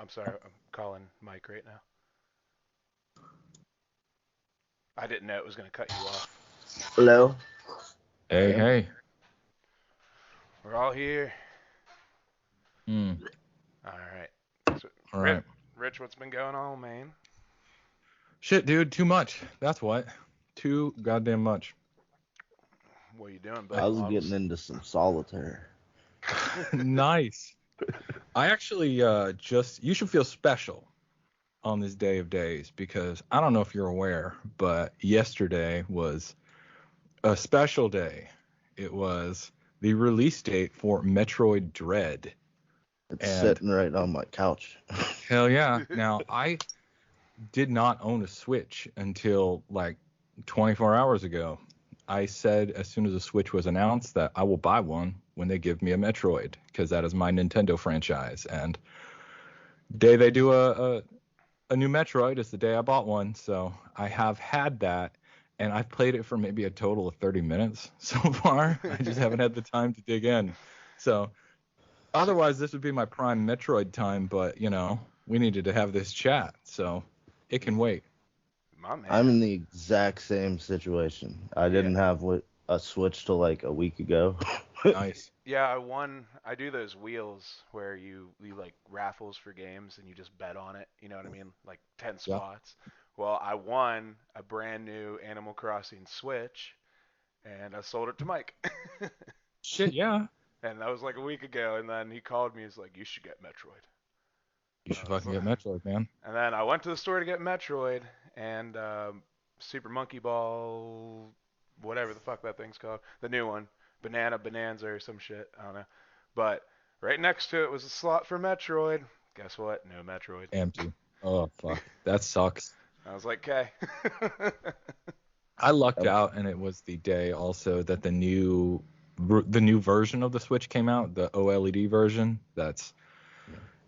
I'm sorry. I'm calling Mike right now. I didn't know it was going to cut you off. Hello. All Hey, right. hey. We're all here. Hmm. All right. So, All right. Rich, what's been going on, man? Shit, dude, too much. That's what. Too goddamn much. What are you doing? I Like, Building was getting models? into some solitaire. nice. I actually you should feel special on this day of days because I don't know if you're aware, but yesterday was a special day. It was the release date for Metroid Dread. It's And sitting right on my couch. hell yeah. Now, I did not own a Switch until like 24 hours ago. I said as soon as the Switch was announced that I will buy one when they give me a Metroid because that is my Nintendo franchise. And day they do a new Metroid is the day I bought one. So I have had that, and I've played it for maybe a total of 30 minutes so far. I just haven't had the time to dig in. So otherwise, this would be my prime Metroid time, but we needed to have this chat, so it can wait. My I'm man. in the exact same situation. I Yeah. didn't have a Switch till like a week ago. Nice. Yeah, I won. I do those wheels where you like raffles for games and you just bet on it. You know what I mean? Like 10 Yeah. spots. Well, I won a brand new Animal Crossing Switch and I sold it to Mike. Shit, yeah. And that was like a week ago. And then he called me. He's like, "You should get Metroid." You I should was fucking like, get Metroid, man. and then I went to the store to get Metroid and Super Monkey Ball, whatever the fuck that thing's called, the new one, Banana Bonanza or some shit. I don't know. But right next to it was a slot for Metroid. Guess what? No Metroid. Empty. Oh, fuck. That sucks. I was like, okay. I lucked Yep. out, and it was the day also that the new version of the Switch came out, the OLED version.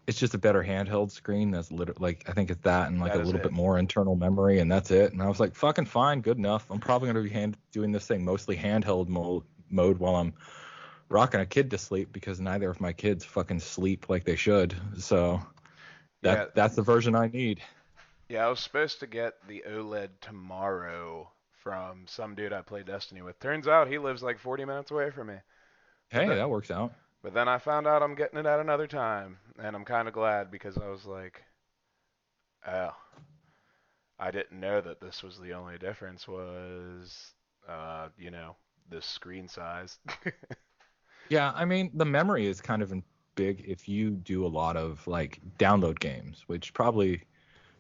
It's just a better handheld screen. That's like I think it's that and like That a is little it. bit more internal memory, and that's it. And I was like, fucking fine, good enough. I'm probably gonna be doing this thing mostly handheld mode while I'm rocking a kid to sleep because neither of my kids fucking sleep like they should. So Yeah, that's the version I need. yeah. I was supposed to get the OLED tomorrow from some dude I play Destiny with. Turns out he lives like 40 minutes away from me. But Hey, that, that works out. but then I found out I'm getting it at another time, and I'm kind of glad because I was like, oh, I didn't know that this was the only difference was, the screen size. Yeah, I mean the memory is kind of big if you do a lot of like download games, which probably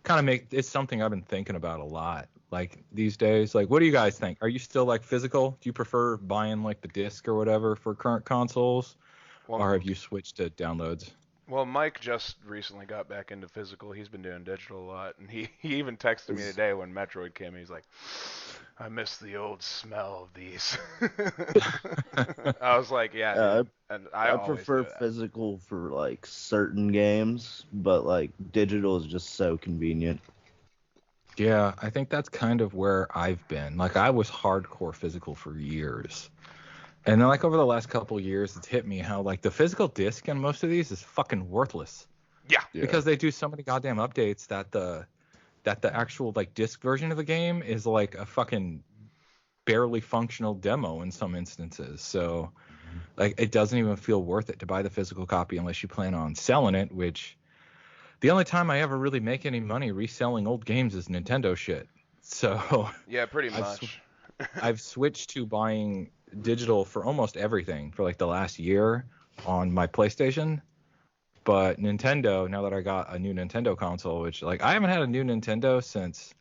kind of it's something I've been thinking about a lot. Like these days, like what do you guys think? Are you still like physical? Do you prefer buying like the disc or whatever for current consoles, well, or have you switched to downloads? well, Mike just recently got back into physical. He's been doing digital a lot, and he even texted me Is- today when Metroid came. He's like, I miss the old smell of these. I was like, yeah, yeah, dude, and I I always do prefer that. physical for like certain games, but like digital is just so convenient. Yeah, I think that's kind of where I've been. Like I was hardcore physical for years. And then like over the last couple years, it's hit me how like the physical disc in most of these is fucking worthless Yeah, Yeah. because they do so many goddamn updates that the actual like disc version of the game is like a fucking barely functional demo in some instances. So like it doesn't even feel worth it to buy the physical copy unless you plan on selling it, which the only time I ever really make any money reselling old games is Nintendo shit. So yeah, pretty I've sw- much. I've switched to buying digital for almost everything for like the last year on my PlayStation. But Nintendo, now that I got a new Nintendo console, which like I haven't had a new Nintendo since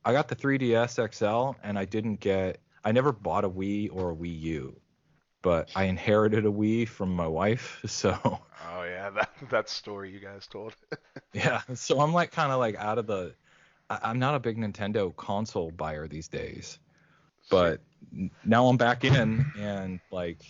I got the 3DS XL, and I never bought a Wii or a Wii U, but I inherited a Wii from my wife. So Oh yeah, that story you guys told. yeah, so I'm like kind of like I'm not a big Nintendo console buyer these days, See, but now I'm back in and like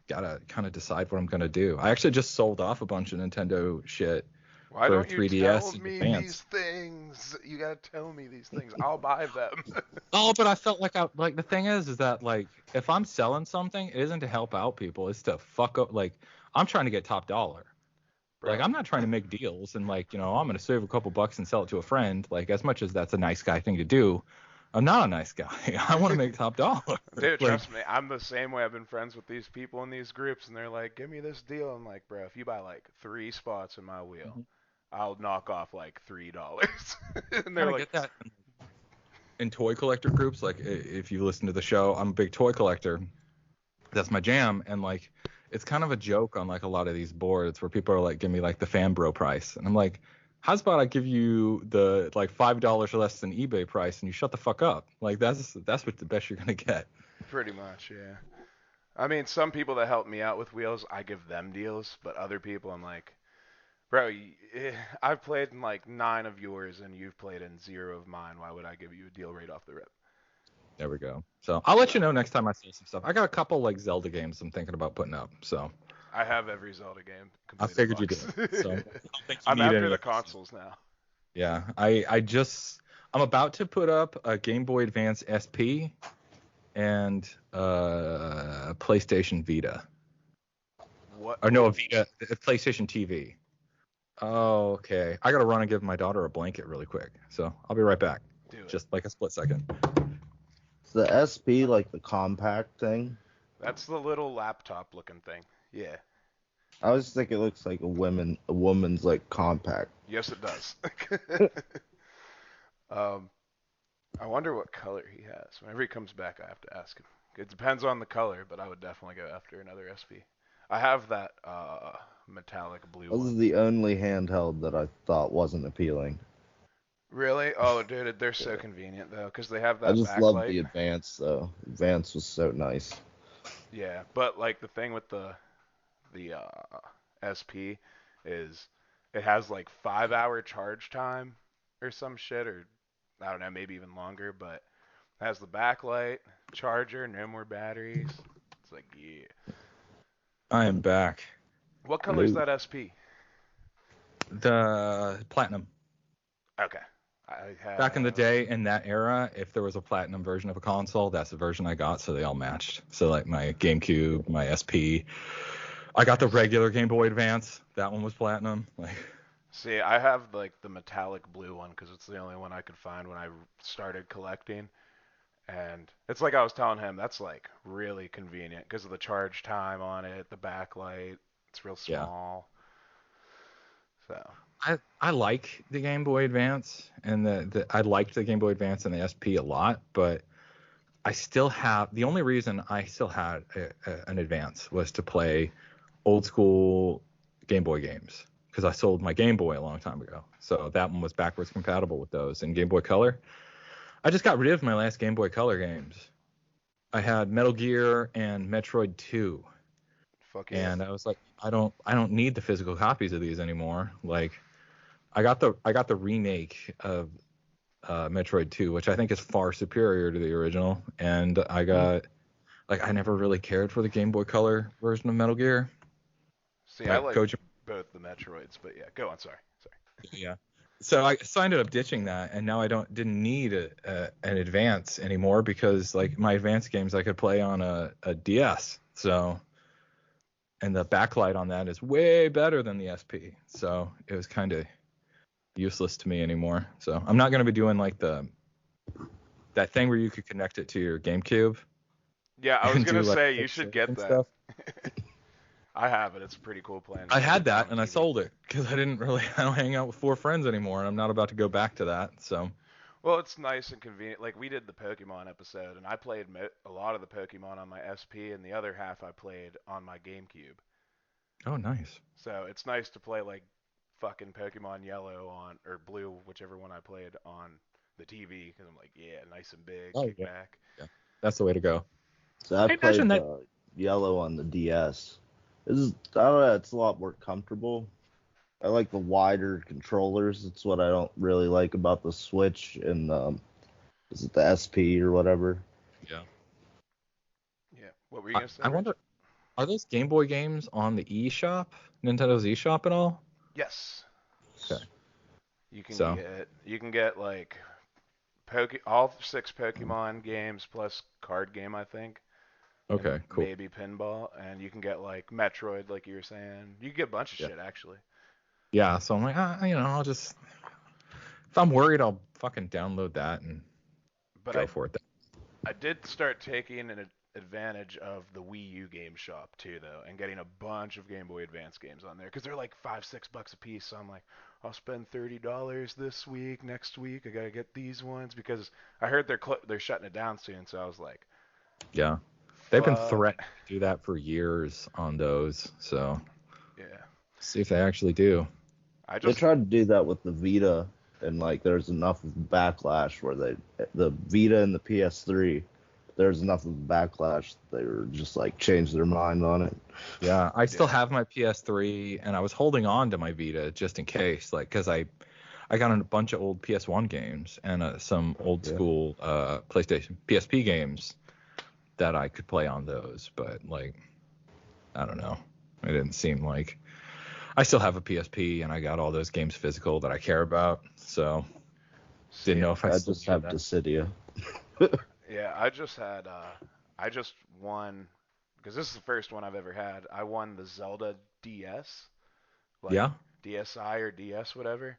gotta kind of decide what I'm gonna do. I actually just sold off a bunch of Nintendo shit why for don't you tell 3DS in me advance. these things? You gotta tell me these things. I'll buy them. Oh, but I felt like the thing is that like if I'm selling something, it isn't to help out people, it's to fuck up. Like I'm trying to get top dollar. Like, bro. I'm not trying to make deals and like, I'm going to save a couple bucks and sell it to a friend. Like, as much as that's a nice guy thing to do, I'm not a nice guy. I want to make top dollar. Dude, Like, trust me, I'm the same way. I've been friends with these people in these groups, and they're like, "Give me this deal." I'm like, "Bro, if you buy like 3 spots in my wheel, I'll knock off like $3." And kind they're of like, get that in toy collector groups. Like, if you listen to the show, I'm a big toy collector. That's my jam. And like, it's kind of a joke on like a lot of these boards where people are like, give me like the fan bro price. And I'm like, how's about I give you the like $5 less than eBay price and you shut the fuck up? Like, that's what the best you're going to get. pretty much, yeah. I mean, some people that help me out with wheels, I give them deals, but other people, I'm like, bro, I've played in like 9 of yours, and you've played in 0 of mine. Why would I give you a deal right off the rip? There we go. So I'll let So you know next time I see some stuff. I got a couple like Zelda games I'm thinking about putting up. So I have every Zelda game I completed figured you box. did. So I don't think you I'm need after any the of this stuff. consoles now. Yeah, I'm about to put up a Game Boy Advance SP and a PlayStation Vita. What? Or no, a Ooh. Vita, a PlayStation TV. Oh, okay. I gotta run and give my daughter a blanket really quick. So I'll be right back. Do it. Just like a split second. Is the SP like the compact thing? That's the little laptop looking thing. Yeah. I always think it looks like a woman's like compact. Yes, it does. um, I wonder what color he has. Whenever he comes back, I have to ask him. It depends on the color, but I would definitely go after another SP. I have that metallic blue This one. is the only handheld that I thought wasn't appealing. Really? Oh, dude, they're so Yeah. convenient though, because they have I that just love backlight. the Advance though. Advance was so nice. Yeah, but like the thing with the SP is it has like 5 hour charge time or some shit, or I don't know, maybe even longer, but it has the backlight, charger, no more batteries. It's like, yeah. I am back. What color is Hello. that SP? The Platinum. Okay. I Back in the have. day, in that era, if there was a Platinum version of a console, that's the version I got, so they all matched. So like my GameCube, my SP. I got the Nice. regular Game Boy Advance. That one was Platinum. Like, See, I have like the metallic blue one because it's the only one I could find when I started collecting. And it's like I was telling him, that's like really convenient because of the charge time on it, the backlight. It's real yeah. small. So, I like the Game Boy Advance and I liked the Game Boy Advance and the SP a lot, but I still have the only reason I still had an Advance was to play old school Game Boy games because I sold my Game Boy a long time ago. So that one was backwards compatible with those. And Game Boy Color, I just got rid of my last Game Boy Color games. I had Metal Gear and Metroid 2, fuck yeah. and I was like, I don't need the physical copies of these anymore. Like I got the remake of Metroid 2, which I think is far superior to the original, and I got like I never really cared for the Game Boy Color version of Metal Gear. See, I Like like Kojima, both the Metroids, but yeah, go on. Sorry. Sorry. yeah. So I ended up ditching that, and now I didn't need an advance anymore because like my advanced games I could play on a DS. So and the backlight on that is way better than the SP. So it was kind of useless to me anymore. So I'm not going to be doing like that thing where you could connect it to your GameCube Yeah, I was and gonna do like say you quick should save get and that. stuff. I have it. It's pretty cool playing I had Pokemon that on and I TV. sold it because I don't hang out with 4 friends anymore, and I'm not about to go back to that. So, Well, it's nice and convenient. Like we did the Pokemon episode, and I played a lot of the Pokemon on my SP, and the other half I played on my GameCube. oh, nice. So it's nice to play like fucking Pokemon Yellow on or Blue, whichever one I played on the TV, because I'm like, yeah, nice and big, Oh kick yeah, back. yeah, that's the way to go. So I I imagine played that. Yellow on the DS. I don't know, it's a lot more comfortable. I like the wider controllers. It's what I don't really like about the Switch and is it the SP or whatever? Yeah. Yeah. What were you I, gonna say, I Rich? wonder, are those Game Boy games on the eShop, Nintendo's eShop at all? Yes. Okay. So, You can get like all 6 Pokemon games plus card game, I think, and okay, cool. maybe pinball, and you can get like Metroid, like you were saying. You can get a bunch of Yeah. shit actually. Yeah, so I'm like, I'll just, if I'm worried, I'll fucking download that and But go for it then. I did start taking an advantage of the Wii U game shop too, though, and getting a bunch of Game Boy Advance games on there because they're like $5-6 a piece. So I'm like, I'll spend $30 this week. Next week, I gotta get these ones because I heard they're shutting it down soon. So I was like, Yeah. They've been fuck. threatening to do that for years on those, so Yeah. see if they actually do. I They just tried to do that with the Vita, and like there's enough of backlash where the Vita and the PS3, there's enough of backlash they were just like changed their mind on it. Yeah, I still yeah. have my PS3, and I was holding on to my Vita just in case, like, because I got a bunch of old PS1 games and some old Yeah. school PlayStation PSP games that I could play on those, but like, I don't know. It didn't seem like I still have a PSP, and I got all those games physical that I care about, so didn't See, know if I I still just needed have that. Dissidia. yeah, I just won because this is the first one I've ever had. I won the Zelda DS, like Yeah. DSi or DS, whatever,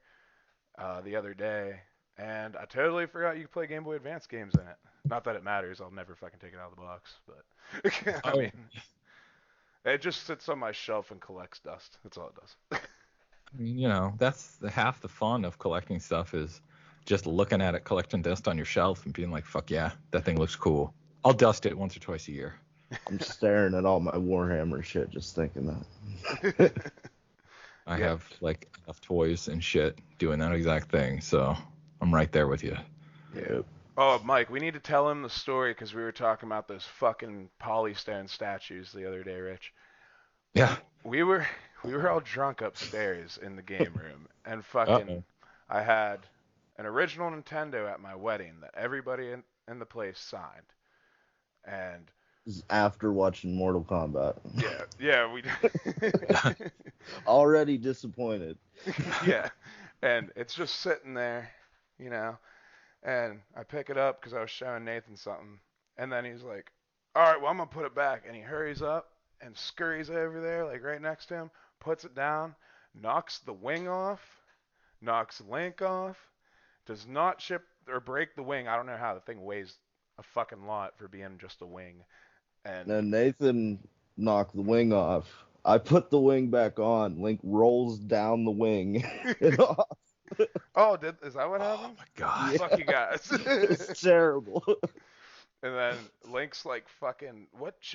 the other day, and I totally forgot you could play Game Boy Advance games in it. Not that it matters. I'll never fucking take it out of the box, but I Oh, mean, it just sits on my shelf and collects dust. That's all it does. I mean, that's half the fun of collecting stuff is just looking at it, collecting dust on your shelf, and being like, "Fuck yeah, that thing looks cool." I'll dust it once or twice a year. I'm staring at all my Warhammer shit, just thinking that. I yeah. have like enough toys and shit doing that exact thing, so I'm right there with you. Yeah. Oh, Mike, we need to tell him the story because we were talking about those fucking polystone statues the other day, Rich. Yeah. We were we were all drunk upstairs in the game room, and fucking Uh-oh. I had an original Nintendo at my wedding that everybody in the place signed, and This is after watching Mortal Kombat. yeah, we Already disappointed. yeah, and it's just sitting there, you know, and I pick it up because I was showing Nathan something, and then he's like, "All right, well I'm gonna put it back," and he hurries up and scurries over there, like right next to him, puts it down, knocks the wing off, knocks Link off, does not chip or break the wing. I don't know how the thing weighs a fucking lot for being just a wing, and And Nathan knocked the wing off. I put the wing back on. Link rolls down the wing and off. oh, is that what Oh happened? my god. Yeah, Fuck you guys. it's terrible. And then Link's like fucking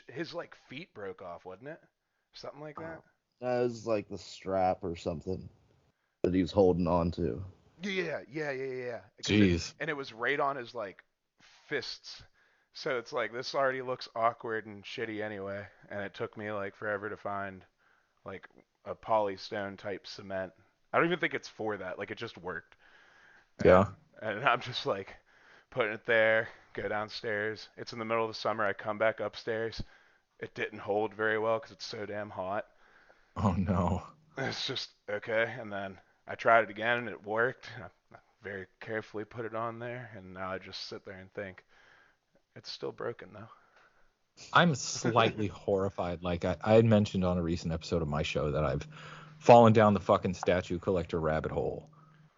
his like feet broke off, wasn't it? Something like that. That was like the strap or something that he was holding on to. Yeah. Jeez. And it was right on his like fists. So it's like this already looks awkward and shitty anyway, and it took me like forever to find like a polystone type cement. I don't even think it's for that. Like it just worked. Yeah. And I'm just like putting it there, go downstairs. It's in the middle of the summer. I come back upstairs. It didn't hold very well because it's so damn hot. Oh no. It's just okay. And then I tried it again and it worked. I very carefully put it on there, and now I just sit there and think it's still broken I'm though. slightly horrified. Like I had mentioned on a recent episode of my show that I've fallen down the fucking statue collector rabbit hole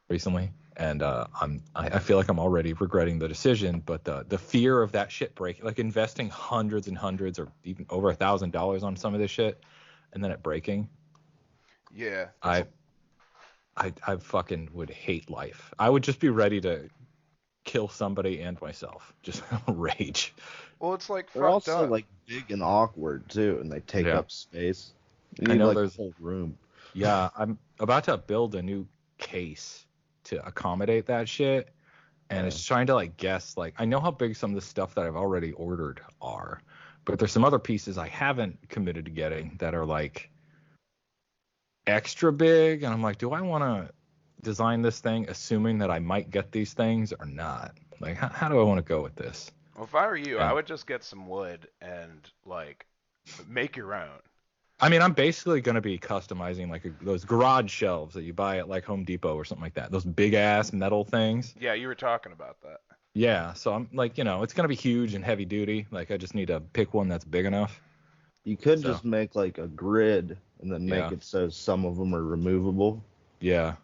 recently, and I feel like I'm already regretting the decision. But the fear of that shit breaking, like investing hundreds and hundreds or even over $1,000 on some of this shit, and then it breaking, Yeah, it's I I fucking would hate life. I would just be ready to kill somebody and myself, just rage. well, it's like They're fucked also up. like big and awkward too, and they take Yeah, up space. You I need know like a there's. whole room. Yeah, I'm about to build a new case to accommodate that shit, and Yeah. it's trying to like guess, like I know how big some of the stuff that I've already ordered are, but there's some other pieces I haven't committed to getting that are like extra big, and I'm like, do I want to design this thing assuming that I might get these things or not? Like, how do I want to go with this? Well, if I were you, I And would just get some wood and like make your own. I mean, I'm basically going to be customizing like those garage shelves that you buy at like Home Depot or something like that. Those big ass metal things. Yeah, you were talking about that. Yeah, so I'm like, it's going to be huge and heavy duty. Like I just need to pick one that's big enough. You could So, just make like a grid and then make yeah. it so some of them are removable. Yeah,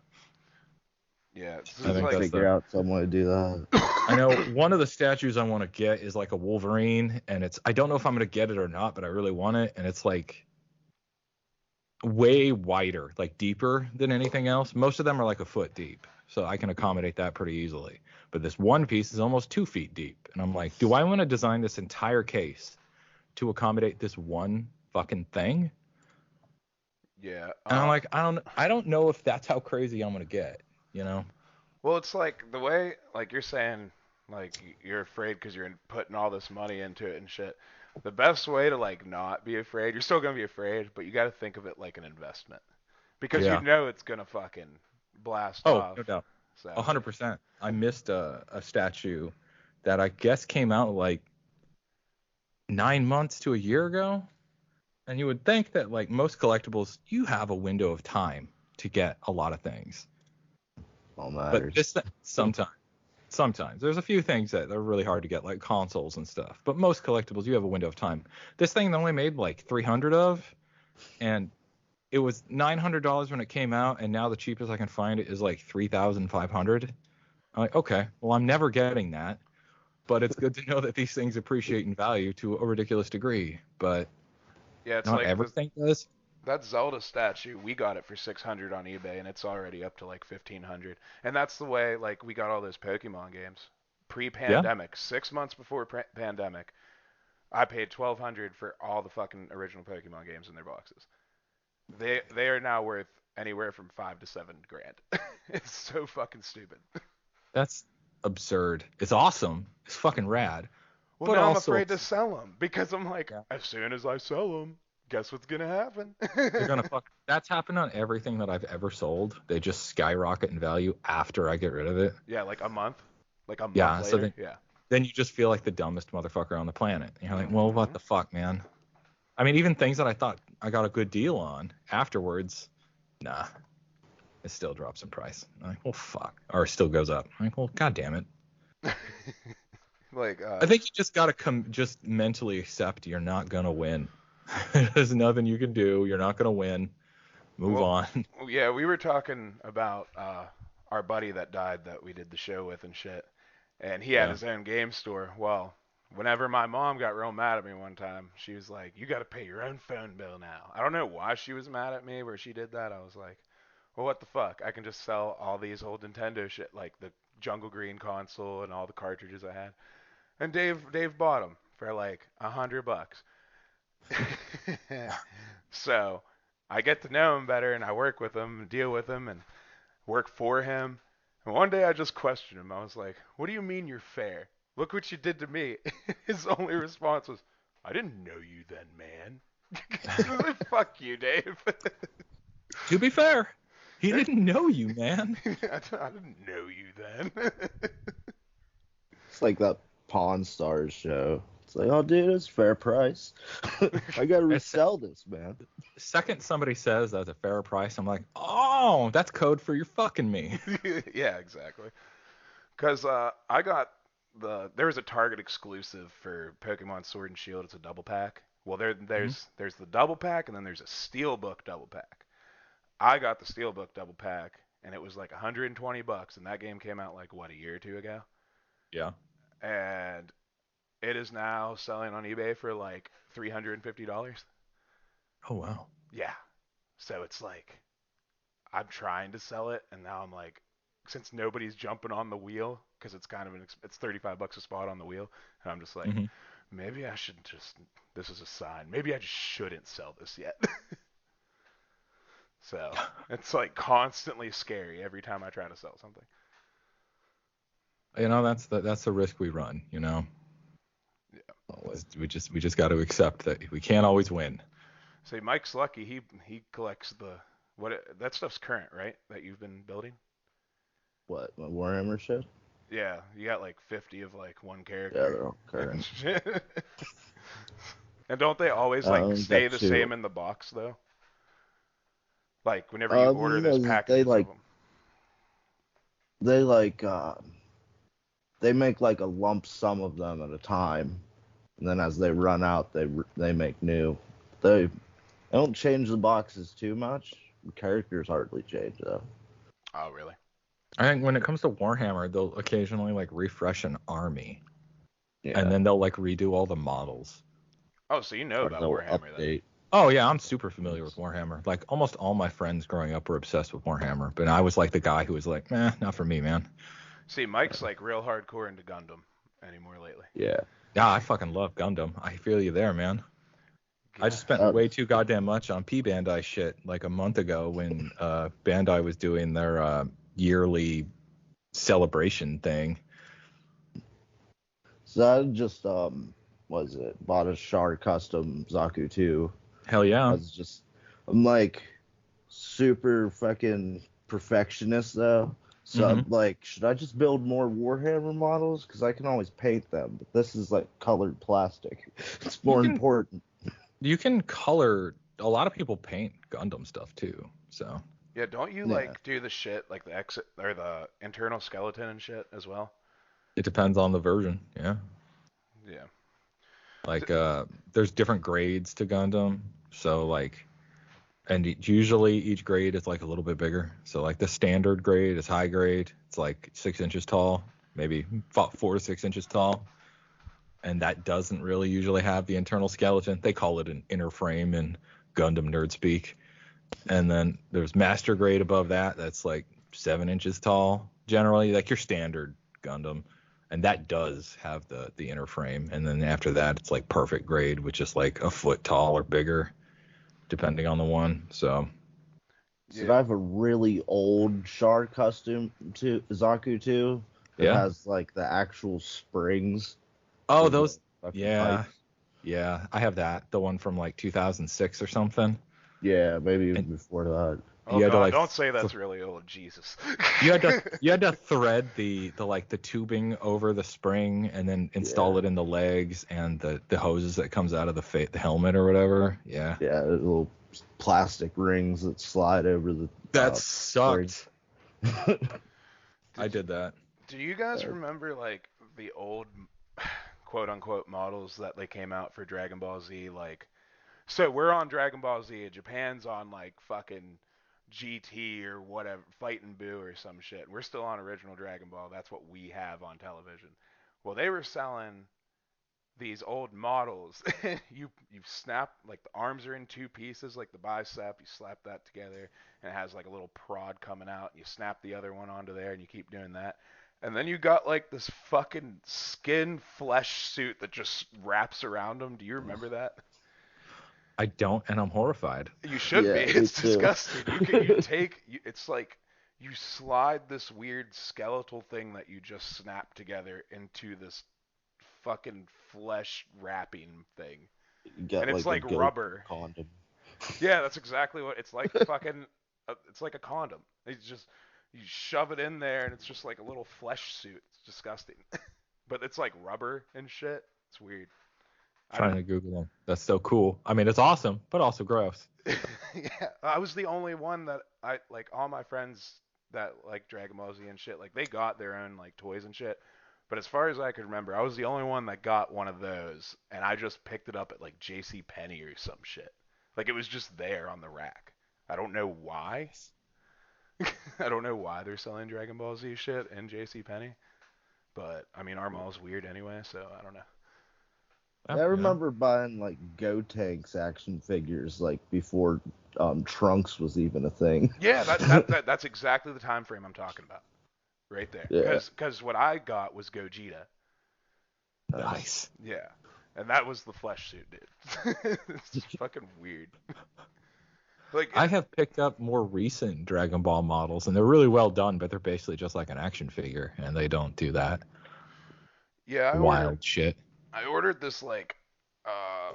Yeah, this I Need is to think like that's figure the. out some way to do that. I know one of the statues I want to get is like a Wolverine, and I don't know if I'm gonna get it or not, but I really want it, and it's like way wider, like deeper than anything else. Most of them are like a foot deep, so I can accommodate that pretty easily. But this one piece is almost 2 feet deep, and I'm like, do I want to design this entire case to accommodate this one fucking thing? yeah. And I'm like, I don't know if that's how crazy I'm gonna get, you know? Well, it's like the way, like you're saying, like you're afraid because you're putting all this money into it and shit. The best way to like not be afraid, you're still gonna be afraid, but you got to think of it like an investment because you Yeah. know it's gonna fucking blast Oh, off. no doubt. So 100%. I missed a statue that I guess came out like 9 months to a year ago. And you would think that like most collectibles, you have a window of time to get a lot of things. All But matters. this sometimes there's a few things that are really hard to get, like consoles and stuff. But most collectibles, you have a window of time. This thing they only made like 300 of, and it was $900 when it came out, and now the cheapest I can find it is like 3,500. I'm like, okay, well I'm never getting that, but it's good to know that these things appreciate in value to a ridiculous degree. But yeah, it's not like the everything does. that Zelda statue. We got it for 600 on eBay, and it's already up to like 1,500. And that's the way like we got all those Pokemon games Yeah. pre-pandemic, 6 months before pandemic. I paid 1,200 for all the fucking original Pokemon games in their boxes. They are now worth anywhere from 5 to 7 grand. It's so fucking stupid. That's absurd. It's awesome. It's fucking rad. Well, But now I'm also, afraid to sell them because I'm like, yeah, as soon as I sell them, guess what's gonna happen? they're gonna fuck. That's happened on everything that I've ever sold. They just skyrocket in value after I get rid of it. Yeah, like a month Yeah. So later. then, Yeah. then you just feel like the dumbest motherfucker on the planet. And you're like, well, what Hmm. the fuck, man? I mean, even things that I thought I got a good deal on afterwards, nah, it still drops in price. I'm like, well, fuck, or it still goes up. I'm like, well, god damn it. Like, I think you just gotta just mentally accept you're not gonna win. There's nothing you can do. You're not gonna win. Move well, on. yeah, we were talking about our buddy that died that we did the show with and shit, and he had Yeah. his own game store. Well, whenever my mom got real mad at me one time, she was like, "You got to pay your own phone bill now." I don't know why she was mad at me where she did that. I was like, "Well, what the fuck? I can just sell all these old Nintendo shit, like the Jungle Green console and all the cartridges I had." And Dave bought them for like $100. So I get to know him better, and I work with him, and deal with him, and work for him. And one day I just questioned him. I was like, "What do you mean you're fair? Look what you did to me." His only response was, "I didn't know you then, man." Fuck you, Dave. To be fair, he didn't know you, man. I didn't know you then. It's like that Pawn Stars show. It's like, oh, dude, it's fair price. I gotta It's resell this, man. second somebody says that's a fair price, I'm like, oh, that's code for you're fucking me. Yeah, exactly. Because I got there was a Target exclusive for Pokemon Sword and Shield. It's a double pack. Well, Mhm. there's the double pack, and then there's a Steelbook double pack. I got the Steelbook double pack, and it was like $120, and that game came out like what, a year or two ago, Yeah. and it is now selling on eBay for like $350. Oh wow. Yeah, so it's like I'm trying to sell it, and now I'm like, since nobody's jumping on the wheel, because it's kind of it's $35 a spot on the wheel, and I'm just like, Hmm. maybe I should just. This is a sign. Maybe I just shouldn't sell this yet. So it's like constantly scary every time I try to sell something. That's the risk we run, you know. Yeah. Always. We just got to accept that we can't always win. Say Mike's lucky. He collects the that stuff's current, right? That you've been building. What, my Warhammer shit? Yeah, you got like 50 of like one Yeah, character they're all and current. shit. And don't they always I like only stay got the two. same in the box though? Like whenever you order those No, they packages of them. they like they make like a lump sum of them at a time, and then as they run out, they make new. They don't change the boxes too much. The characters hardly change though. Oh, really? I think when it comes to Warhammer, they'll occasionally like refresh an army, and Yeah, then they'll like redo all the models. Oh, so you know or about they'll Warhammer then? update Oh yeah, I'm super familiar with things. Warhammer. Like almost all my friends growing up were obsessed with Warhammer, but I was like the guy who was like, not for me, man. See, Mike's like real hardcore into Gundam anymore lately. Yeah, Yeah, I fucking love Gundam. I feel you there, man. I Yeah. just spent that, way too goddamn much on P Bandai shit like a month ago when Bandai was doing their yearly celebration thing. so I just was it bought a Shar custom Zaku 2. Hell I yeah. was just I'm like super fucking perfectionist though. So hmm I'm like, should I just build more Warhammer models? Because I can always paint them, but this is like colored plastic. It's You more can important. you can color. A lot of people paint Gundam stuff too. So Yeah, don't you Yeah. like do the shit like the exit or the internal skeleton and shit as well? it depends on the version. Yeah. Yeah. Like there's different grades to Gundam. So like and usually each grade is like a little bit bigger. So like the standard grade is high grade. It's like 6 inches tall, maybe 4 to 6 inches tall, and that doesn't really usually have the internal skeleton. They call it an inner frame in Gundam nerd speak. And then there's master grade above that. That's like 7 inches tall, generally, like your standard Gundam. And that does have the inner frame. And then after that, it's like perfect grade, which is like a foot tall or bigger, depending on the one. So So Yeah. I have a really old Shar custom to Zaku 2 that yeah. has like the actual springs Oh, for the those. fucking Yeah, pipes. yeah. I have that. The one from like 2006 or something. Yeah, maybe even And before that. Oh you had to God, like don't say that's really old. Jesus. you had to thread the like the tubing over the spring and then install Yeah. it in the legs and the hoses that comes out of the helmet or whatever. Yeah. Yeah, little plastic rings that slide over the That spring. sucked. I Did did that. do you guys Uh, remember like the old quote unquote models that they came out for Dragon Ball Z? Like, so we're on Dragon Ball Z, and Japan's on like fucking GT or whatever, Fightin' Buu or some shit. We're still on original Dragon Ball. That's what we have on television. Well, they were selling these old models. You snap like the arms are in two pieces, like the bicep. You slap that together, and it has like a little prod coming out. And you snap the other one onto there, and you keep doing that. And then you got like this fucking skin flesh suit that just wraps around them. Do you remember that? I don't, and I'm horrified. You should be. yeah, me It's too. disgusting. You take it's like you slide this weird skeletal thing that you just snap together into this fucking flesh wrapping thing. You And got it's like a like Goku rubber. condom. Yeah, that's exactly what it's like fucking it's like a condom. It's just you shove it in there and it's just like a little flesh suit. It's disgusting. But it's like rubber and shit. It's weird. I Trying didn't to Google them. That's so cool. I mean, it's awesome, but also gross. yeah, I was the only one that I like all my friends that like Dragon Ball Z and shit, like they got their own like toys and shit. But as far as I could remember, I was the only one that got one of those and I just picked it up at like JC Penney or some shit. Like it was just there on the rack. I don't know why. I don't know why they're selling Dragon Ball Z shit in JC Penney, but I mean our mall's weird anyway, so I don't know. Yeah, Yeah, I you know. remember buying like Gotenks action figures like before Trunks was even a thing. Yeah, that's exactly the time frame I'm talking about. Right there. Yeah, Cause what I got was Gogeta. nice. Nice. Yeah. And that was the flesh suit, dude. It's just fucking weird. Like I it, have picked up more recent Dragon Ball models, and they're really well done, but they're basically just like an action figure, and they don't do that yeah, wild shit. I ordered this like uh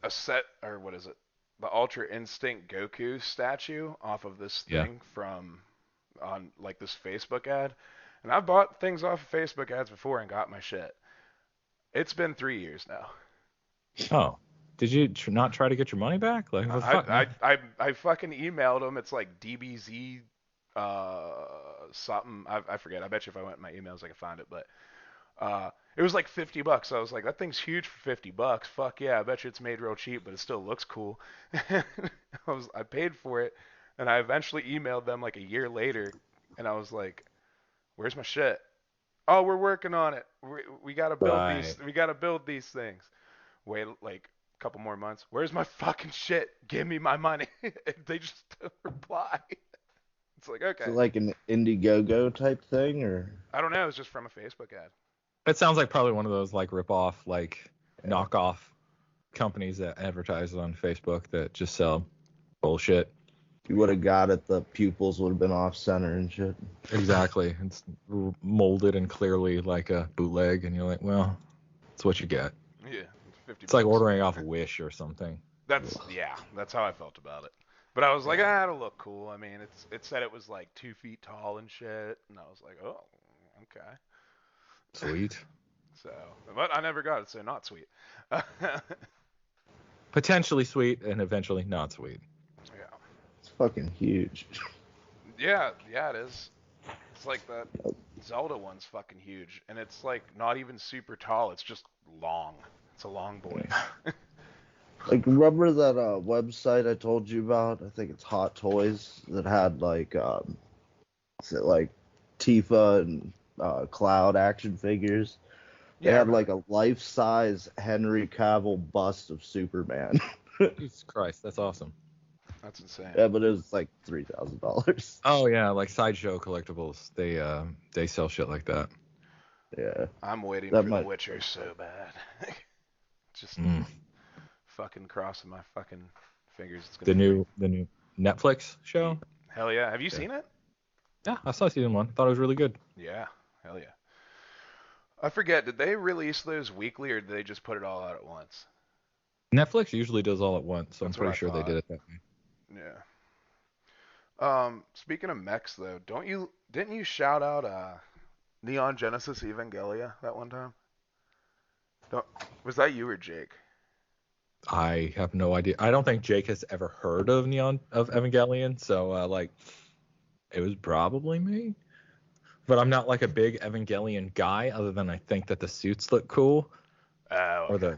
a set or what is it? The Ultra Instinct Goku statue off of this Yeah. thing from on like this Facebook ad. And I've bought things off of Facebook ads before and got my shit. It's been 3 years now. Oh, did you not try to get your money back? Like, what the fuck, man? I fucking emailed them. It's like DBZ something. I forget. I bet you if I went in my emails I could find it, but it was like $50. I was like, that thing's huge for $50. Fuck yeah, I bet you it's made real cheap, but it still looks cool. I paid for it, and I eventually emailed them like a year later, And I was like, "Where's my shit?" "Oh, we're working on it. We gotta build Right. these. We gotta build these things." Wait like a couple more months. "Where's my fucking shit? Give me my money." They just don't reply. It's like, Is okay. it like an Indiegogo type thing, or I don't know. It was just from a Facebook ad. It sounds like probably one of those like rip-off, like yeah. knockoff companies that advertise on Facebook that just sell bullshit. If you would have got it, the pupils would have been off center and shit. Exactly. It's molded and clearly like a bootleg, and you're like, well, it's what you get. Yeah, 50 It's like bucks. ordering off Wish or something. That's how I felt about it. But I was like, it'll look cool. I mean, it said it was like 2 feet tall and shit, and I was like, oh, okay. Sweet. So, but I never got it, so not sweet. Yeah, Potentially sweet and eventually not sweet. It's fucking huge. yeah, it is. It's like that Zelda one's fucking huge, and it's like not even super tall. It's just long. It's a long boy. Like, remember that website I told you about? I think it's Hot Toys that had like, is it like Tifa and Cloud action figures? They Yeah, I had remember. like a life-size Henry Cavill bust of Superman. Jesus Christ, that's awesome. That's insane. Yeah, but it was like $3,000. Oh yeah, like Sideshow collectibles. They sell shit like that. Yeah, I'm waiting that for The might. Witcher so bad. Just Mm. fucking crossing my fucking fingers. It's gonna The be great. new Netflix show. Hell yeah. Have you Yeah. seen it? Yeah, I saw season one. Thought it was really good. Yeah. Hell yeah. I forget. Did they release those weekly or did they just put it all out at once? Netflix usually does all at once, so I'm That's what pretty I sure they thought. did it that way. Yeah. Speaking of mechs though, didn't you shout out Neon Genesis Evangelia that one time? Don't, was that you or Jake? I have no idea. I don't think Jake has ever heard of Evangelion, so like it was probably me. But I'm not like a big Evangelion guy, other than I think that the suits look cool, Oh, or okay.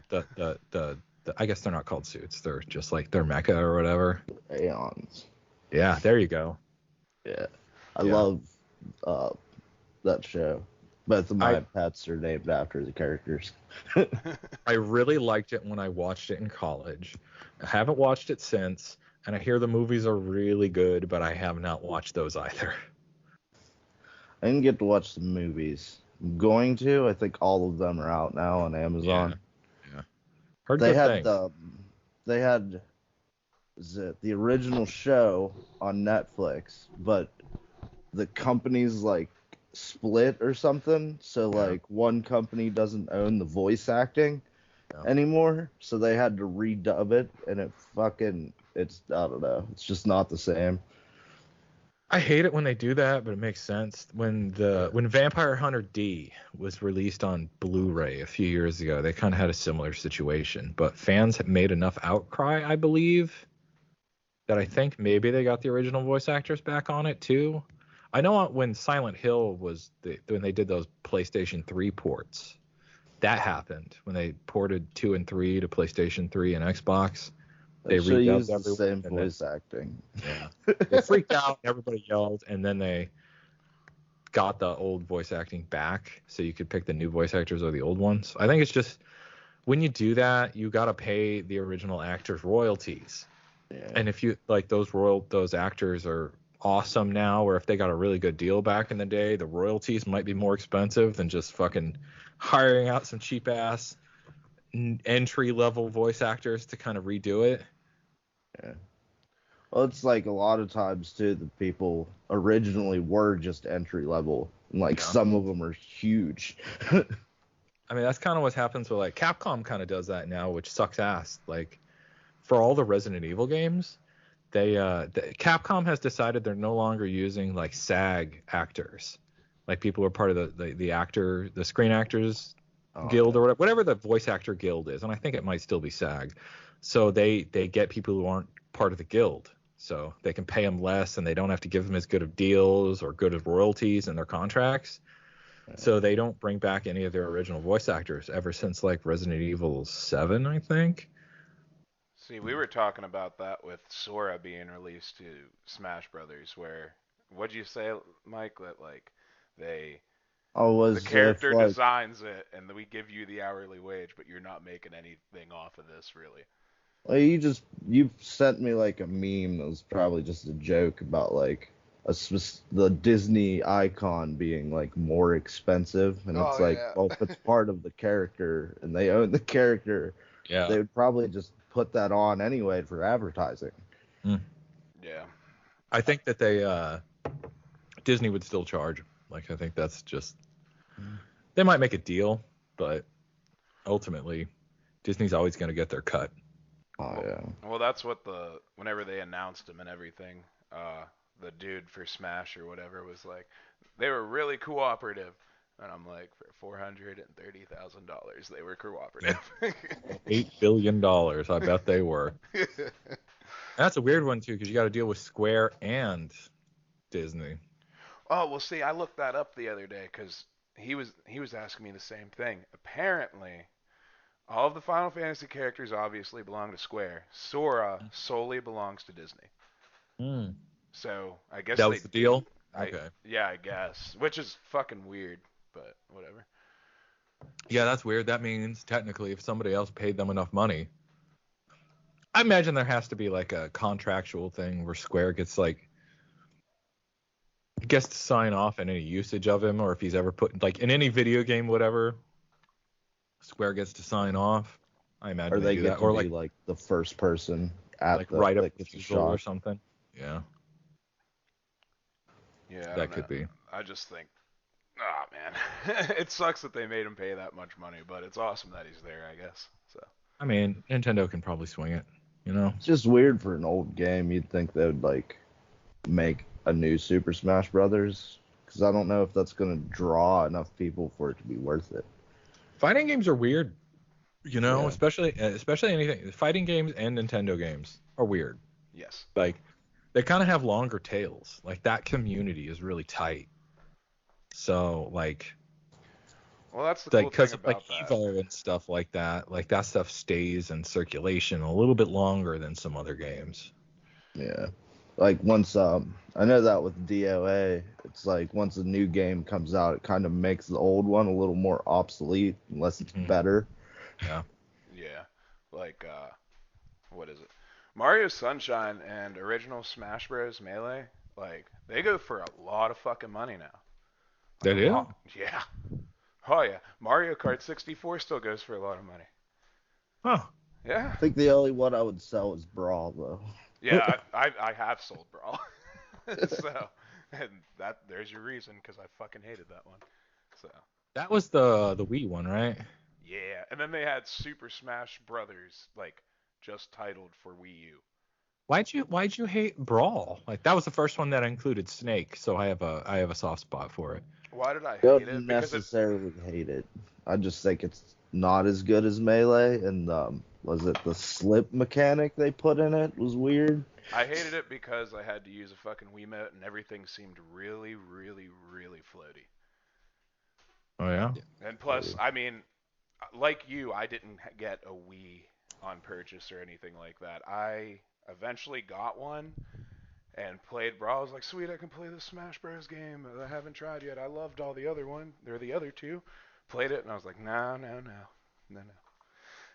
the I guess they're not called suits. They're just like they're mecha or whatever. Aeons. Yeah, there you go. Yeah, I Yeah. love uh, that show. Both of my I pets are named after the characters. I really liked it when I watched it in college. I haven't watched it since, and I hear the movies are really good, but I have not watched those either. I didn't get to watch the movies. I'm going to. I think all of them are out now on Yeah, Amazon. yeah. Heard They good had things. the they had is it the original show on Netflix, but the company's like split or something. So Yeah. like one company doesn't own the voice acting Yeah. anymore, so they had to redub it, and it's I don't know, it's just not the same. I hate it when they do that, but it makes sense. When Vampire Hunter D was released on Blu-ray a few years ago, they kind of had a similar situation, but fans had made enough outcry, I believe, that I think maybe they got the original voice actors back on it too. I know when Silent Hill when they did those PlayStation 3 ports, that happened when they ported 2 and 3 to PlayStation 3 and Xbox. They They should redubbed use the everyone, same and then voice acting. yeah, they freaked out. Everybody yelled, and then they got the old voice acting back, so you could pick the new voice actors or the old ones. I think it's just when you do that, you gotta pay the original actors royalties. Yeah. And if you like those actors are awesome now, or if they got a really good deal back in the day, the royalties might be more expensive than just fucking hiring out some cheap ass entry level voice actors to kind of redo it. Yeah. Well, it's like a lot of times too, the people originally were just entry level, and like Yeah. some of them are huge. I mean, that's kind of what happens with like Capcom kind of does that now, which sucks ass. Like for all the Resident Evil games, Capcom has decided they're no longer using like SAG actors, like people who are part of the Screen Actors Oh Guild yeah. or whatever the voice actor guild is, and I think it might still be SAG. So they get people who aren't part of the guild, so they can pay them less, and they don't have to give them as good of deals or good of royalties in their contracts. So they don't bring back any of their original voice actors ever since like Resident Evil 7, I think. See, we were talking about that with Sora being released to Smash Brothers, where what'd you say, Mike? That like they Oh, the was if character like designs it, and we give you the hourly wage, but you're not making anything off of this, really. well, you sent me like a meme that was probably just a joke about like the Disney icon being like more expensive, and it's Oh like, yeah. well, if it's part of the character and they own the character, Yeah. they would probably just put that on anyway for advertising. Mm. Yeah. I think that Disney would still charge. Like, I think that's just, they might make a deal, but ultimately, Disney's always going to get their cut. Oh Well, yeah. well, that's what whenever they announced him and everything, the dude for Smash or whatever was like, they were really cooperative, and I'm like, for $430,000, they were Yeah. cooperative. $8 billion. I bet they were. That's a weird one too, because you got to deal with Square and Disney. Oh, well, see, I looked that up the other day because he was asking me the same thing. Apparently, all of the Final Fantasy characters obviously belong to Square. Sora solely belongs to Disney. Mm. So I guess That they, was the deal. I Okay. yeah, I guess, which is fucking weird, but whatever. Yeah, that's weird. That means technically, if somebody else paid them enough money, I imagine there has to be like a contractual thing where Square gets to sign off on any usage of him, or if he's ever put like in any video game, whatever, Square gets to sign off. I imagine Or they they do get that, to or be like the first person at like the right of that gets a refusal or shot. something. Yeah, Yeah, I that don't know. could be. I just think, ah, man, it sucks that they made him pay that much money, but it's awesome that he's there, I guess. So. I mean, Nintendo can probably swing it, you know? It's just weird for an old game. You'd think they would like make a new Super Smash Brothers, because I don't know if that's gonna draw enough people for it to be worth it. Fighting games are weird, you know, Yeah. especially anything. Fighting games and Nintendo games are weird. Yes. Like they kind of have longer tails. Like that community is really tight. So Well, that's the like cool thing because of like about that. Evo and stuff like that stuff stays in circulation a little bit longer than some other games. Yeah. Like once I know that with DOA, it's like once a new game comes out, it kind of makes the old one a little more obsolete unless it's Hmm. better. Yeah. Yeah. Like, what is it? Mario Sunshine and original Smash Bros. Melee, like, they go for a lot of fucking money now. Like They a do? lot. Yeah. Oh yeah. Mario Kart 64 still goes for a lot of money. Huh. Yeah. I think the only one I would sell is Brawl though. Yeah. I have sold Brawl. So, and there's your reason because I fucking hated that one. So. That was the Wii one, right? Yeah, and then they had Super Smash Brothers, like just titled for Wii U. Why'd you hate Brawl? Like that was the first one that included Snake, so I have a soft spot for it. Why did I hate Don't it? Because it. necessarily hate it. I just think it's not as good as Melee, and was it the slip mechanic they put in it was weird. I hated it because I had to use a fucking Wiimote and everything seemed really, really, really floaty. Oh yeah. And plus, I mean, like you, I didn't get a Wii on purchase or anything like that. I eventually got one and played Brawl. I was like, sweet, I can play this Smash Bros. Game that I haven't tried yet. I loved all the other one, or the other two. Played it and I was like, no, no, no, no, no.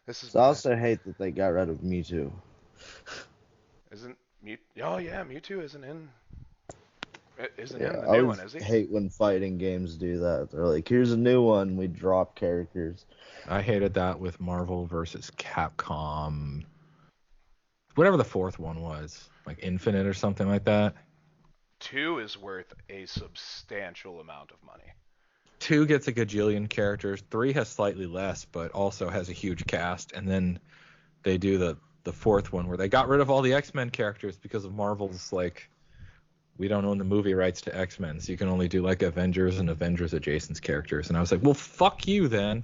This is So I bad. also hate that they got rid of Mewtwo. Isn't Mew? Oh yeah, Mewtwo isn't Yeah, in the I new one, always is he? hate when fighting games do that. They're like, here's a new one, we drop characters. I hated that with Marvel versus Capcom. Whatever the fourth one was, like Infinite or something like that. Two is worth a substantial amount of money. Two gets a gajillion characters. Three has slightly less, but also has a huge cast. And then they do the fourth one where they got rid of all the X-Men characters because of Marvel's like we don't own the movie rights to X-Men, so you can only do like Avengers and Avengers adjacent characters. And I was like, well, fuck you then.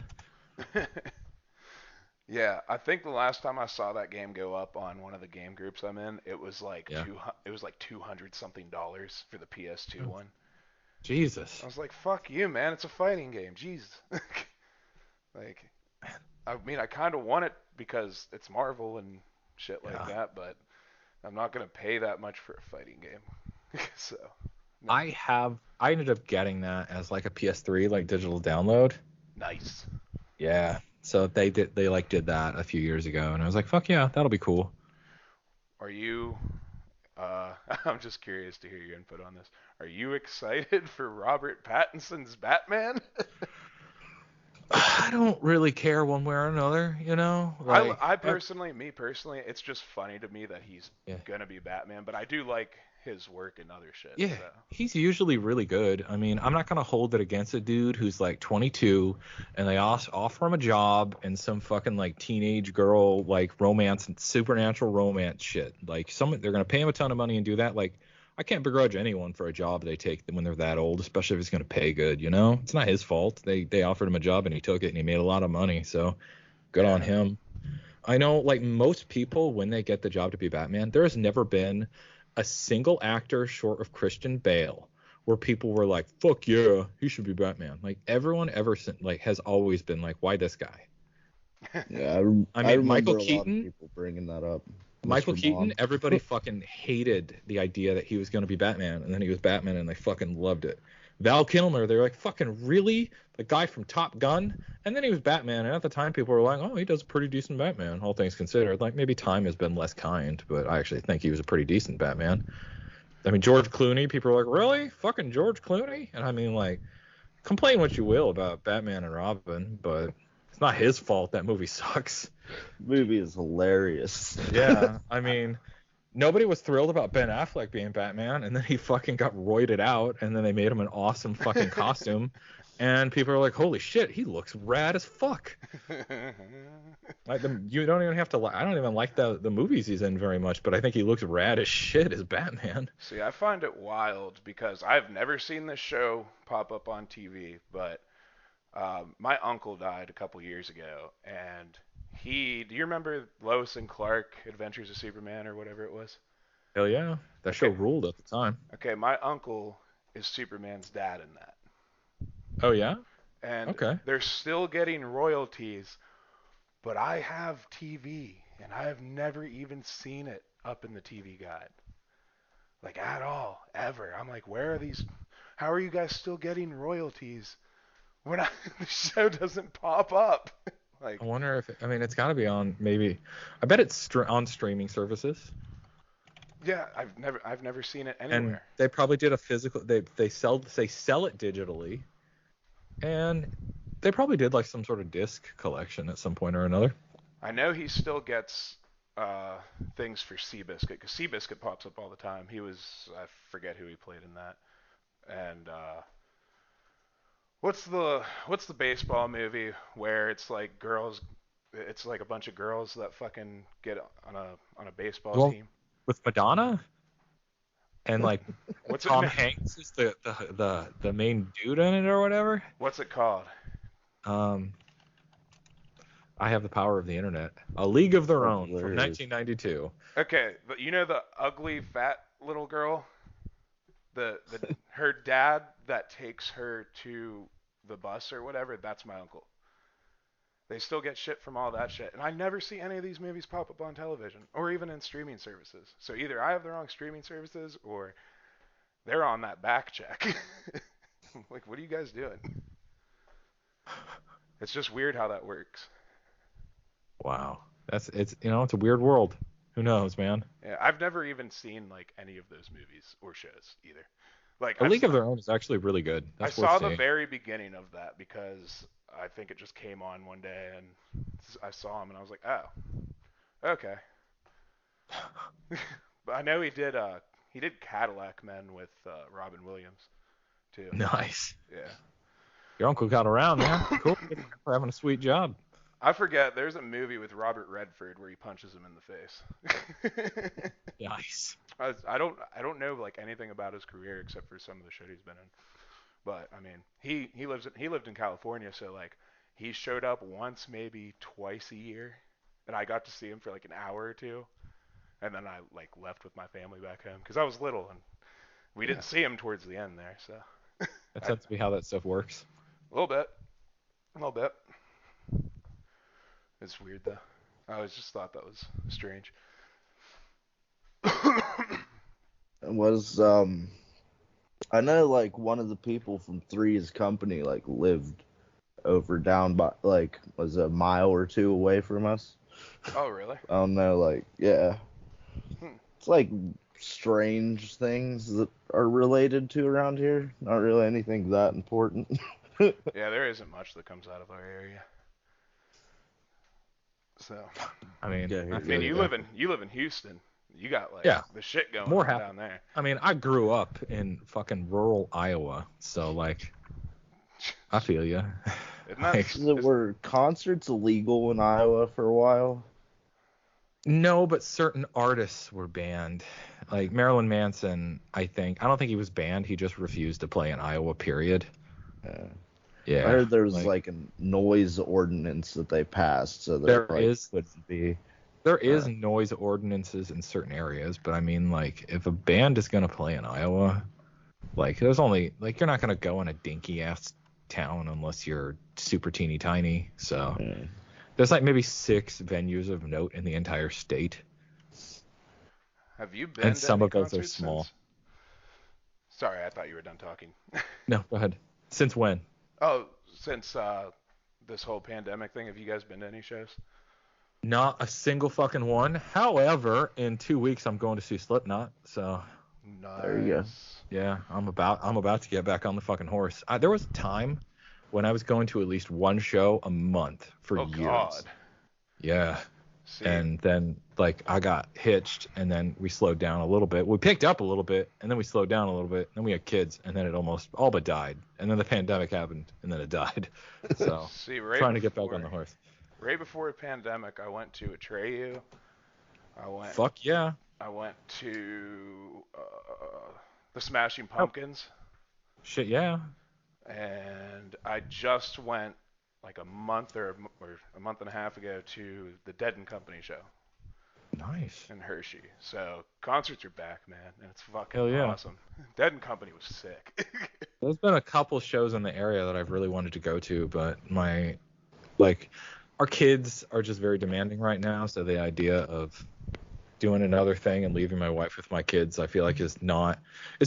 Yeah, I think the last time I saw that game go up on one of the game groups I'm in, Yeah. it was like 200 something dollars for the PS2 one. I Jesus. was like, fuck you, man, it's a fighting game. Jeez. Like, I mean, I kind of want it because it's Marvel and shit like Yeah. that, but I'm not gonna pay that much for a fighting game. So, No. I ended up getting that as like a PS3 like digital download. Nice. Yeah. So they like did that a few years ago, and I was like, fuck yeah, that'll be cool. Are you? I'm just curious to hear your input on this. Are you excited for Robert Pattinson's Batman? I don't really care one way or another, you know? Like, Me personally, it's just funny to me that he's yeah. gonna be Batman, but I do like his work and other shit. Yeah, So he's usually really good. I mean, I'm not gonna hold it against a dude who's like 22 and they offer him a job and some fucking like teenage girl like romance and supernatural romance shit. Like they're gonna pay him a ton of money and do that. Like I can't begrudge anyone for a job they take when they're that old, especially if it's gonna pay good. You know, it's not his fault. They offered him a job and he took it and he made a lot of money. So good on yeah, him. I know, like most people, when they get the job to be Batman, there has never been a single actor short of Christian Bale where people were like, "Fuck yeah, he should be Batman." Like everyone ever since, like, has always been like, "Why this guy?" Yeah, I I mean, Michael remember a lot of Keaton, people bringing that up. Michael Mr. Keaton, Mom. everybody fucking hated the idea that he was going to be Batman, and then he was Batman, and they fucking loved it. Val Kilmer, they were like, fucking really? The guy from Top Gun? And then he was Batman, and at the time people were like, oh, he does a pretty decent Batman, all things considered. Like, maybe time has been less kind, but I actually think he was a pretty decent Batman. I mean, George Clooney, people are like, really? Fucking George Clooney? And I mean, like, complain what you will about Batman and Robin, but it's not his fault that movie sucks. Movie is hilarious. Yeah, I mean, nobody was thrilled about Ben Affleck being Batman, and then he fucking got roided out, and then they made him an awesome fucking costume, and people are like, "Holy shit, he looks rad as fuck." Like you don't even have to. I don't even like the movies he's in very much, but I think he looks rad as shit as Batman. See, I find it wild because I've never seen this show pop up on TV, but my uncle died a couple years ago, and do you remember Lois and Clark, Adventures of Superman, or whatever it was? Hell yeah, that show Okay, ruled at the time. okay, my uncle is Superman's dad in that, Oh yeah, and okay. they're still getting royalties, but I have TV, and I have never even seen it up in the TV guide, like at all, ever. I'm like, where are these? How are you guys still getting royalties when the show doesn't pop up? I Like, wonder if I mean it's got to be on maybe. I bet it's on streaming services. yeah, I've never seen it And anywhere. they probably did a physical they sell it digitally, and they probably did like some sort of disc collection at some point or another. I know he still gets uh, things for Seabiscuit because Seabiscuit pops up all the time. I forget who he played in that. And what's the baseball movie where it's like girls? It's like a bunch of girls that fucking get on a baseball The one team. with Madonna and like What's it? Tom Hanks is the main dude in it or whatever. What's it called? Um, I have the power of the internet. A League of Their That's Own from hilarious. 1992. Okay, you know the ugly fat little girl, the her dad that takes her to the bus or whatever. That's my uncle. They still get shit from all that shit. And I never see any of these movies pop up on television or even in streaming services. So either I have the wrong streaming services or they're on that back check. Like, what are you guys doing? It's just weird how that works. Wow, it's a weird world. Who knows, man? Yeah, I've never even seen like any of those movies or shows either. Like A League of Their Own is actually really good. I That's worth saw the seeing. very beginning of that because I think it just came on one day and I saw him and I was like, oh, okay. But I know he did Cadillac Men with Robin Williams too. Nice. Yeah. Your uncle got around, man. Cool. For having a sweet job. I forget. There's a movie with Robert Redford where he punches him in the face. Nice. I don't know like anything about his career except for some of the shit he's been in. But I mean, he lived in California, so like he showed up once, maybe twice a year, and I got to see him for like an hour or two, and then I like left with my family back home because I was little and we Yeah. didn't see him towards the end there. So That I, a tends to be how that stuff works. little bit, a little bit. It's weird though. I always just thought that was strange. Was I know like one of the people from Three's company like lived over down by like was a mile or two away from us. Oh, really? I don't know, like yeah. Hmm. It's like strange things that are related to around here. Not really anything that important. Yeah, there isn't much that comes out of our area. So, I mean, Yeah, I here I you mean, feel go. you. you live in Houston. You got like Yeah, the shit going more on happen. down there. I mean, I grew up in fucking rural Iowa, so like, I feel you. Isn't that Like, So were concerts illegal in Iowa for a while? no, but certain artists were banned. Like Marilyn Manson, I don't think he was banned. He just refused to play in Iowa, period. Yeah. I Yeah, heard there was like like a noise ordinance that they passed, so there there like is couldn't be. there is Uh, noise ordinances in certain areas, but I mean, like, if a band is gonna play in Iowa, like, there's only like you're not gonna go in a dinky ass town unless you're super teeny tiny. So yeah. there's like maybe 6 venues of note in the entire state, Have you and been to some any of those are concerts small. since? Sorry, I thought you were done talking. No, go ahead. Since when? Oh, since this whole pandemic thing, have you guys been to any shows? Not a single fucking one. However, in 2 weeks I'm going to see Slipknot. So There you go. Nice. yeah, I'm about to get back on the fucking horse. There was a time when I was going to at least one show a month for Oh God. years. Yeah. See, And then like I got hitched and then we slowed down a little bit. We picked up a little bit and then we slowed down a little bit. Then we had kids and then it almost all but died. And then the pandemic happened and then it died. So see, trying to get back on the horse. right before the pandemic, I went to Atreyu. I went, Fuck yeah. I went to the Smashing Oh, Pumpkins, shit yeah. and I just went like or a month and a half ago to the Dead and Company show Nice. in Hershey. So concerts are back, man, and it's fucking Hell yeah. awesome. Dead and Company was sick. There's been a couple shows in the area that I've really wanted to go to, but like our kids are just very demanding right now, so the idea of doing another thing and leaving my wife with my kids, I feel like it's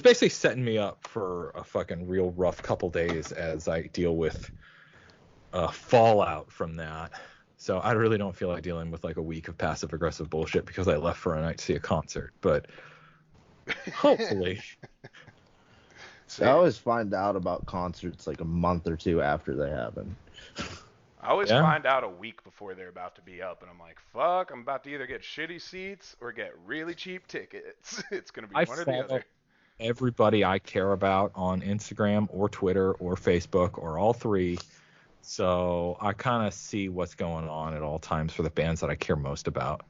basically setting me up for a fucking real rough couple days as I deal with fallout from that. So I really don't feel like dealing with like a week of passive aggressive bullshit because I left for a night to see a concert, but hopefully. I See, always find out about concerts like a month or two after they happen. I always Yeah. find out a week before they're about to be up, and I'm like, fuck, I'm about to either get shitty seats or get really cheap tickets. It's going to be I one or the follow other. everybody I care about on Instagram or Twitter or Facebook or all three. So I kind of see what's going on at all times for the bands that I care most about.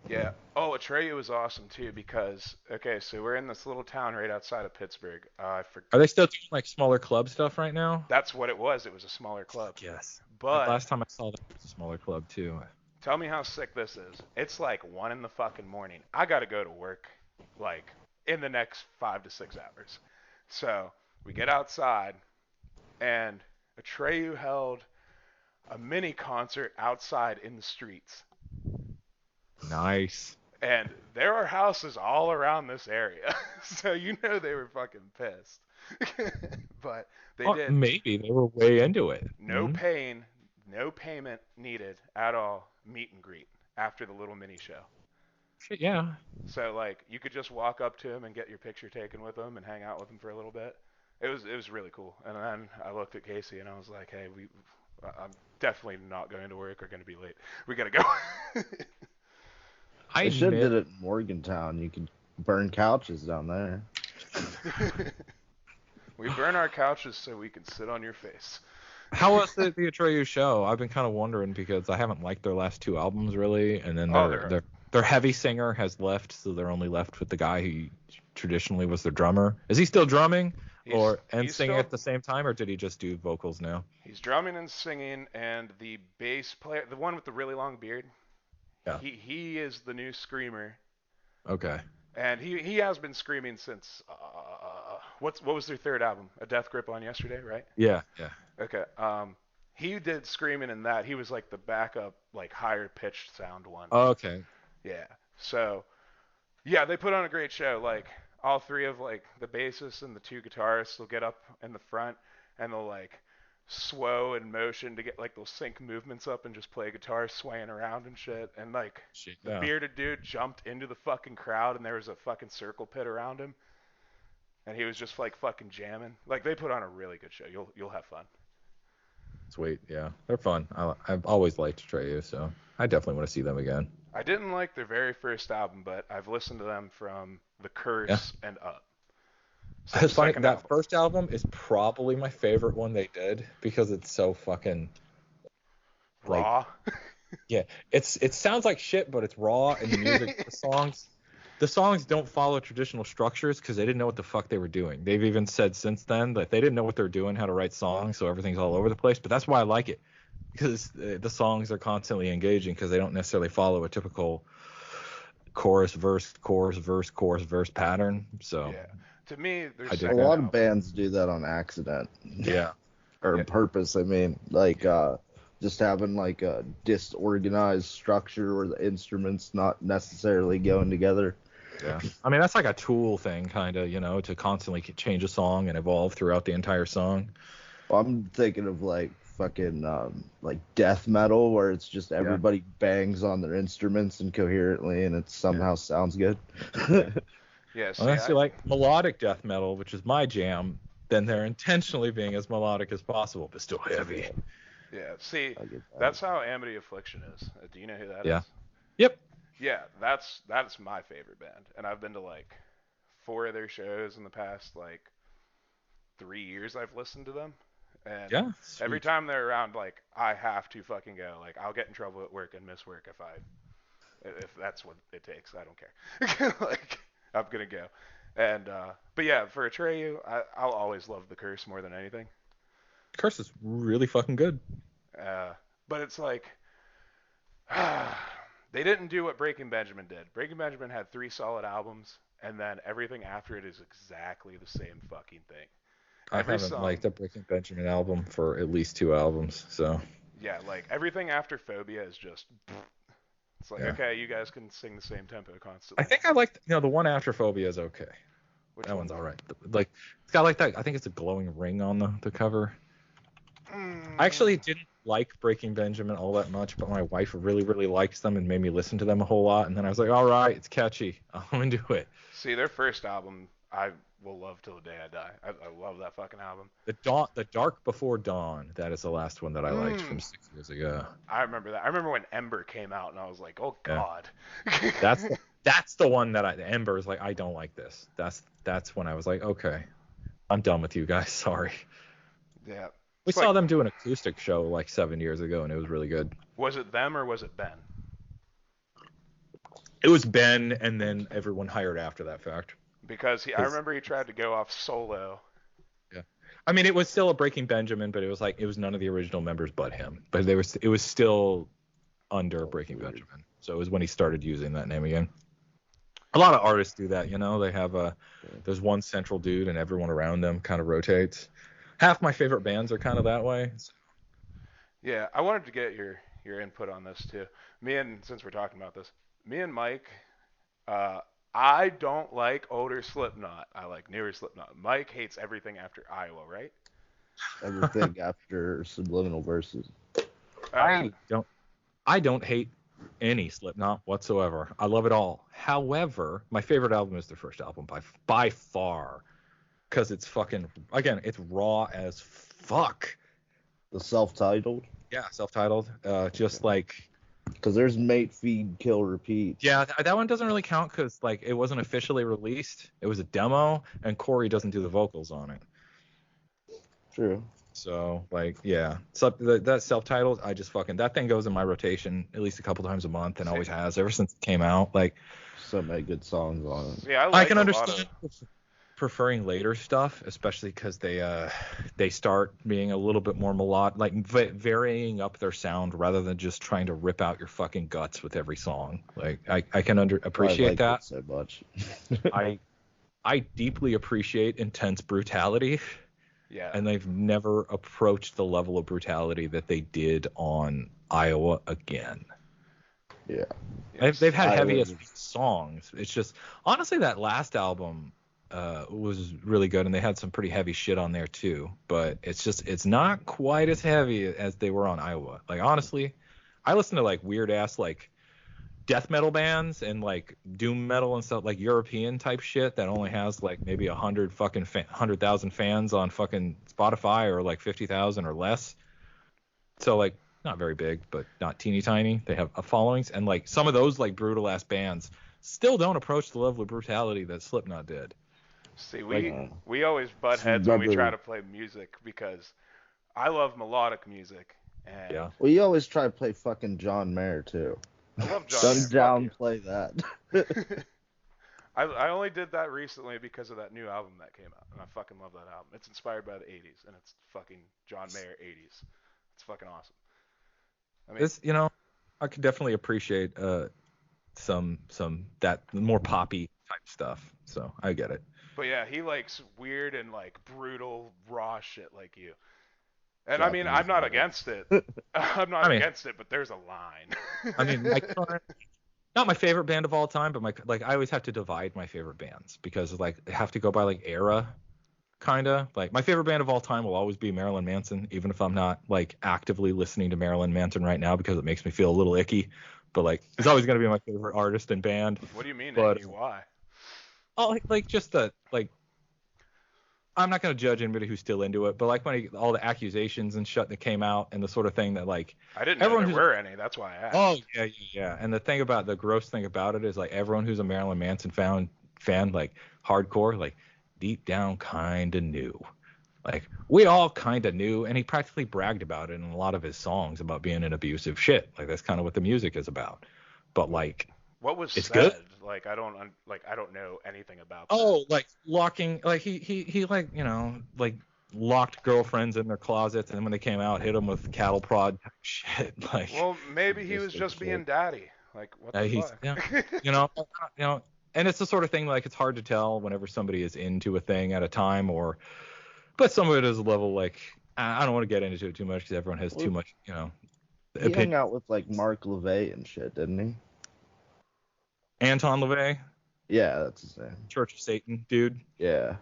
Yeah. Oh, Atreyu was awesome too because, okay, so we're in this little town right outside of Pittsburgh. Are they still doing like smaller club stuff right now? That's what it was. It was a smaller club. Yes. But Last time I saw that it was a smaller club too. tell me how sick this is. It's like 1 in the fucking morning. I got to go to work like in the next 5 to 6 hours. So we get outside, and Atreyu held a mini concert outside in the streets. Nice. And there are houses all around this area. So you know they were fucking pissed. But they Or did. maybe they were way into it. No pain, no payment needed at all. Meet and greet after the little mini show. Shit, yeah. So like you could just walk up to him and get your picture taken with him and hang out with him for a little bit. It was really cool. And then I looked at Casey and I was like, hey, I'm definitely not going to work or going to be late. We gotta go. I They should have admit, did it in Morgantown. You could burn couches down there. We burn our couches so we can sit on your face. how was the Atreyu show? I've been kind of wondering because I haven't liked their last 2 albums really, and then Oh, their heavy singer has left, so they're only left with the guy who traditionally was their drummer. Is he still drumming and he's singing still at the same time, or did he just do vocals now? he's drumming and singing, and the bass player, the one with the really long beard, Yeah. he is the new screamer, Okay. and he has been screaming since what was their third album? A Death Grip on Yesterday, right? Yeah. Yeah. Okay. He did screaming in that. He was like the backup, like higher pitched sound one. Okay. Yeah. So, yeah, they put on a great show. Like, all three of like the bassist and the two guitarists will get up in the front and they'll like swow in motion to get like they'll sync movements up and just play guitar swaying around and shit. And like Shit, the yeah. bearded dude jumped into the fucking crowd and there was a fucking circle pit around him and he was just like fucking jamming. Like they put on a really good show. You'll have fun. Sweet, yeah, they're fun. I've always liked Treyu, so I definitely want to see them again. I didn't like their very first album, but I've listened to them from The Yeah, Curse and up. So the it's funny. second That album. first album is probably my favorite one they did because it's so fucking like, Raw. yeah, it sounds like shit, but it's raw, and the music, the songs don't follow traditional structures because they didn't know what the fuck they were doing. They've even said since then that they didn't know what they're doing, how to write songs, so everything's all over the place. But that's why I like it, because the songs are constantly engaging because they don't necessarily follow a typical chorus verse chorus verse pattern. So Yeah. To me, their I dig A second that. lot of album. bands do that on accident. Yeah. Or Yeah. purpose. I mean, like Yeah. just having like a disorganized structure where the instruments not necessarily going together. Yeah. I mean, that's like a Tool thing, kind of, to constantly change a song and evolve throughout the entire song. I'm thinking of like fucking like death metal where it's just everybody bangs on their instruments incoherently and it somehow sounds good. Yeah. See, Unless you like melodic death metal, which is my jam, then they're intentionally being as melodic as possible, but still heavy. yeah. See, I get that. that's how Amity Affliction is. Do you know who that Yeah. is? Yep. Yeah, that's my favorite band, and I've been to like 4 of their shows in the past like 3 years. I've listened to them, and Yeah. every Sweet. time they're around, like I have to fucking go. Like I'll get in trouble at work and miss work if that's what it takes. I don't care. Like I'm gonna go. And but yeah, for Atreyu, I'll always love the Curse more than anything. Curse is really fucking good. But it's like they didn't do what Breaking Benjamin did. Breaking Benjamin had 3 solid albums, and then everything after it is exactly the same fucking thing. I Every haven't song, liked a Breaking Benjamin album for at least 2 albums, so yeah, like everything after Phobia is just. It's like yeah. okay, you guys can sing the same tempo I constantly. think I liked, the one after Phobia is okay. Which That one? one's all right. Like, it's got like that. I think it's a glowing ring on the cover. I actually didn't like Breaking Benjamin all that much, but my wife really, really likes them and made me listen to them a whole lot. And then I was like, all right, it's catchy. I'm into it. See, their first album, I will love till the day I die. I love that fucking album. The Dark Before Dawn. That is the last one that I liked from 6 years ago. I remember that. I remember when Ember came out, and I was like, oh god. That's the one that the Ember is like, I don't like this. That's when I was like, okay, I'm done with you guys. Sorry. Yeah. We It's saw like, them do an acoustic show like 7 years ago, and it was really good. was it them or was it Ben? It was Ben, and then everyone hired after that fact. Because I remember he tried to go off solo. Yeah. I mean, it was still a Breaking Benjamin, but it was none of the original members but him. But it was still under Breaking Benjamin. So it was when he started using that name again. A lot of artists do that, They have there's one central dude, and everyone around them kind of rotates. Half my favorite bands are kind of that way. Yeah, I wanted to get your input on this too. Since we're talking about this, me and Mike, I don't like older Slipknot. I like newer Slipknot. Mike hates everything after Iowa, right? Everything after Subliminal Verses. I don't hate any Slipknot whatsoever. I love it all. However, my favorite album is their first album by far, because it's fucking, again, it's raw as fuck. The self-titled. Yeah, self-titled. Just like, Because there's Mate, Feed, Kill, Repeat. yeah, that one doesn't really count because like it wasn't officially released. It was a demo, and Corey doesn't do the vocals on it. True. So like, yeah, so that self-titled, I just fucking, that thing goes in my rotation at least a couple times a month and always has ever since it came out. Like, So many good songs on it. Yeah, I I like can a understand lot preferring later stuff, especially because they start being a little bit more melodic, like varying up their sound rather than just trying to rip out your fucking guts with every song. Like I can appreciate I like that. it so much. I deeply appreciate intense brutality, Yeah. and they've never approached the level of brutality that they did on Iowa again. Yeah. Yes. They've had heavy Iowa as songs. It's just, honestly, that last album, was really good, and they had some pretty heavy shit on there too. But it's not quite as heavy as they were on Iowa. Like honestly, I listen to like weird ass like death metal bands and like doom metal and stuff, like European type shit that only has like maybe 100,000 fans on fucking Spotify, or like 50,000 or less. So like not very big, but not teeny tiny. They have a followings, and like some of those like brutal ass bands still don't approach the level of brutality that Slipknot did. See, Like we always butt heads when we try Remember, to play music because I love melodic music and yeah, well, you always try to play fucking John Mayer too. I love John Don't Mayer. Fuck you. downplay that. I only did that recently because of that new album that came out, and I fucking love that album. It's inspired by the 80s, and it's fucking John Mayer 80s. It's fucking awesome. I mean, this I could definitely appreciate some that more poppy type stuff. So I get it. but yeah, he likes weird and like brutal raw shit like you. And I mean, Japanese I'm not metal. against it. I'm not I mean, against it, but there's a line. I mean, my current, not my favorite band of all time, but my like I always have to divide my favorite bands because like I have to go by like era kind of. Like my favorite band of all time will always be Marilyn Manson, even if I'm not like actively listening to Marilyn Manson right now because it makes me feel a little icky. But like he's always gonna be my favorite artist and band. What do you mean, But Icky? Why? oh, like just the like I'm not gonna judge anybody who's still into it, but like when all the accusations and shit that came out and the sort of thing that like I didn't know everyone there who's were any. That's why I oh asked. yeah. And the gross thing about it is like everyone who's a Marilyn Manson fan like hardcore, like deep down kind of knew. Like we all kind of knew, and he practically bragged about it in a lot of his songs about being an abusive shit. Like that's kind of what the music is about. But like What was it's good. said? Like I don't know anything about that. Oh, like locking, like he like like locked girlfriends in their closets, and then when they came out, hit them with cattle prod type shit. Like Well, maybe he was Sadistic just being shit. daddy. Like what the he's fuck? you know you know, and it's the sort of thing like it's hard to tell whenever somebody is into a thing at a time, or but some of it is a level like I don't want to get into it too much because everyone has too Well, much he hung opinion. out with like Mark LeVay and shit, didn't he? Anton LaVey, Yeah, that's his name. Church of Satan dude. Yeah.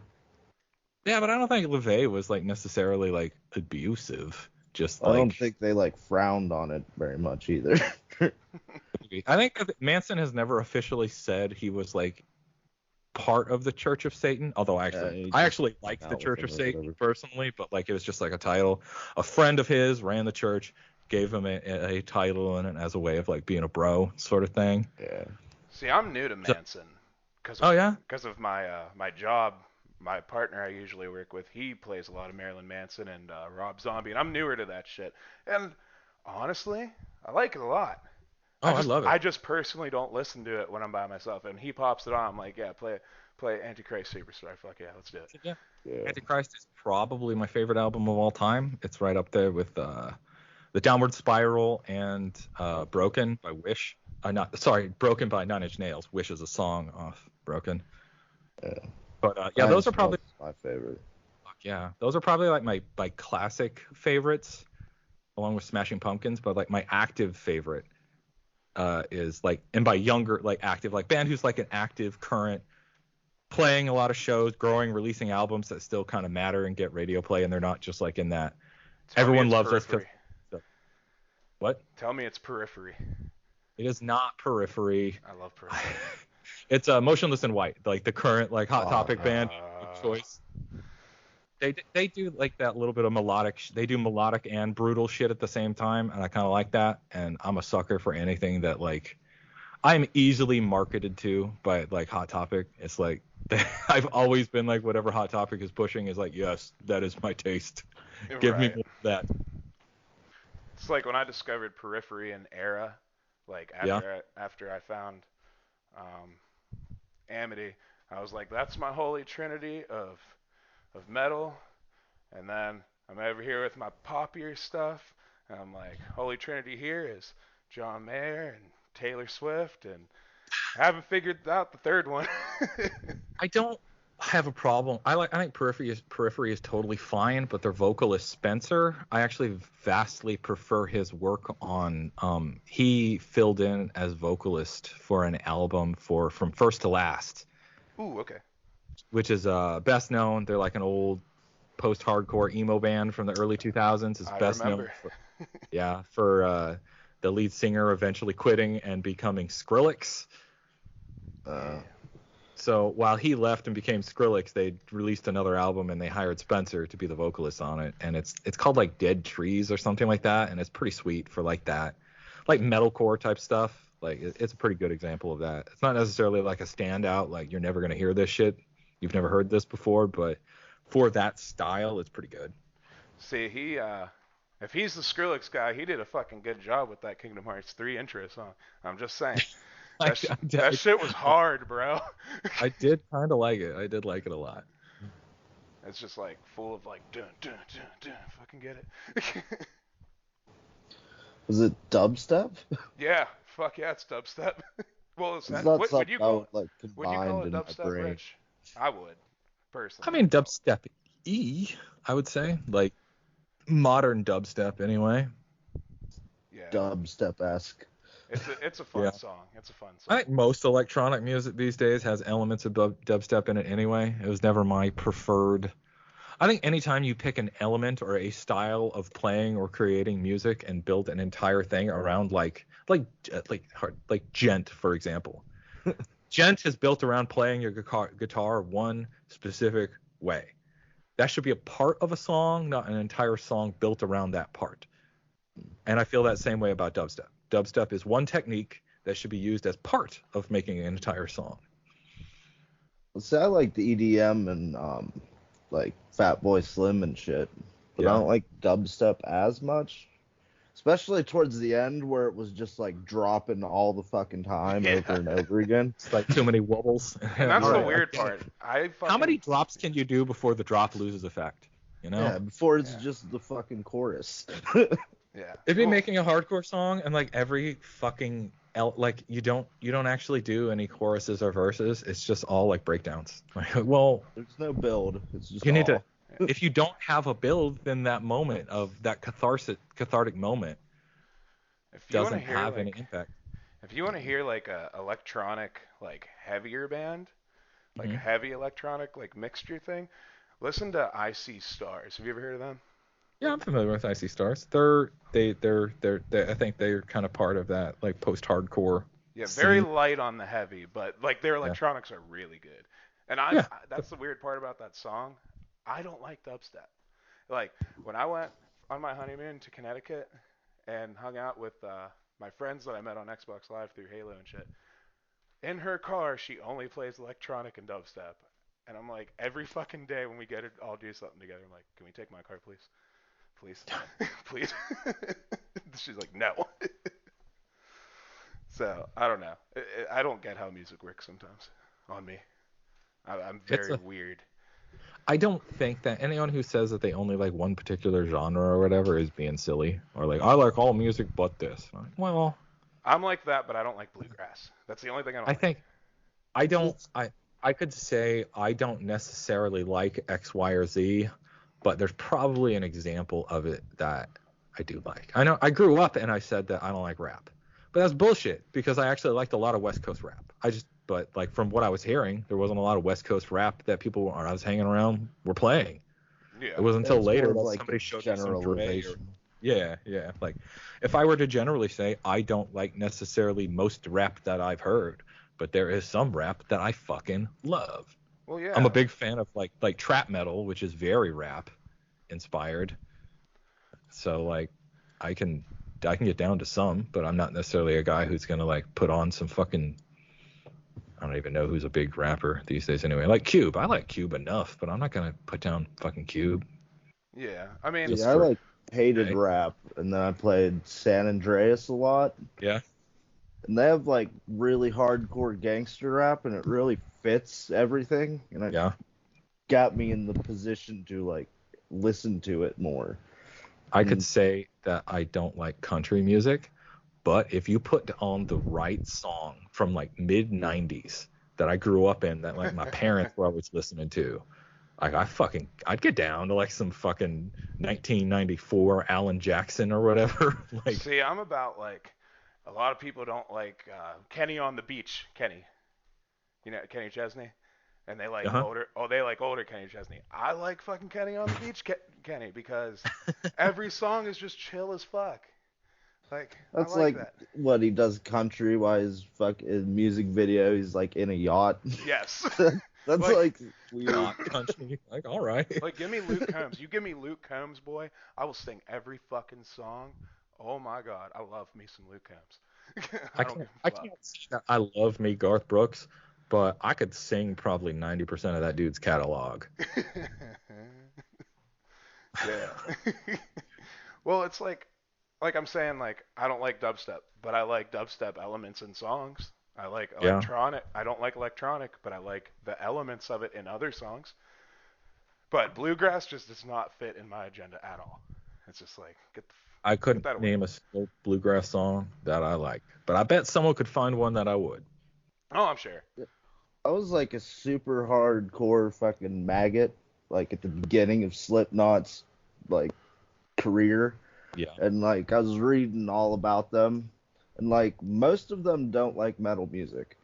Yeah, but I don't think LaVey was like necessarily like abusive. Just I don't like think they like frowned on it very much either. I think that Manson has never officially said he was like part of the Church of Satan. Although He I just actually hung liked the out with Church him of or Satan whatever. personally, but like it was just like a title. A friend of his ran the church, gave him a title in it as a way of like being a bro sort of thing. Yeah. See, I'm new to So, Manson oh yeah, because of my my job. My partner I usually work with, he plays a lot of Marilyn Manson and Rob Zombie, and I'm newer to that shit. And honestly, I like it a lot. oh I love it. I just personally don't listen to it when I'm by myself. And he pops it on, I'm like, yeah, play Antichrist Superstar. Fuck yeah, let's do it. Yeah, Yeah. Antichrist is probably my favorite album of all time. It's right up there with the Downward Spiral and Broken by Wish. Not sorry, Broken by Nine Inch Nails. Wish is a song off Broken. Yeah. But yeah, Nine those are Inch Nails probably is my favorite. yeah, those are probably like my classic favorites, along with Smashing Pumpkins. But like my active favorite is like, and by younger like active, like band who's like an active current, playing a lot of shows, growing, releasing albums that still kind of matter and get radio play, and they're not just like in that Tell me everyone it's loves us because Periphery. what? Tell me it's Periphery. It is not Periphery. I love Periphery. It's Motionless in White, like the current like Hot Topic band of Uh, choice. They do like that little bit of melodic. They do melodic and brutal shit at the same time, and I kind of like that. And I'm a sucker for anything that like I'm easily marketed to by like Hot Topic. It's like I've always been like whatever Hot Topic is pushing is like yes, that is my taste. Give me right. more of that. It's like when I discovered Periphery and Era, like Yeah. after I found um, Amity, I was like, that's my holy trinity of metal. And then I'm over here with my poppier stuff, and I'm like, holy trinity here is John Mayer and Taylor Swift, and I haven't figured out the third one. I don't have a problem. I think Periphery is totally fine, but their vocalist Spencer, I actually vastly prefer his work on he filled in as vocalist for an album for From First to Last. Ooh, okay. which is best known. They're like an old post-hardcore emo band from the early 2000s. Is I best known remember. for the lead singer eventually quitting and becoming Skrillex. Uh, So while he left and became Skrillex, they released another album and they hired Spencer to be the vocalist on it. And it's called like Dead Trees or something like that. And it's pretty sweet for like that, like metalcore type stuff. Like it's a pretty good example of that. It's not necessarily like a standout, like you're never gonna hear this shit. You've never heard this before, but for that style, it's pretty good. See, if he's the Skrillex guy, he did a fucking good job with that Kingdom Hearts 3 intro song. I'm just saying. I, That shit was hard, bro. I did kind of like it. I did like it a lot. It's just like full of like dun dun dun dun. Fucking get it. was it dubstep? Yeah, fuck yeah, it's dubstep. Well, It's not would something you I call would like would you call combined it in my dubstep, brain. Rich? I would, I personally. mean, dubstep I would say, like modern dubstep anyway. Yeah, Dubstep-esque. it's a fun Yeah. song. It's a fun I song. think most electronic music these days has elements of dubstep in it anyway. It was never my preferred. I think anytime you pick an element or a style of playing or creating music and build an entire thing around like Gent, for example. Gent is built around playing your guitar one specific way. That should be a part of a song, not an entire song built around that part. And I feel that same way about dubstep. Dubstep is one technique that should be used as part of making an entire song. See, I like the EDM and like Fatboy Slim and shit, but I Yeah. don't like dubstep as much. Especially towards the end where it was just like dropping all the fucking time Yeah. over and over again. It's like too many wobbles. And that's All the right, weird I get part. it. I fucking How many drops can you do before the drop loses effect? You know? Yeah, before it's Yeah. just the fucking chorus. Yeah. It'd be Well, making a hardcore song and like every fucking like you don't actually do any choruses or verses. It's just all like breakdowns. Like, well, There's no build. It's just you need to. all. If you don't have a build, then that moment of that cathartic moment if you want to doesn't hear have any like impact. if you want to hear like a electronic like heavier band, like a Mhm. heavy electronic like mixture thing, listen to I See Stars. Have you ever heard of them? Yeah, I'm familiar with Icy Stars. I think they're kind of part of that like post-hardcore Yeah, very scene. light on the heavy, but like their Yeah. electronics are really good. And Yeah. that's the weird part about that song. I don't like dubstep. Like when I went on my honeymoon to Connecticut and hung out with my friends that I met on Xbox Live through Halo and shit. In her car, she only plays electronic and dubstep. And I'm like, every fucking day when we get it all do something together, I'm like, can we take my car, please? Please. Please. She's like, no. So, I don't know. I don't get how music works sometimes on me. I'm It's very a weird. I don't think that anyone who says that they only like one particular genre or whatever is being silly or like I like all music but this. I'm like, well, I'm like that, but I don't like bluegrass. That's the only thing I don't I like. think I don't It's, I could say I don't necessarily like X, Y, or Z, but there's probably an example of it that I do like. I know I grew up and I said that I don't like rap, but that's bullshit because I actually liked a lot of West Coast rap. But like from what I was hearing, there wasn't a lot of West Coast rap that people I was hanging around were playing. It Yeah. wasn't until it's more later of that like a somebody showed me some Dre or generalization. yeah. Like if I were to generally say I don't like necessarily most rap that I've heard, but there is some rap that I fucking love. Well, I'm yeah. a big fan of like trap metal, which is very rap inspired. So like I can I can get down to some, but I'm not necessarily a guy who's gonna like put on some fucking I don't even know who's a big rapper these days anyway. Like Cube. I like Cube enough, but I'm not gonna put down fucking Cube Yeah. I mean, See, just I for like hated hey. rap, and then I played San Andreas a lot, Yeah. and they have like really hardcore gangster rap, and it really fits everything, and it Yeah. got me in the position to like listen to it more. I could And say that I don't like country music, but if you put on the right song from like mid 90s that I grew up in that like my parents were always listening to, like I'd get down to like some fucking 1994 Alan Jackson or whatever. Like see, I'm about like a lot of people don't like Kenny on the Beach. Kenny, you know Kenny Chesney. and they like Uh-huh. older. Oh, they like older Kenny Chesney. I like fucking Kenny on the Beach, Kenny, because every song is just chill as fuck. Like I That's like like that. what he does country while his fucking music video he's like in a yacht. Yes. That's like like weird. Not country. Like, all right. like give me Luke Combs. You give me Luke Combs, boy. I will sing every fucking song. Oh my god, I love me some Luke Combs. I don't give I a fuck. can't say that I love me Garth Brooks, but I could sing probably 90% of that dude's catalog. Yeah. Well, it's like I'm saying, like I don't like dubstep, but I like dubstep elements in songs. I like Yeah. electronic. I don't like electronic, but I like the elements of it in other songs. But bluegrass just does not fit in my agenda at all. It's just like I get couldn't that away. name a single bluegrass song that I like, but I bet someone could find one that I would. Oh, I'm sure. I was like a super hardcore fucking maggot, like at the beginning of Slipknot's like career, Yeah. and like I was reading all about them, and like most of them don't like metal music.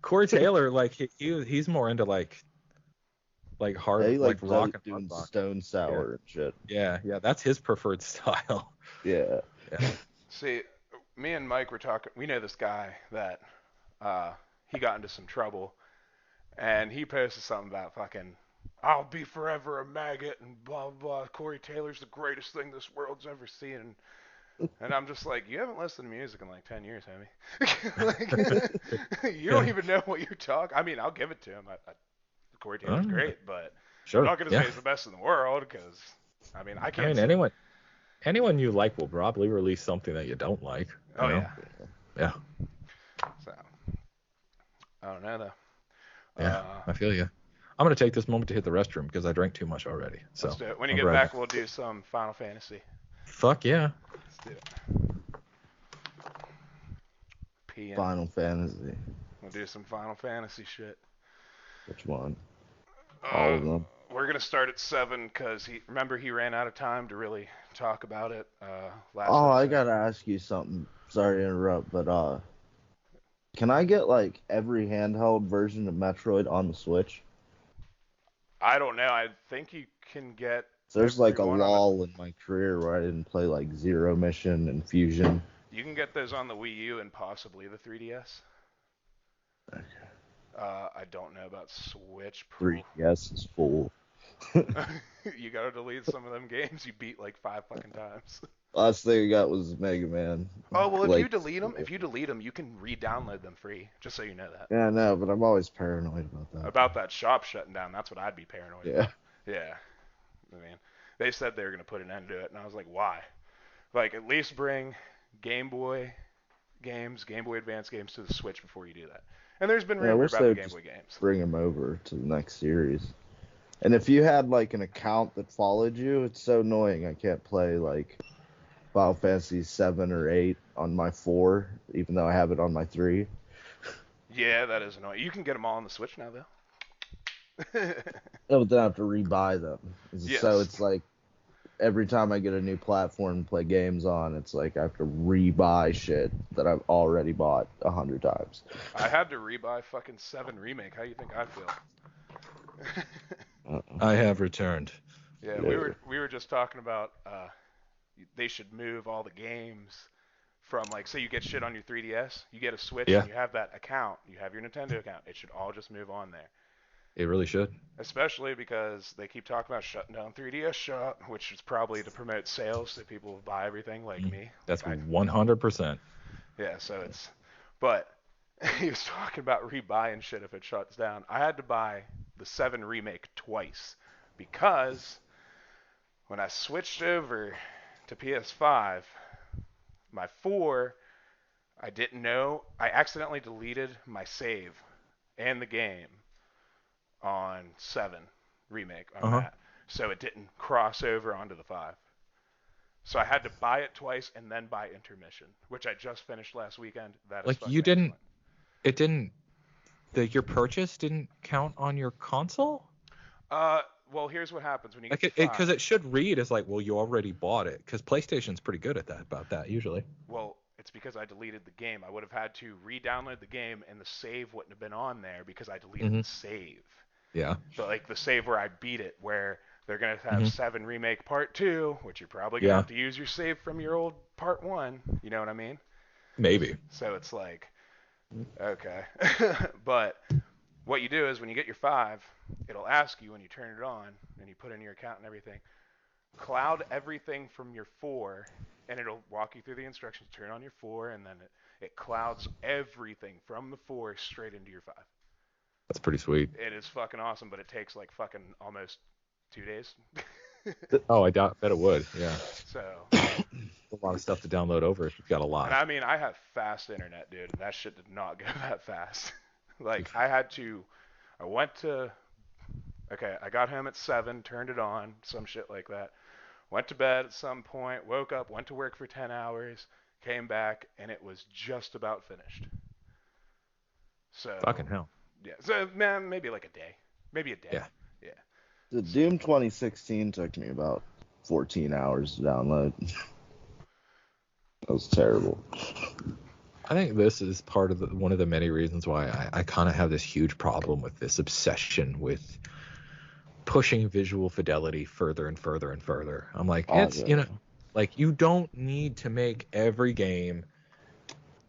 Corey Taylor, like he's more into like hard They like like rock and hard doing rock. Stone Yeah. Sour and shit. Yeah, that's his preferred style. Yeah. Yeah. See, me and Mike were talking. We know this guy that uh, he got into some trouble, and he posted something about fucking I'll be forever a maggot and blah blah blah. Corey Taylor's the greatest thing this world's ever seen, and I'm just like, you haven't listened to music in like 10 years, have you? Like, you don't even know what you're talking. I mean, I'll give it to him. Corey Taylor's Uh, great, but I'm sure. not gonna say Yeah. he's the best in the world because I mean I I can't mean, say. anyone you like will probably release something that you don't like. Oh yeah. Yeah. So I don't know though. Yeah. I feel you. I'm gonna take this moment to hit the restroom because I drank too much already. Let's So do it. When you I'll be get right back, back. we'll do some Final Fantasy. Fuck yeah. Let's do it. Peeing. Final Fantasy. We'll do some Final Fantasy shit. Which one? All Uh, of them. we're gonna start at 7 because he ran out of time to really talk about it last Oh, I episode. gotta ask you something. Sorry to interrupt, but can I get like every handheld version of Metroid on the Switch? I don't know. I think you can get So there's like a everyone on the. lull in my career where I didn't play like Zero Mission and Fusion. You can get those on the Wii U and possibly the 3DS. I don't know about Switch. 3DS is full. You gotta delete some of them games you beat like 5 fucking times. Last thing I got was Mega Man. Oh well, Like, if you delete them, you can re-download them free. Just so you know that. yeah, no, but I'm always paranoid about that. About that shop shutting down, that's what I'd be paranoid Yeah. about. Yeah. I mean, they said they were gonna put an end to it, and I was like, why? Like, at least bring Game Boy games, Game Boy Advance games to the Switch before you do that. And there's been Yeah, I rumor wish about they the would Game just Boy games. bring them over to the next series. And if you had like an account that followed you, it's so annoying. I can't play like Final Fantasy 7 or 8 on my 4, even though I have it on my 3. Yeah, that is annoying. You can get them all on the Switch now, though. No, but then I have to rebuy them. Yes. So it's like every time I get a new platform to play games on, it's like I have to rebuy shit that I've already bought 100 times. I had to rebuy fucking 7 Remake. How do you think I feel? I have returned. Yeah, Yeah. we were just talking about they should move all the games from like say you get shit on your 3DS, you get a Switch Yeah. and you have that account, you have your Nintendo account. It should all just move on there. It really should. Especially because they keep talking about shutting down 3DS Shop, which is probably to promote sales so people will buy everything like me. That's Like 100%. yeah, so it's but he was talking about rebuying shit if it shuts down. I had to buy the 7 Remake twice because when I switched over to PS5, my 4, I didn't know. I accidentally deleted my save and the game on 7 Remake on Uh-huh. that. So it didn't cross over onto the 5. So I had to buy it twice and then buy Intermission, which I just finished last weekend. That is Like fucking you didn't excellent. it didn't your purchase didn't count on your console? Well, here's what happens when you Like get because 5. it should read as like, well, you already bought it, because PlayStation's pretty good at that about that usually. Well, it's because I deleted the game. I would have had to re-download the game, and the save wouldn't have been on there because I deleted Hmm. the save. Yeah. But like the save where I beat it, where they're gonna have Hmm. 7 Remake Part 2, which you're probably gonna Yeah. have to use your save from your old Part 1. You know what I mean? Maybe. So it's like, okay. But what you do is when you get your 5, it'll ask you when you turn it on and you put in your account and everything, cloud everything from your 4, and it'll walk you through the instructions. Turn on your 4, and then it clouds everything from the 4 straight into your 5. That's pretty sweet. It is fucking awesome, but it takes like fucking almost 2 days. Oh, bet it would. Yeah. So, A lot of stuff to download over if you've got a and lot. I mean, I have fast internet, dude, and that shit did not go that fast. Like, I went to, okay, I got home at 7, turned it on, some shit like that. Went to bed at some point, woke up, went to work for 10 hours, came back, and it was just about finished. So, Fucking hell. yeah, so man, maybe like a day. Maybe a day. Yeah. Yeah. The So, Doom 2016 took me about 14 hours to download. That was terrible. I think this is part of one of the many reasons why I kind of have this huge problem with this obsession with pushing visual fidelity further and further and further. I'm like, Oh, it's, yeah. like you don't need to make every game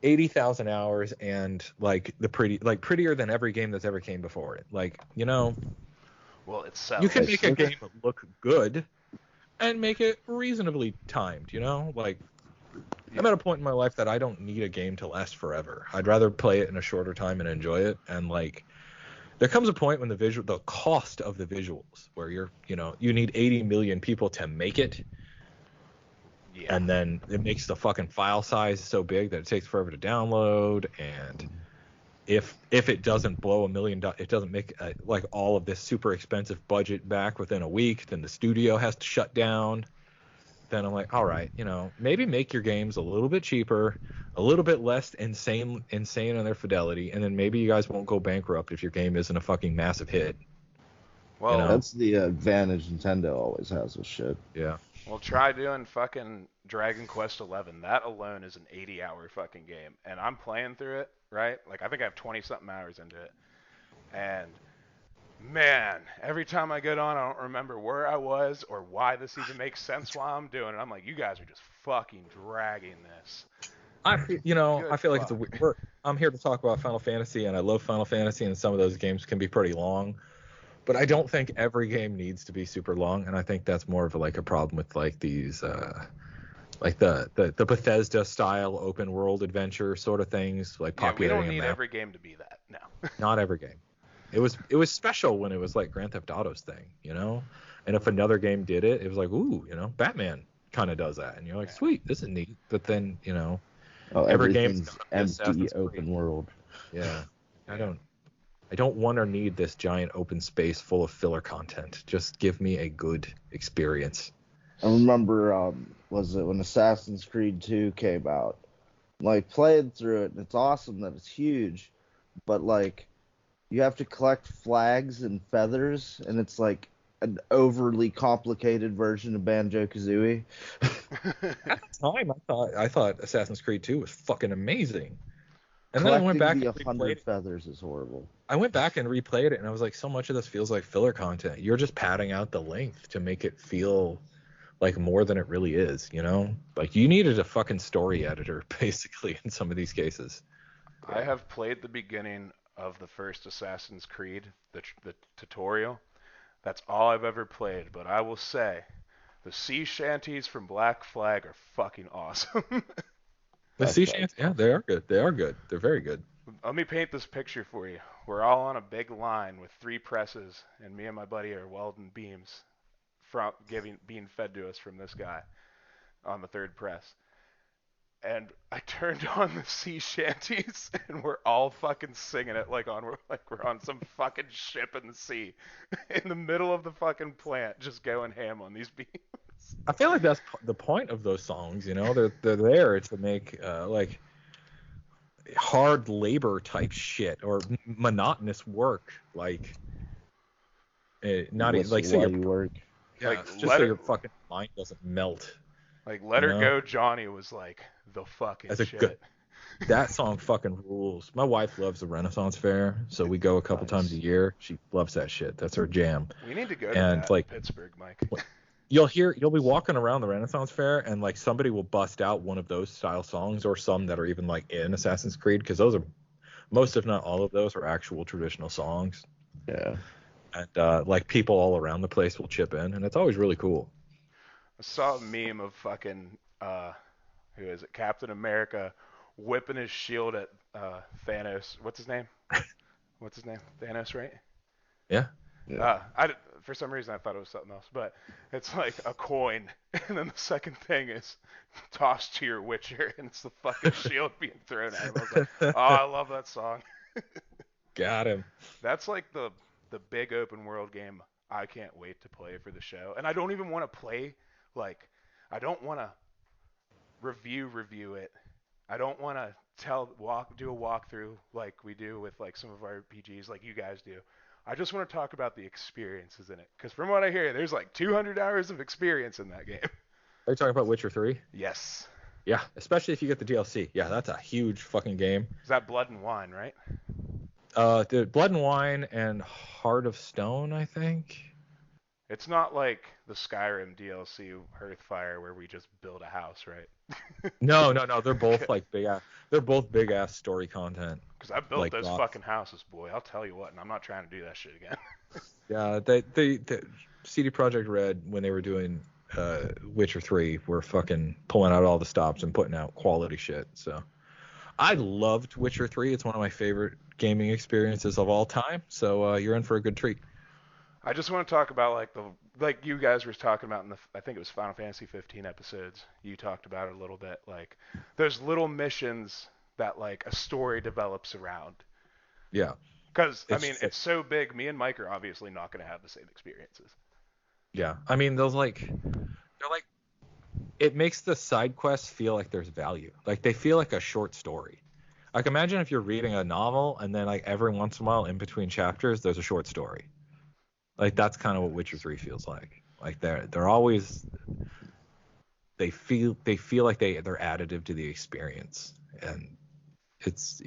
80,000 hours and like prettier than every game that's ever came before it. Like, well, it you can sells. make a game look good and make it reasonably timed, like I'm at a point in my life that I don't need a game to last forever. I'd rather play it in a shorter time and enjoy it. And like, there comes a point when the cost of the visuals, where you need 80 million people to make it, Yeah. and then it makes the fucking file size so big that it takes forever to download. And if it doesn't blow $1 million, it doesn't make like all of this super expensive budget back within a week, then the studio has to shut down. Then I'm like, all right, maybe make your games a little bit cheaper, a little bit less insane in their fidelity, and then maybe you guys won't go bankrupt if your game isn't a fucking massive hit. Well, That's the advantage Nintendo always has with shit. Yeah. well, try doing fucking Dragon Quest 11. That alone is an 80-hour fucking game, and I'm playing through it, right? Like I think I have 20 something hours into it, and man, every time I get on, I don't remember where I was or why this even makes sense while I'm doing it. I'm like, you guys are just fucking dragging this. I Good feel like fuck. I'm here to talk about Final Fantasy, and I love Final Fantasy, and some of those games can be pretty long, but I don't think every game needs to be super long, and I think that's more of a problem with like these like the Bethesda style open world adventure sort of things, like Yeah, we don't populating a need map. every game to be that. No. Not every game. It was special when it was like Grand Theft Auto's thing, and if another game did it, it was like, ooh, Batman kind of does that, and you're like, Yeah. sweet, this is neat. But then Oh, every game's everything's gotta be empty Assassin's open Creed. world. Yeah. I Yeah. don't want or need this giant open space full of filler content. Just give me a good experience. I remember, was it when Assassin's Creed 2 came out? Like, playing through it, and it's awesome that it's huge, but like, you have to collect flags and feathers, and it's like an overly complicated version of Banjo-Kazooie. At the time, I thought Assassin's Creed 2 was fucking amazing. And then I went Collecting back the and replayed 100 it. feathers is horrible. I went back and replayed it, and I was like, so much of this feels like filler content. You're just padding out the length to make it feel like more than it really is, Like you needed a fucking story editor, basically, in some of these cases. I have played the beginning of the first Assassin's Creed, the tutorial. That's all I've ever played, but I will say the sea shanties from Black Flag are fucking awesome. The That's sea right. shanties, yeah, they are good. They are good. They're very good. Let me paint this picture for you. We're all on a big line with 3 presses, and me and my buddy are welding beams from being fed to us from this guy on the 3rd press. And I turned on the sea shanties, and we're all fucking singing it like we're on some fucking ship in the sea, in the middle of the fucking plant, just going ham on these beams. I feel like that's the point of those songs. They're there to make like hard labor type shit or monotonous work, like not even like Whistle while you work. yeah, Like just let so it your fucking mind doesn't melt. Like You Let Her know, Go Johnny was like the fucking that's a good. shit. That song fucking rules. My wife loves the Renaissance Fair, so we go a couple times a Nice. year. She loves that shit. That's her jam. We need to go to And that in like, Pittsburgh, Mike. you'll be walking around the Renaissance Fair, and like somebody will bust out one of those style songs, or some that are even like in Assassin's Creed, because those are most, if not all of those, are actual traditional songs. Yeah. And like people all around the place will chip in, and it's always really cool. I saw a meme of fucking who is it? Captain America whipping his shield at Thanos. What's his name? What's his name? Thanos, right? Yeah. Yeah. For some reason I thought it was something else, but it's like a coin, and then the second thing is tossed to your Witcher, and it's the fucking shield being thrown at him. I was like, oh, I love that song. Got him. That's like the big open world game I can't wait to play for the show, and I don't even want to play like I don't want to review it. I don't want to do a walkthrough like we do with like some of our RPGs like you guys do. I just want to talk about the experiences in it, because from what I hear, there's like 200 hours of experience in that game. Are you talking about Witcher 3? Yes. Yeah, especially if you get the DLC. Yeah, that's a huge fucking game. Is that Blood and Wine, right? The Blood and Wine and Heart of Stone, I think. It's not like the Skyrim DLC Hearthfire where we just build a house, right? No. They're both Okay. like big ass. They're both big ass story content. Because I built Like those rock. fucking houses, boy. I'll tell you what, and I'm not trying to do that shit again. Yeah, they CD Projekt Red, when they were doing Witcher 3, were fucking pulling out all the stops and putting out quality shit. So I loved Witcher 3. It's one of my favorite gaming experiences of all time. So you're in for a good treat. I just want to talk about like you guys were talking about in the I think it was Final Fantasy 15 episodes. You talked about it a little bit, like those little missions that like a story develops around. Yeah, Because I it's mean, just like, it's so big. Me and Mike are obviously not going to have the same experiences. yeah. I mean, those like they're like it makes the side quests feel like there's value. Like they feel like a short story. Like imagine if you're reading a novel and then like every once in a while in between chapters there's a short story. Like that's kind of what Witcher 3 feels like. Like they're always they feel like they're additive to the experience, and it's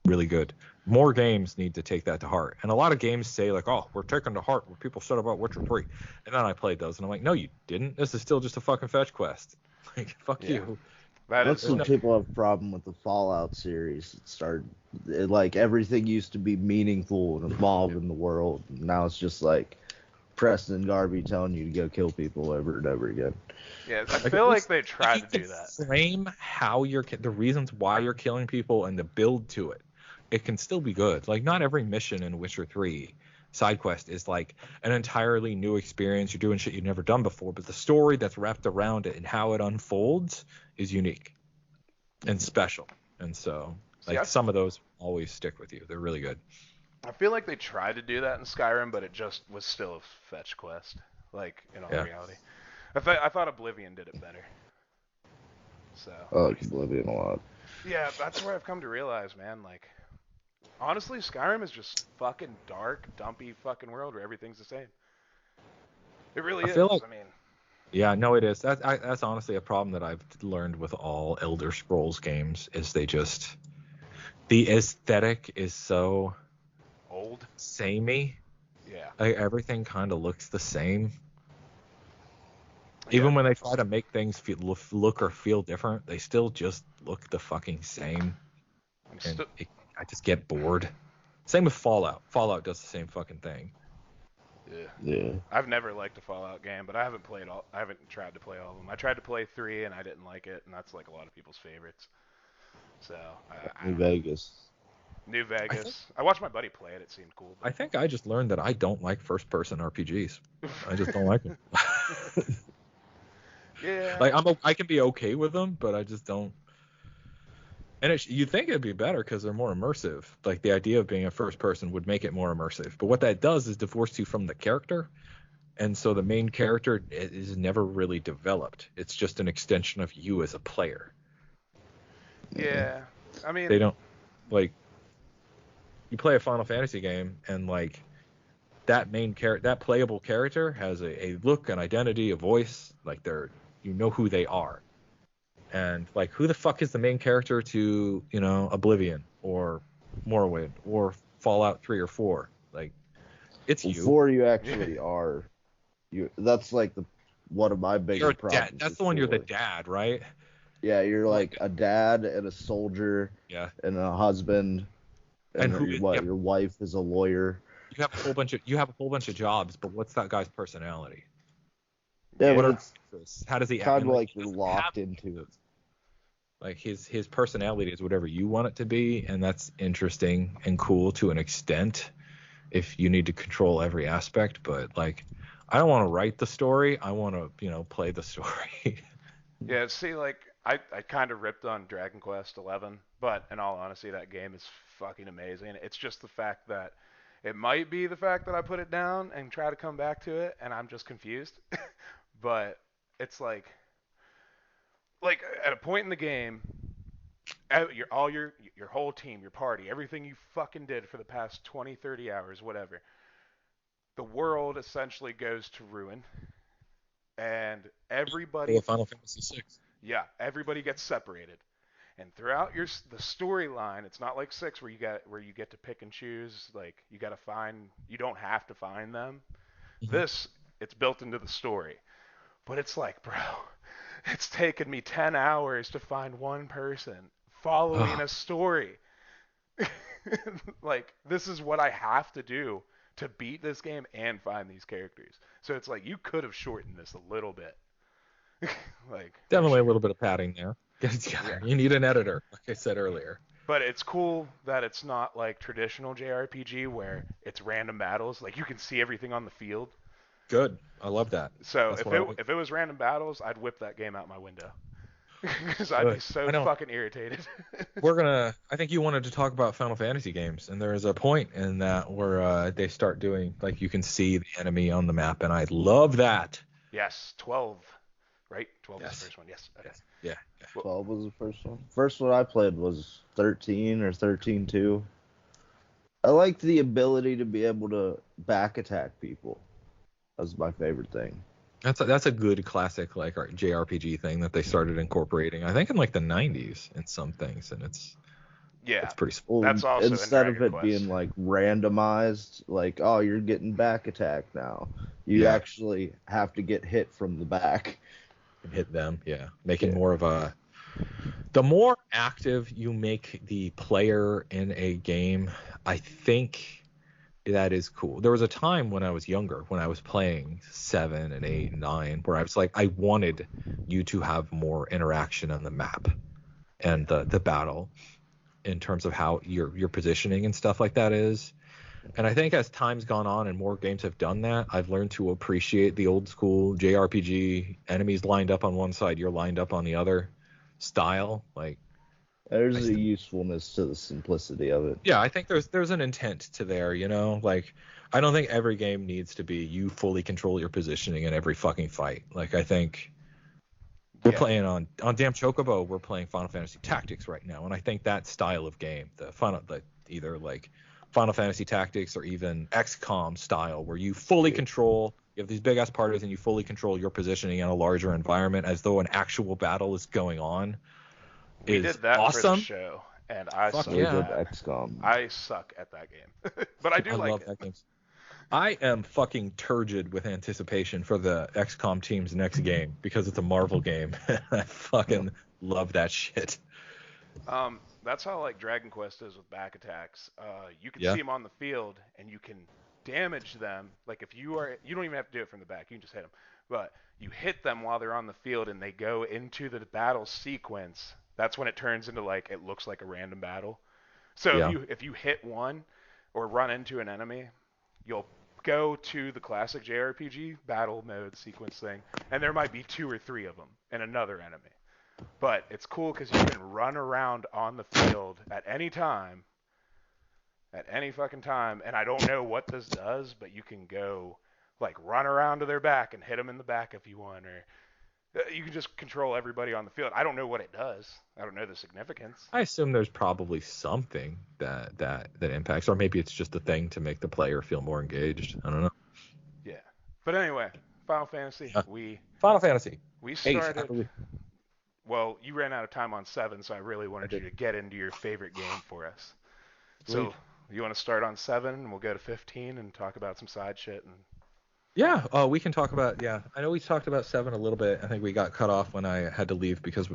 really good. More games need to take that to heart. And a lot of games say like, "Oh, we're taking to heart what people said about Witcher 3." And then I played those and I'm like, "No, you didn't. This is still just a fucking fetch quest." Like, fuck Yeah, you. that That's is. what people have a problem with the Fallout series. Like everything used to be meaningful and evolve in the world. Now it's just like Preston Garvey telling you to go kill people over and over again. Yeah, I Like feel at like least they if tried you to can do that. frame how the reasons why you're killing people and the build to it, it can still be good. Like not every mission in Witcher 3 side quest is like an entirely new experience. You're doing shit you've never done before, but the story that's wrapped around it and how it unfolds is unique and special. And so See, like some of those always stick with you. They're really good. I feel like they tried to do that in Skyrim, but it just was still a fetch quest. Like in all Yeah. reality, I thought Oblivion did it better. So I like Oblivion a lot. yeah, that's where I've come to realize, man. Like honestly, Skyrim is just fucking dark, dumpy fucking world where everything's the same. It really I feel is. like I mean, yeah, no, it is. That's honestly a problem that I've learned with all Elder Scrolls games is the aesthetic is so old. samey. Yeah. Like everything kind of looks the same. Yeah. Even when they try to make things look or feel different, they still just look the fucking same. I'm And still. I just get bored. Same with Fallout. Fallout does the same fucking thing. Yeah. Yeah. I've never liked a Fallout game, but I haven't played all. I haven't tried to play all of them. I tried to play 3 and I didn't like it, and that's like a lot of people's favorites. So I New don't know. Vegas. New I think Vegas. I watched my buddy play it. It seemed cool. I think I just learned that I don't like first-person RPGs. I just don't like them. Yeah. Like I can be okay with them, but I just don't. And you'd think it'd be better because they're more immersive. Like the idea of being a first person would make it more immersive. But what that does is divorce you from the character, and so the main character is never really developed. It's just an extension of you as a player. Yeah. I They mean, don't like you play a Final Fantasy game and like that main character, that playable character has a look, an identity, a voice. Like You know who they are. And like, who the fuck is the main character to, Oblivion or Morrowind or Fallout 3 or 4? Like, it's you. Before you actually are, that's like one of my bigger You're a problems. dad. That's the one. You're the dad, right? Yeah, you're like a dad and a soldier. Yeah. And a husband. And your wife is a lawyer. You have a whole bunch of jobs, but what's that guy's personality? Yeah, what but are it's how does he act? kind of like you're locked into it. Like his personality is whatever you want it to be, and that's interesting and cool to an extent if you need to control every aspect. But like, I don't want to write the story. I want to, play the story. Yeah, see, like, I kind of ripped on Dragon Quest 11, but in all honesty, that game is fucking amazing. It's just the fact that it might be the fact that I put it down and try to come back to it, and I'm just confused. But it's like at a point in the game, your whole team, your party, everything you fucking did for the past 20, 30 hours, whatever, the world essentially goes to ruin, and everybody, Final Fantasy VI. yeah, everybody gets separated. And throughout the storyline, it's not like 6 where you get to pick and choose. Like, you don't have to find them. Mm-hmm. This, it's built into the story. But it's like, bro, it's taken me 10 hours to find one person following a story. Like, this is what I have to do to beat this game and find these characters. So it's like, you could have shortened this a little bit. Like, definitely a little bit of padding there. Get it together. Yeah. You need an editor, like I said earlier. But it's cool that it's not like traditional JRPG where it's random battles. Like, you can see everything on the field. Good. I love that. So if it was random battles, I'd whip that game out my window. Because I'd be so fucking irritated. I think you wanted to talk about Final Fantasy games, and there's a point in that where they start doing, like, you can see the enemy on the map, and I love that. Yes, 12. Right? 12 was the first one, yes. Okay. Yes. Yeah. 12 was the first one. First one I played was 13 or 13-2. I liked the ability to be able to back attack people. That's my favorite thing. That's a good classic like JRPG thing that they started incorporating. I think in like the 90s in some things, and it's pretty. Well, that's also instead of it being like randomized, like, oh, you're getting back attack now. You actually have to get hit from the back. And hit them, making more of a. The more active you make the player in a game, I think that is cool. There was a time when I was younger, when I was playing 7 and 8 and 9, where I was like, I wanted you to have more interaction on the map and the battle in terms of how your positioning and stuff like that is. And I think as time's gone on and more games have done that, I've learned to appreciate the old school JRPG, enemies lined up on one side, you're lined up on the other style. Like, there's a usefulness to the simplicity of it. Yeah, I think there's an intent to there, Like, I don't think every game needs to be you fully control your positioning in every fucking fight. Like, I think we're playing on Damn Chocobo, we're playing Final Fantasy Tactics right now, and I think that style of game, either like Final Fantasy Tactics or even XCOM style, where you fully control, you have these big ass parties and you fully control your positioning in a larger environment as though an actual battle is going on. We did that awesome. For the show, and I suck at XCOM. I suck at that game. But I love it. That game. I am fucking turgid with anticipation for the XCOM team's next game because it's a Marvel game. I fucking love that shit. That's how like Dragon Quest is with back attacks. You can see them on the field and you can damage them. Like if you don't even have to do it from the back. You can just hit them. But you hit them while they're on the field and they go into the battle sequence. That's when it turns into like it looks like a random battle. So if you hit one or run into an enemy, you'll go to the classic JRPG battle mode sequence thing, and there might be 2 or 3 of them and another enemy. But it's cool because you can run around on the field at any time, at any fucking time, and I don't know what this does, but you can go like run around to their back and hit them in the back if you want, or you can just control everybody on the field. I don't know what it does. I don't know the significance. I assume there's probably something that impacts, or maybe it's just a thing to make the player feel more engaged. I don't know. Yeah. But anyway, Final Fantasy. Uh, We Final Fantasy we 8, I started. believe. Well, you ran out of time on 7, so I really I wanted you did. to get into your favorite game for us. So Sweet. you want to start on 7, and we'll go to 15 and talk about some side shit. And Yeah, we can talk about, yeah. I know we talked about 7 a little bit. I think we got cut off when I had to leave because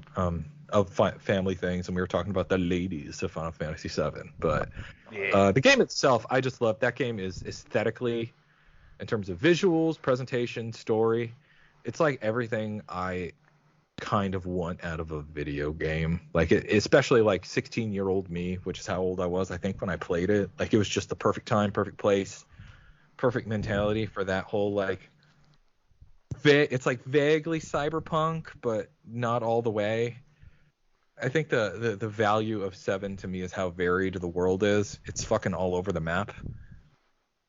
of family things, and we were talking about the ladies of Final Fantasy 7. But yeah, the game itself, I just love. That game is aesthetically, in terms of visuals, presentation, story, it's like everything I kind of want out of a video game. Like especially like 16-year-old me, which is how old I was, I think, when I played it. Like it was just the perfect time, perfect place, perfect mentality for that whole like it's like vaguely cyberpunk, but not all the way. I think the value of 7 to me is how varied the world is. It's fucking all over the map.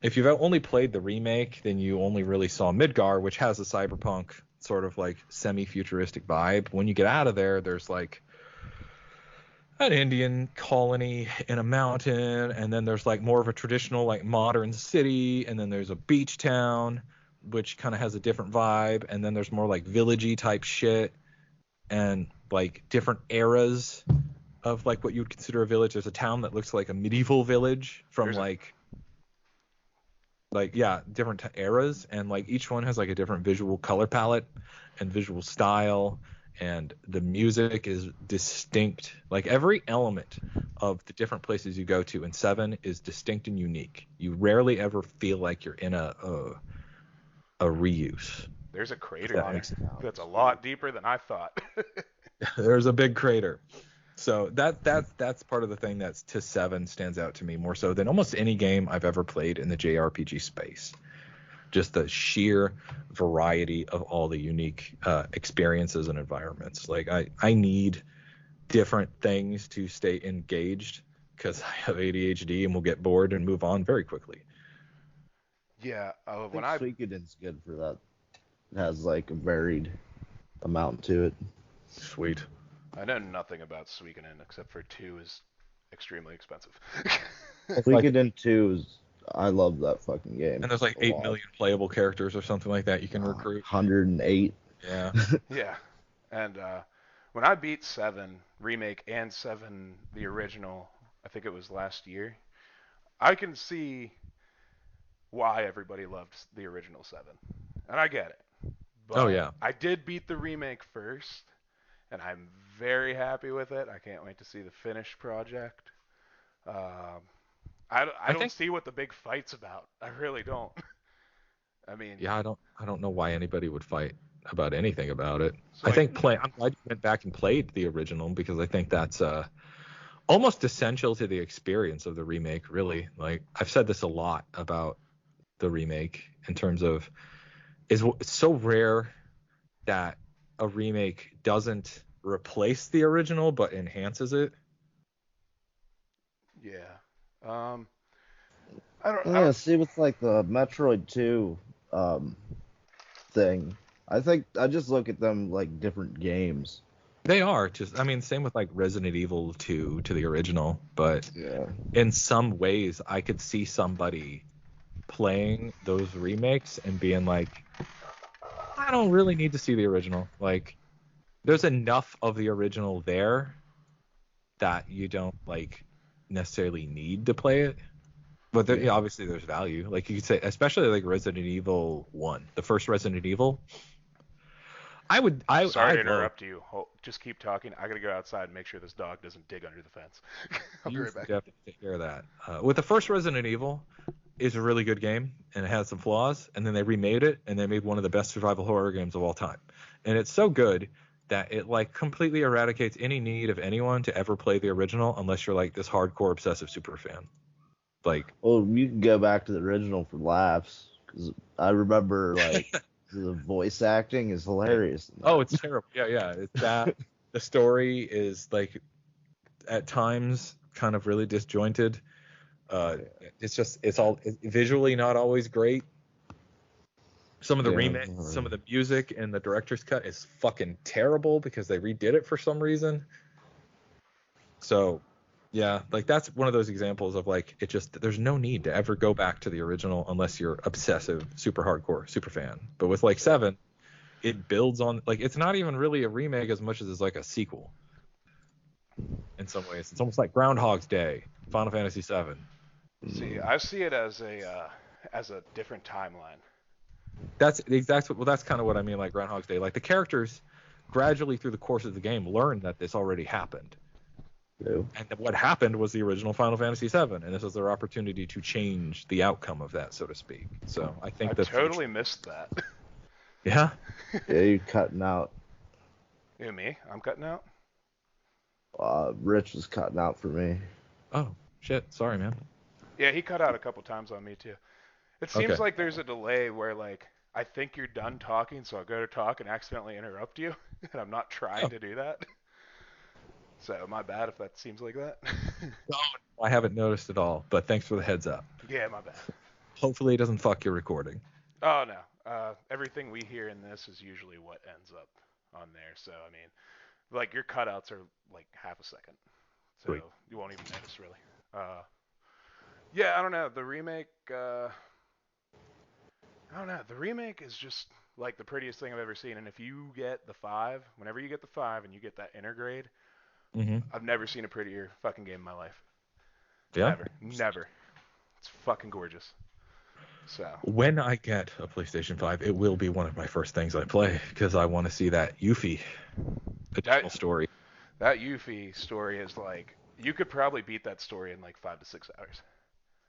If you've only played the remake, then you only really saw Midgar, which has a cyberpunk sort of like semi-futuristic vibe. When you get out of there, there's like an Indian colony in a mountain, and then there's like more of a traditional like modern city, and then there's a beach town, which kind of has a different vibe, and then there's more like villagey type shit, and like different eras of like what you would consider a village. There's a town that looks like a medieval village from there's a like yeah, different eras, and like each one has like a different visual color palette and visual style, and the music is distinct. Like every element of the different places you go to in 7 is distinct and unique. You rarely ever feel like you're in a reuse, there's a if crater that there makes sense. that's a lot deeper than I thought. There's a big crater. So that's part of the thing that's to 7 stands out to me more so than almost any game I've ever played in the JRPG space. Just the sheer variety of all the unique experiences and environments. Like I need different things to stay engaged because I have ADHD and will get bored and move on very quickly. Yeah, I when think I Suikoden's good for that. It has like a varied amount to it. Sweet. I know nothing about Suikoden except for 2 is extremely expensive. Like, Suikoden 2 is. I love that fucking game and there's like a 8 lot. million playable characters or something like that you can recruit. 108. Yeah. Yeah, and when I beat 7 remake and 7 the original, I think it was last year. I can see why everybody loved the original 7, and I get it. Oh But yeah. I did beat the remake first, and I'm very happy with it. I can't wait to see the finished project. Um, I I don't think see what the big fight's about. I really don't. I mean, yeah, I don't know why anybody would fight about anything about it. so I like, think I'm glad you went back and played the original because I think that's almost essential to the experience of the remake, really. Like I've said this a lot about the remake in terms of it's so rare that a remake doesn't replace the original but enhances it. yeah. Um, I Yeah, don't. see, with like the Metroid 2 um, thing, I think I just look at them like different games. They are just, I mean, same with like Resident Evil 2 to the original, but Yeah. in some ways I could see somebody playing those remakes and being like, I don't really need to see the original. Like, there's enough of the original there that you don't like necessarily need to play it. But there, yeah, Yeah. obviously there's value. Like you could say, especially like Resident Evil 1, the first Resident Evil. Sorry I to love. interrupt you. Just keep talking. I gotta go outside and make sure this dog doesn't dig under the fence. I'll be You right back. definitely take care of that. With the first Resident Evil, is a really good game and it has some flaws, and then they remade it and they made one of the best survival horror games of all time. And it's so good that it like completely eradicates any need of anyone to ever play the original unless you're like this hardcore obsessive super fan. Like, Well, you can go back to the original for laughs because I remember like the voice acting is hilarious in oh, that. it's terrible. Yeah, yeah. It's that the story is like at times kind of really disjointed. Uh, it's all visually not always great. Some of the Yeah. remix, some of the music and the director's cut is fucking terrible because they redid it for some reason. So Yeah, like that's one of those examples of like it just there's no need to ever go back to the original unless you're obsessive, super hardcore, super fan. But with like Yeah. 7, it builds on like it's not even really a remake as much as it's like a sequel in some ways. It's almost like Groundhog's Day, Final Fantasy 7. See, I see it as a different timeline. That's exactly well that's kind of what I mean like Groundhog's Day. Like the characters gradually through the course of the game learn that this already happened. Yeah. And what happened was the original Final Fantasy 7, and this is their opportunity to change the outcome of that, so to speak. So I I think the totally future. missed that. Yeah. Yeah, you're cutting out. You me? I'm cutting out. Rich was cutting out for me. Oh shit. Sorry, man. Yeah, he cut out a couple times on me too. It seems Okay. like there's a delay where like I think you're done talking, so I'll go to talk and accidentally interrupt you, and I'm not trying Oh, to do that. So my bad if that seems like that. no, I haven't noticed at all, but thanks for the heads up. Yeah, my bad. Hopefully it doesn't fuck your recording. Oh no. Everything we hear in this is usually what ends up on there. So I mean, like your cutouts are like half a second, so Sweet. you won't even notice really. Yeah, I don't know. The remake. I don't know. The remake is just like the prettiest thing I've ever seen. And if you get the 5, whenever you get the 5 and you get that intergrade, Mm-hmm. I've never seen a prettier fucking game in my life. Yeah. Ever. Never. It's fucking gorgeous. So. When I get a PlayStation 5, it will be one of my first things I play because I want to see that Yuffie That additional story. that Yuffie story is like you could probably beat that story in like 5 to 6 hours.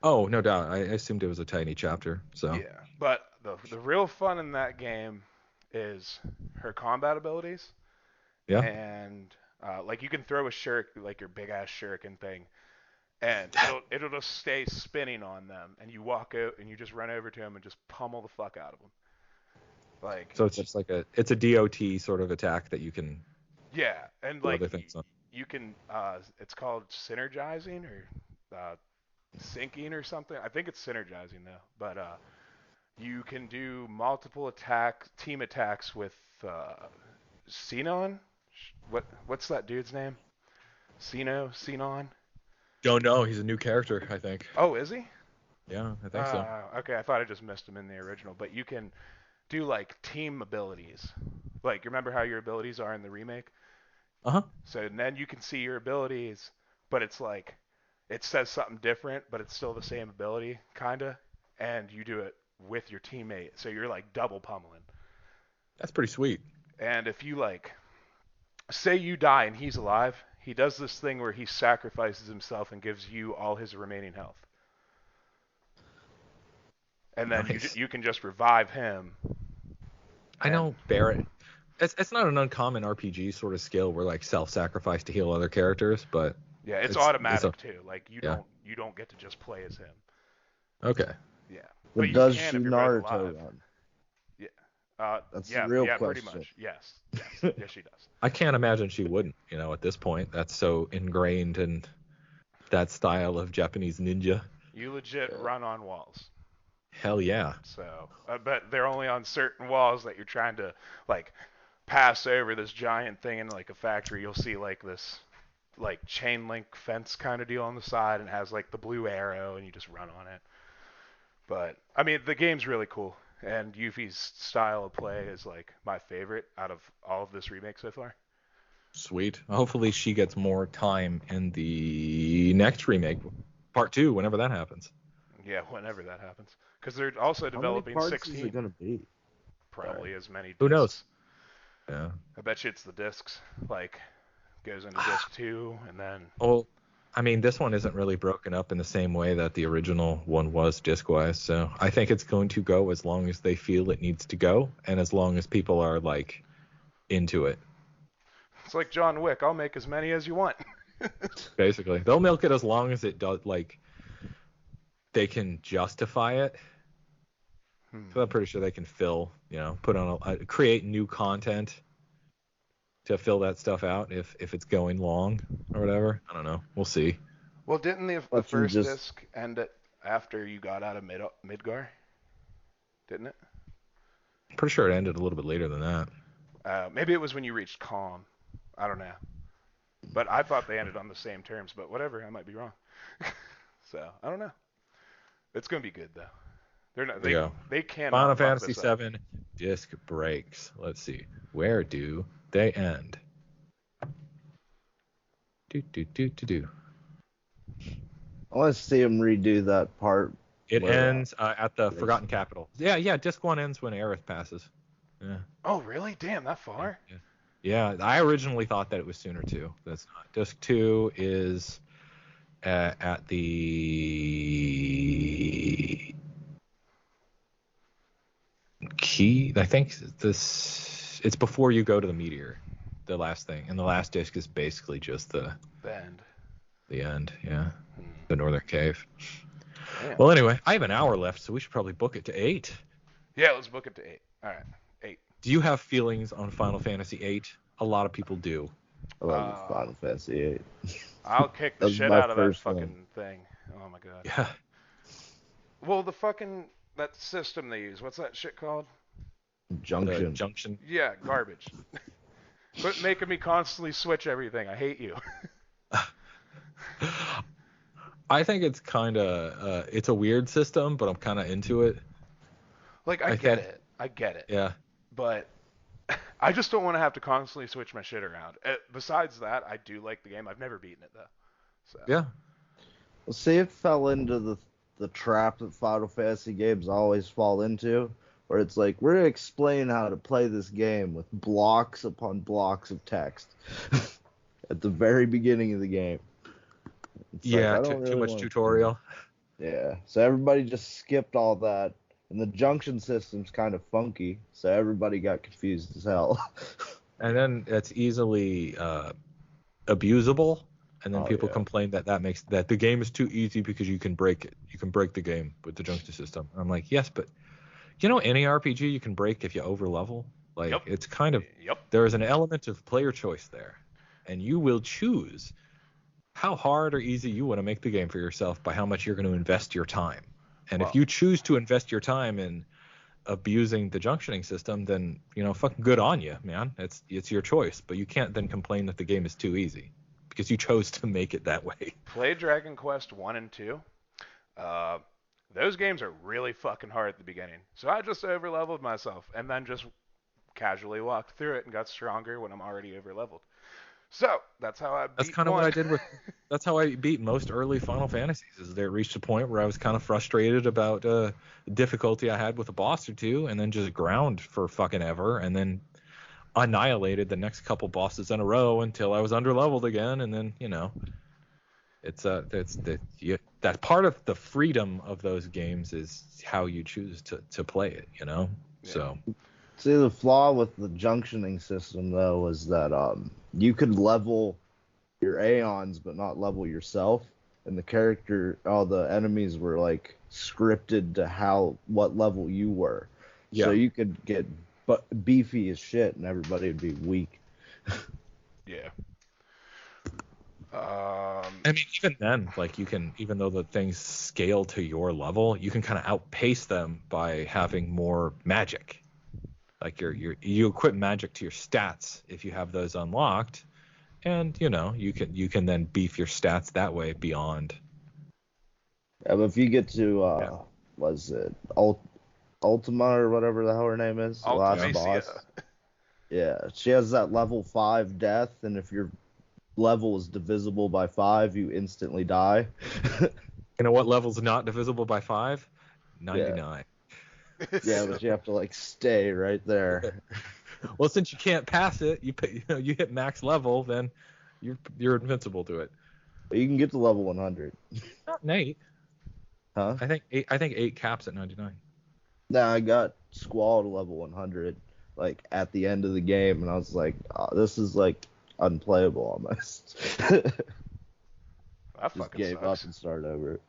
Oh, no doubt. I assumed it was a tiny chapter. So Yeah. But the real fun in that game is her combat abilities yeah. and like you can throw a shuriken like your big ass shuriken thing and it'll just stay spinning on them, and you walk out and you just run over to them and just pummel the fuck out of them. Like, So it's just like it's a DOT sort of attack that you can yeah, and do like other things on. you can, it's called synergizing or syncing or something. I think it's synergizing though, but you can do multiple team attacks with Xenon. What's that dude's name? Xenon. Don't know. He's a new character, I think. Oh, is he? Yeah, I think so. Okay, I thought I just missed him in the original, but you can do like team abilities. Like, remember how your abilities are in the remake? Uh-huh. So then you can see your abilities, but it's like it says something different, but it's still the same ability, kinda, and you do it with your teammate. So you're like double pummeling. That's pretty sweet. And if you like, say you die and he's alive, he does this thing where he sacrifices himself and gives you all his remaining health. And then Nice. you can just revive him. I And know Barrett. It's not an uncommon RPG sort of skill where like self-sacrifice to heal other characters, but yeah, it's it's a automatic too. Like yeah. you don't get to just play as him. Okay. Yeah, but But you does can she if you're both Naruto alive. run? Yeah. That's the Yeah, real yeah, pretty question. much. Yes, yes, she does. I can't imagine she wouldn't, at this point. That's so ingrained in that style of Japanese ninja. You legit run on walls. Hell yeah. So, but they're only on certain walls that you're trying to like pass over this giant thing in like a factory. You'll see like this like chain link fence kind of deal on the side, and it has like the blue arrow, and you just run on it. But I mean, the game's really cool, and Yuffie's style of play is like my favorite out of all of this remake so far. Sweet. Hopefully she gets more time in the next remake, part 2, whenever that happens. Yeah, whenever that happens, because they're also How many developing parts is it 16. gonna be? Probably as many Who knows? discs. Yeah. I bet you it's the discs. Like goes into disc 2, and then Well, I mean, this one isn't really broken up in the same way that the original one was disc-wise, so I think it's going to go as long as they feel it needs to go, and as long as people are, like, into it. it's like John Wick. I'll make as many as you want. Basically. They'll milk it as long as it does, like, they can justify it. So I'm pretty sure they can put on create new content to fill that stuff out if it's going long or whatever. I don't know. We'll see. Well, didn't the Let them first just disc end it after you got out of Midgar? Didn't it? I'm pretty sure it ended a little bit later than that. Maybe it was when you reached Calm. I don't know. But I thought they ended on the same terms. But whatever, I might be wrong. So I don't know. It's gonna be good though. They're not. There we go. They cannot Final fuck Fantasy this up. VII disc breaks. Let's see. Where do they end? Do do do do do. I want to see him redo that part. It where, ends at the Forgotten Capital. Yeah. Disc 1 ends when Aerith passes. Yeah. Oh really? Damn, that Yeah, far? yeah. Yeah, I originally thought that it was sooner too. That's not. Disc 2 is at the key. I think it's before you go to the meteor, the last thing, and the last disc is basically just The end. the end. Yeah, Hmm. the Northern Cave. Damn. Well, anyway, I have an hour left, so we should probably book it to 8. Yeah, let's book it to 8. All right, 8. Do you have feelings on Final Fantasy 8? A lot of people do. I love Final Fantasy VIII. I'll kick the That was shit my out of that first fucking one. thing. Oh my god. Yeah. Well, the fucking that system they use. What's that shit called? Junction. The Junction. Yeah, garbage. Quit making me constantly switch everything. I hate you. I think it's kind of it's a weird system, but I'm kind of into it. Like I get think, it. I get it. yeah. But I just don't want to have to constantly switch my shit around. Besides that, I do like the game. I've never beaten it though. So Yeah. Well, see, it fell into the trap that Final Fantasy games always fall into, where it's like, we're going to explain how to play this game with blocks upon blocks of text at the very beginning of the game. It's Yeah, like, I don't too really much wanna- tutorial. Yeah, so everybody just skipped all that, and the junction system's kind of funky, so everybody got confused as hell. And then it's easily abusable, and then Oh, people yeah. complain that makes that the game is too easy because you can break it. You can break the game with the junction system. I'm like, yes, but any RPG you can break if you over level. Like Yep. it's kind of Yep. there is an element of player choice there, and you will choose how hard or easy you want to make the game for yourself by how much you're going to invest your time. And if Well, you choose to invest your time in abusing the junctioning system, then fucking good on you, man. It's your choice, but you can't then complain that the game is too easy because you chose to make it that way. play Dragon Quest 1 and 2. Uh, those games are really fucking hard at the beginning. So I just overleveled myself and then just casually walked through it and got stronger when I'm already overleveled. So that's how I That's beat kind of what one. I did with. That's how I beat most early Final Fantasies. Is they reached a point where I was kind of frustrated about the difficulty I had with a boss or two, and then just ground for fucking ever, and then annihilated the next couple bosses in a row until I was underleveled again, and then it's that part of the freedom of those games is how you choose to play it, Yeah. So See, the flaw with the junctioning system, though, was that you could level your Aeons but not level yourself, and all the enemies were like scripted to what level you were. yeah. So you could get beefy as shit, and everybody would be weak. Yeah. I mean, even then, like you can, even though the things scale to your level, you can kind of outpace them by having more magic. Like you equip magic to your stats if you have those unlocked, and you can then beef your stats that way beyond. Yeah, but if you get to Yeah. was it Ultima or whatever the hell her name is, the last Ultimacia. boss. Yeah, she has that level 5 death, and if your level is divisible by 5, you instantly die. You know what level's not divisible by 5? 99. Yeah, but you have to like stay right there. Well, since you can't pass it, you hit max level, then you're invincible to it. But you can get to level 100. Not Nate. Huh? I think 8 caps at 99. Nah, I got Squall to level 100 like at the end of the game, and I was like, oh, this is like unplayable almost. That Just fucking gave sucks. up and started over.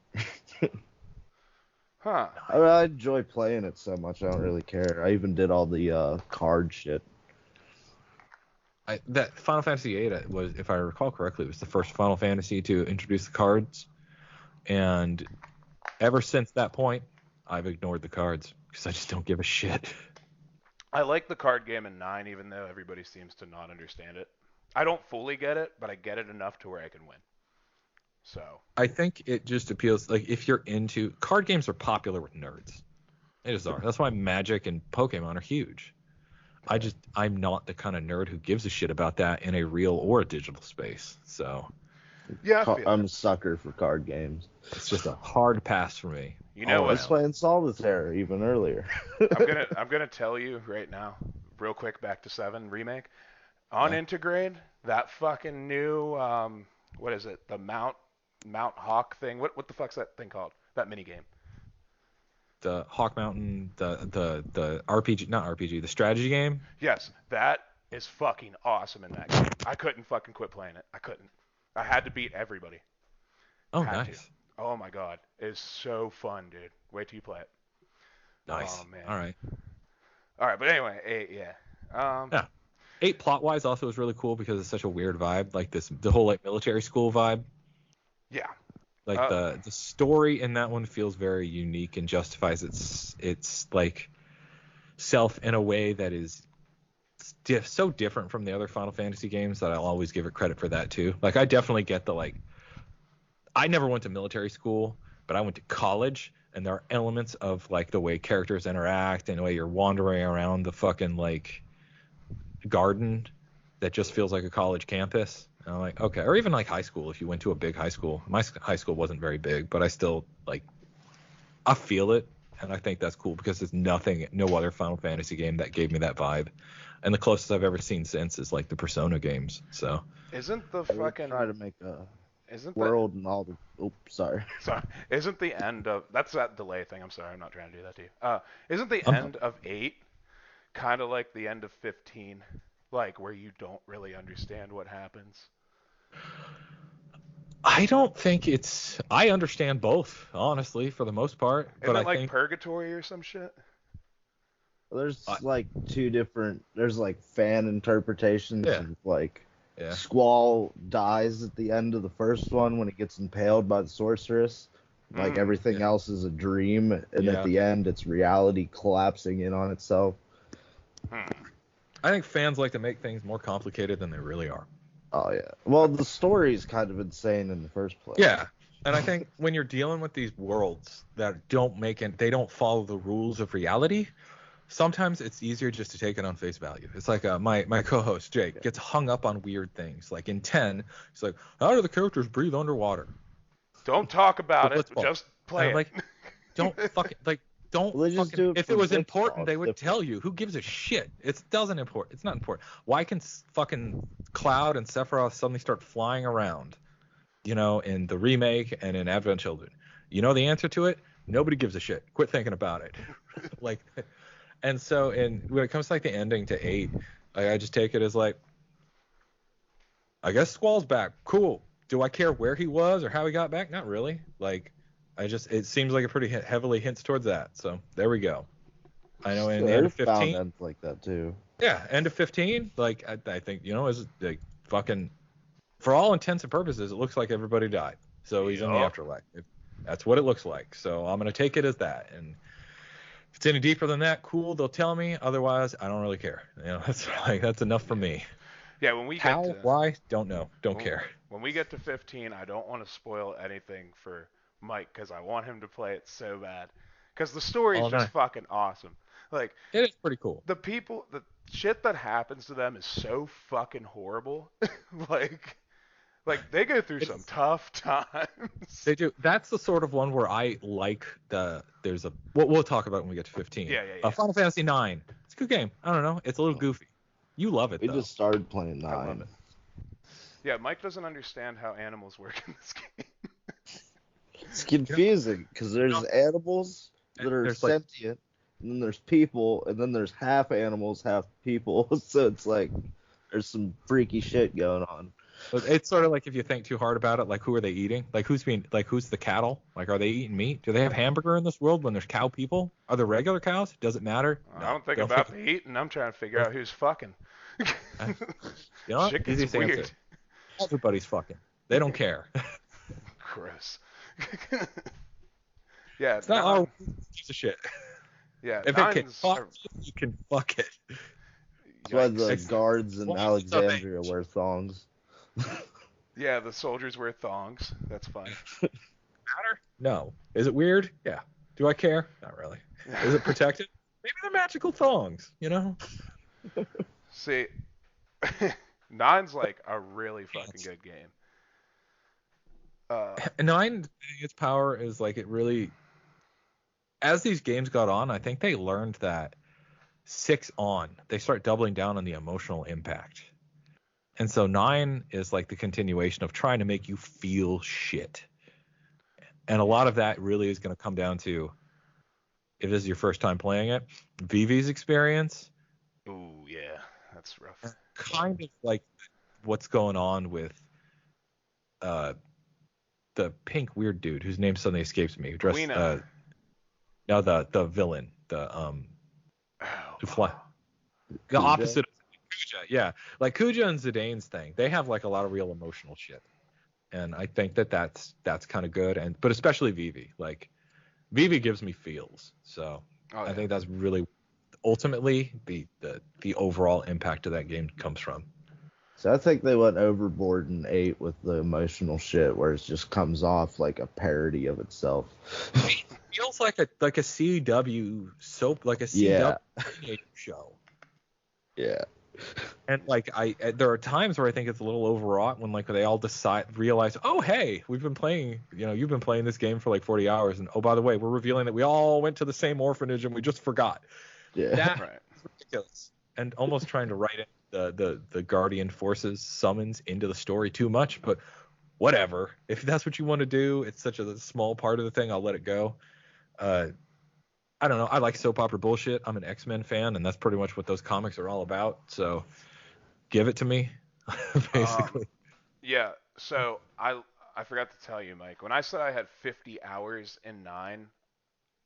Huh. I mean, I enjoy playing it so much, I don't really care. I even did all the card shit. That Final Fantasy VIII was, if I recall correctly, was the first Final Fantasy to introduce the cards, and ever since that point, I've ignored the cards because I just don't give a shit. I like the card game in 9, even though everybody seems to not understand it. I don't fully get it, but I get it enough to where I can win. So I think it just appeals, like, if you're into card games are popular with nerds. They just are. That's why Magic and Pokemon are huge. I'm not the kind of nerd who gives a shit about that in a real or a digital space. So yeah, I feel I'm it. a sucker for card games. it's just a hard pass for me. You know All I what? was around. playing Solitaire even earlier. I'm gonna tell you right now, real quick, back to 7 remake. On Yeah. Intergrade, that fucking new what is it? The Mount Hawk thing. What the fuck's that thing called? That mini game. The Hawk Mountain, the RPG, not RPG, the strategy game. Yes, that is fucking awesome in that game. I couldn't fucking quit playing it. I couldn't. I had to beat everybody. Oh, Had to. nice. Oh my god, it's so fun, dude. Wait till you play it. Oh Nice. man. All right. All right, but anyway, 8, yeah. Yeah. 8 plot wise also is really cool because it's such a weird vibe, like the whole like military school vibe. Yeah. Like Uh, the story in that one feels very unique and justifies its like self in a way that is so different from the other Final Fantasy games that I'll always give it credit for that too. Like I definitely get the like I never went to military school, but I went to college and there are elements of like the way characters interact and the way you're wandering around the fucking like garden that just feels like a college campus. And I'm like, okay, or even like high school if you went to a big high school. My high school wasn't very big, but I still like I feel it, and I think that's cool because there's no other Final Fantasy game that gave me that vibe. And the closest I've ever seen since is like the Persona games. So isn't the I would try fucking to make a isn't the world and all the. Oops, sorry. sorry, isn't the end of that's that delay thing. I'm sorry, I'm not trying to do that to you. Isn't the I'm end of 8 kind of like the end of 15, like where you don't really understand what happens? I don't think it's. I understand both, honestly, for the most part. Isn't But it I like think, purgatory or some shit? There's uh, like two different. There's like fan interpretations yeah, of like yeah, Squall dies at the end of the first one when he gets impaled by the sorceress. Like Mm. everything yeah, else is a dream, and at yeah. the end, it's reality collapsing in on itself. Hmm. I think fans like to make things more complicated than they really are. Oh yeah. Well, the story's kind of insane in the first place. Yeah, and I think when you're dealing with these worlds that they don't follow the rules of reality, sometimes it's easier just to take it on face value. It's like my co-host Jake gets hung up on weird things. Like in 10, he's like, how do the characters breathe underwater? Don't talk The about it. blitzball. Just And play I'm it. like, don't fucking like don't Well, they just fucking do it if for it was Blitzball. important It's they would different. tell you. Who gives a shit? It doesn't import. It's not important. Why can fucking Cloud and Sephiroth suddenly start flying around? In the remake and in Advent Children. You know the answer to it? Nobody gives a shit. Quit thinking about it. Like, and so when it comes to like the ending to 8, I just take it as like, I guess Squall's back. Cool. Do I care where he was or how he got back? Not really. Like, it seems like it pretty heavily hints towards that. So there we go. I know in the end There's of found 15, ends like that too. yeah, end of 15, like I think is like fucking for all intents and purposes, it looks like everybody died. So he's in the Yup. afterlife. That's what it looks like. So I'm gonna take it as that. And if it's any deeper than that, cool. They'll tell me. Otherwise, I don't really care. That's enough for me. Yeah, when we get How? to Why? Don't know. Don't when, care. when we get to 15, I don't want to spoil anything for Mike because I want him to play it so bad. Because the story's Oh no, just fucking awesome. Like it is pretty cool. the shit that happens to them is so fucking horrible. like like they go through some It's tough times. They do. That's the sort of one where I like there's a. We'll talk about it when we get to 15. Yeah, yeah, yeah. Final Fantasy 9. It's a good game. I don't know. It's a little goofy. You love it We though. just started playing I love 9. it. Yeah, Mike doesn't understand how animals work in this game. It's confusing because there's animals that are There's like sentient, and then there's people, and then there's half animals, half people. So it's like there's some freaky shit going on. it's sort of like if you think too hard about it, like who are they eating? Like who's the cattle? Like are they eating meat? Do they have hamburger in this world when there's cow people? Are there regular cows? Does it matter? I No. don't think Don't about think. the eating. I'm trying to figure out who's fucking. You know what? Shit gets Easiest weird. answer. Everybody's fucking. They don't care. Gross. Yeah, It's not our piece of shit. yeah, If it can nine's fuck, you can fuck it. why Yikes. the guards in Well, it's a thing. Alexandria wear thongs. Yeah, the soldiers wear thongs. That's fine. Matter? No. Is it weird? Yeah. Do I care? Not really. Is it protected? Maybe they're magical thongs, you know? See, nine's like a really fucking good game. And Nine, its power is like it really, as these games got on, I think they learned that 6 on, they start doubling down on the emotional impact. And so 9 is like the continuation of trying to make you feel shit. And a lot of that really is going to come down to, if this is your first time playing it, Vivi's experience, ooh, yeah, that's rough. kind of like what's going on with uh the pink weird dude whose name suddenly escapes me. Who dressed Quina. no, the villain, who fly, the Kuja? opposite of Kuja. Yeah, like Kuja and Zidane's thing. They have like a lot of real emotional shit, and I think that's kind of good. And but especially Vivi, like Vivi gives me feels. So Oh, I yeah. think that's really ultimately the overall impact of that game comes from. So I think they went overboard in 8 with the emotional shit, where it just comes off like a parody of itself. It feels like a CW soap, like a Yeah. CW teenager show. Yeah. And like there are times where I think it's a little overwrought when like they all realize, oh hey, you've been playing this game for like 40 hours, and oh by the way, we're revealing that we all went to the same orphanage and we just forgot. Yeah. That's Right. ridiculous. And almost trying to write in the Guardian Forces summons into the story too much, but whatever. If that's what you want to do, it's such a small part of the thing, I'll let it go. I don't know. I like soap opera bullshit. I'm an X-Men fan, and that's pretty much what those comics are all about. So give it to me, basically. Yeah, so I forgot to tell you, Mike. When I said I had 50 hours in 9,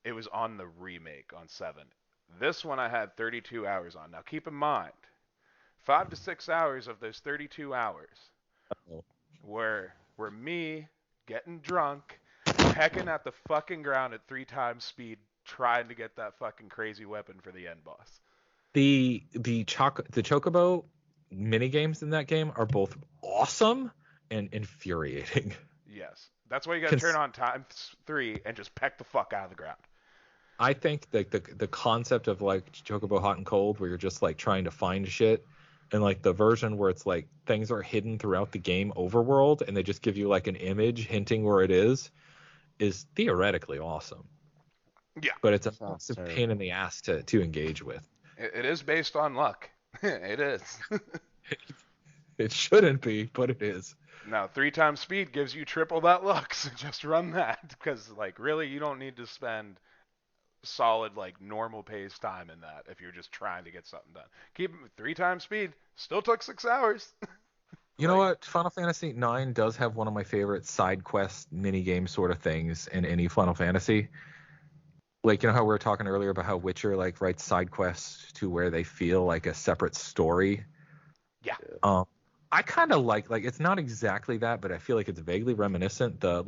it was on the remake on 7. This one I had 32 hours on. Now keep in mind, 5 to 6 hours of those 32 hours Oh. were me getting drunk, pecking at the fucking ground at 3 times speed, trying to get that fucking crazy weapon for the end boss. The Chocobo mini games in that game are both awesome and infuriating. Yes, that's why you got to turn on times 3 and just peck the fuck out of the ground. I think that the concept of like Chocobo Hot and Cold, where you're just like trying to find shit, and like the version where it's like things are hidden throughout the game overworld, and they just give you like an image hinting where it is theoretically awesome. Yeah, But it's a Sounds massive terrible. pain in the ass to engage with. it is based on luck. It is. It shouldn't be, but it is. Now, 3 times speed gives you triple that luck, so just run that. Because, like, really, you don't need to spend solid, like, normal pace time in that if you're just trying to get something done. Keep 3 times speed. Still took 6 hours. You know Like, what? Final Fantasy IX does have one of my favorite side quest mini game sort of things in any Final Fantasy. Like, you know how we were talking earlier about how Witcher like writes side quests to where they feel like a separate story. yeah. Um, I kind of like it's not exactly that, but I feel like it's vaguely reminiscent. The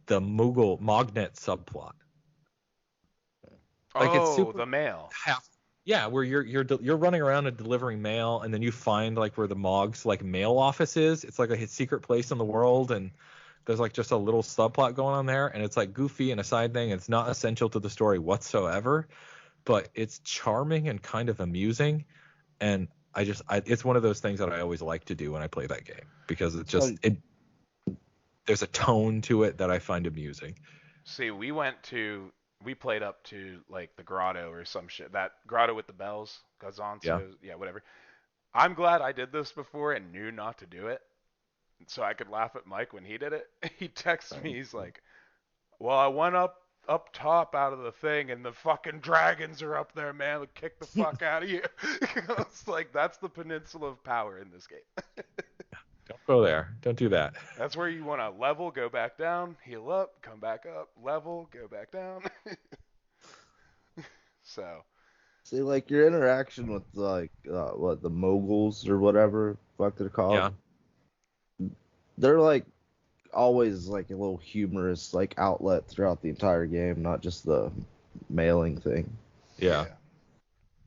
Moogle Mognet subplot. Like it's Oh, super the mail. half. Yeah, where you're running around and delivering mail, and then you find like where the Mog's like mail office is. It's like a secret place in the world, and there's like just a little subplot going on there, and it's like goofy and a side thing. It's not essential to the story whatsoever, but it's charming and kind of amusing. And it's one of those things that I always like to do when I play that game because So there's a tone to it that I find amusing. See, we played up to, like, the grotto or some shit. That grotto with the bells. Yeah. Gazancio. Yeah, whatever. I'm glad I did this before and knew not to do it, so I could laugh at Mike when he did it. He texts me, he's like, "Well, I went up top out of the thing, and the fucking dragons are up there, man. Kick the fuck out of you." It's like that's the peninsula of power in this game. Don't go there. Don't do that. That's where you want to level, go back down, heal up, come back up, level, go back down. So, see, like your interaction with like what the moguls or whatever fuck they're Yeah. called, they're like always like a little humorous like outlet throughout the entire game, not just the mailing thing. Yeah.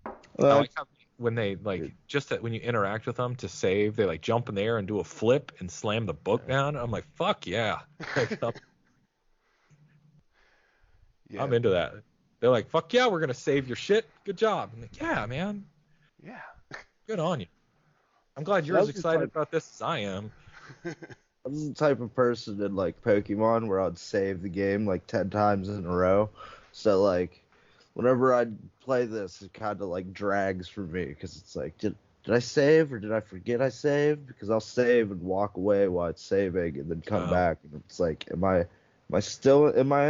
yeah. I Uh, like how when they like just that when you interact with them to save, they like jump in the air and do a flip and slam the book down. I'm like, fuck yeah, like Yeah. I'm into that. They're like, fuck yeah, we're gonna save your shit. Good job. I'm like, yeah, man, Yeah. good on you. I'm glad So you're as excited about this as I am. I was the type of person in like Pokemon where I'd save the game like 10 times in a row. So like whenever I'd play this, it kind of like drags for me because it's like, did I save or did I forget I saved? Because I'll save and walk away while it's saving and then come Oh. back and it's like, am I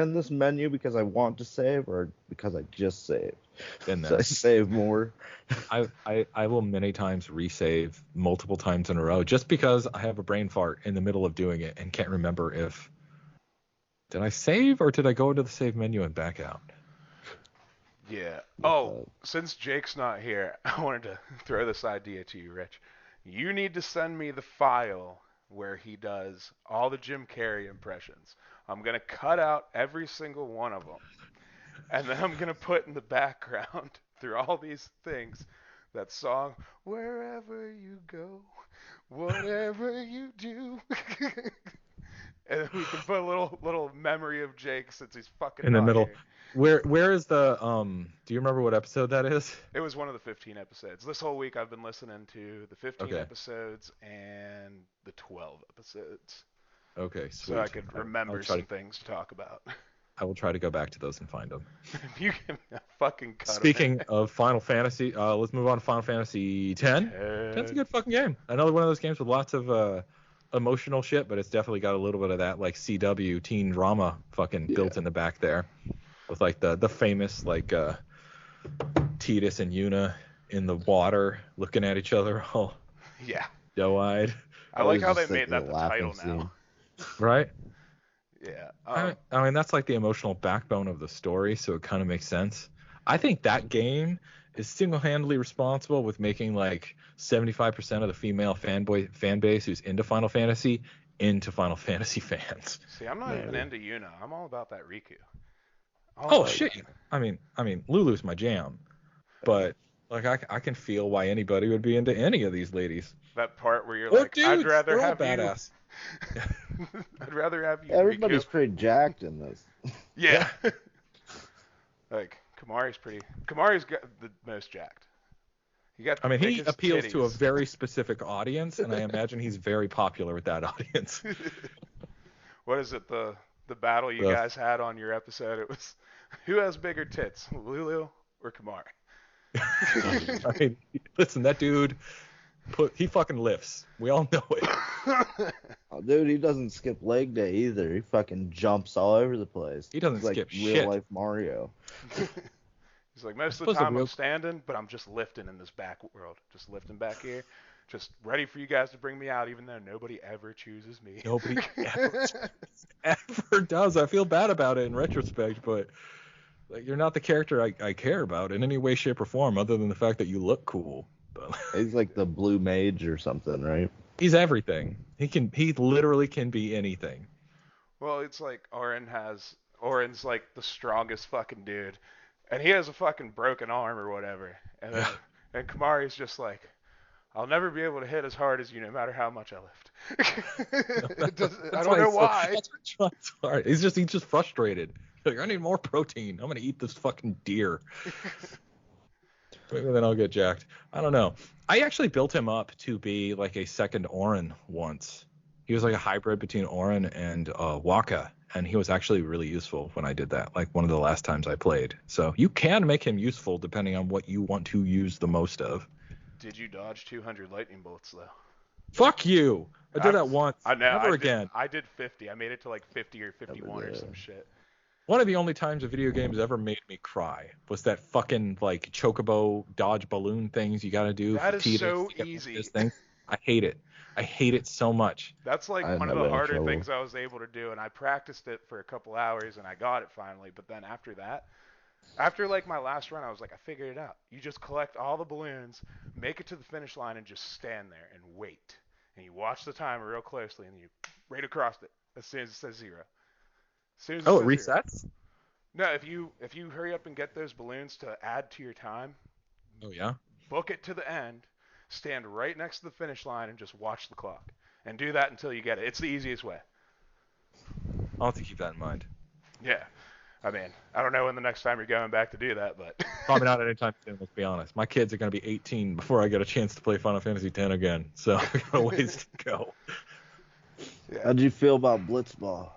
in this menu because I want to save or because I just saved? Been So I there. save more. I will many times resave multiple times in a row just because I have a brain fart in the middle of doing it and can't remember if did I save or did I go into the save menu and back out? Yeah. Oh, since Jake's not here, I wanted to throw this idea to you, Rich. You need to send me the file where he does all the Jim Carrey impressions. I'm going to cut out every single one of them. And then I'm going to put in the background through all these things that song, Wherever You Go, Whatever You Do. And we can put a little memory of Jake since he's fucking In the not middle. here. Where is the do you remember what episode that is? It was one of the 15 episodes. This whole week I've been listening to the 15 Okay. episodes and the 12 episodes. Okay, So I sweet. could I'll remember try some to things to talk about. I will try to go back to those and find them. If you can fucking cut them Speaking of Final Fantasy, let's move on to Final Fantasy X. 10's a good fucking game. Another one of those games with lots of emotional shit, but it's definitely got a little bit of that like CW teen drama fucking built in the back there, with like the famous like Tidus and Yuna in the water looking at each other all Yeah. doe-eyed. I I like was how just they made thinking of that the the laughing title now. scene. Right? Yeah. I mean, that's like the emotional backbone of the story, so it kind of makes sense. I think that game is single-handedly responsible with making like 75% of the female fan base who's into Final Fantasy into Final Fantasy fans. See, I'm not even Maybe. into Yuna. I'm all about that Riku. Oh All shit! I mean, Lulu's my jam, but like I can feel why anybody would be into any of these ladies. that part where you're Or like, I'd dudes, rather they're all have you. badass. I'd rather have you, Riku. Everybody's pretty jacked in this. Yeah. Like Kamari's got the most jacked. He got I the mean, he biggest appeals to a titties. very specific audience, and I imagine he's very popular with that audience. What is it? The battle you The- guys had on your episode? It was who has bigger tits, Lulu or Kamari? I mean, listen, that dude, he fucking lifts. We all know it. Oh, dude, he doesn't skip leg day either. He fucking jumps all over the place. He doesn't He's like skip real shit. life Mario. He's like, most of the suppose the time I'm real- standing, but I'm just lifting in this back world. Just lifting back here. Just ready for you guys to bring me out, even though nobody ever chooses me. Nobody ever does. I feel bad about it in retrospect, but like, you're not the character I care about in any way, shape, or form, other than the fact that you look cool. But He's like the blue mage or something, right? he's everything. He literally can be anything. Well, it's like Orin's like the strongest fucking dude, and he has a fucking broken arm or whatever, and then and Kamari's just like, I'll never be able to hit as hard as you, no matter how much I lift. I don't know why. That's what tries hard. He's just frustrated. Like, I need more protein. I'm gonna eat this fucking deer. Maybe then I'll get jacked. I don't know. I actually built him up to be like a second Orin once. He was like a hybrid between Orin and Waka, and he was actually really useful when I did that. Like one of the last times I played. So you can make him useful depending on what you want to use the most of. Did you dodge 200 lightning bolts though? Fuck you! I did that once. I know. Never again. I did 50. I made it to like 50 or 51 or some shit. One of the only times a video game's ever made me cry was that fucking like chocobo dodge balloon things you gotta do. That for is Tidus so to get easy. this thing. I hate it. I hate it so much. That's like I've one of never the had harder trouble. things I was able to do, and I practiced it for a couple hours, and I got it finally. But then after that, after like my last run, I was like, I figured it out. You just collect all the balloons, make it to the finish line, and just stand there and wait. And you watch the timer real closely, and you right across it as soon as it says zero. As soon as it Oh, it says zero. resets? No, if you hurry up and get those balloons to add to your time, Oh yeah. book it to the end, stand right next to the finish line, and just watch the clock. And do that until you get it. It's the easiest way. I'll have to keep that in mind. Yeah. I mean, I don't know when the next time you're going back to do that, but Probably not anytime soon, let's be honest. My kids are going to be 18 before I get a chance to play Final Fantasy X again, so I got a ways to go. yeah. How'd you feel about Blitzball?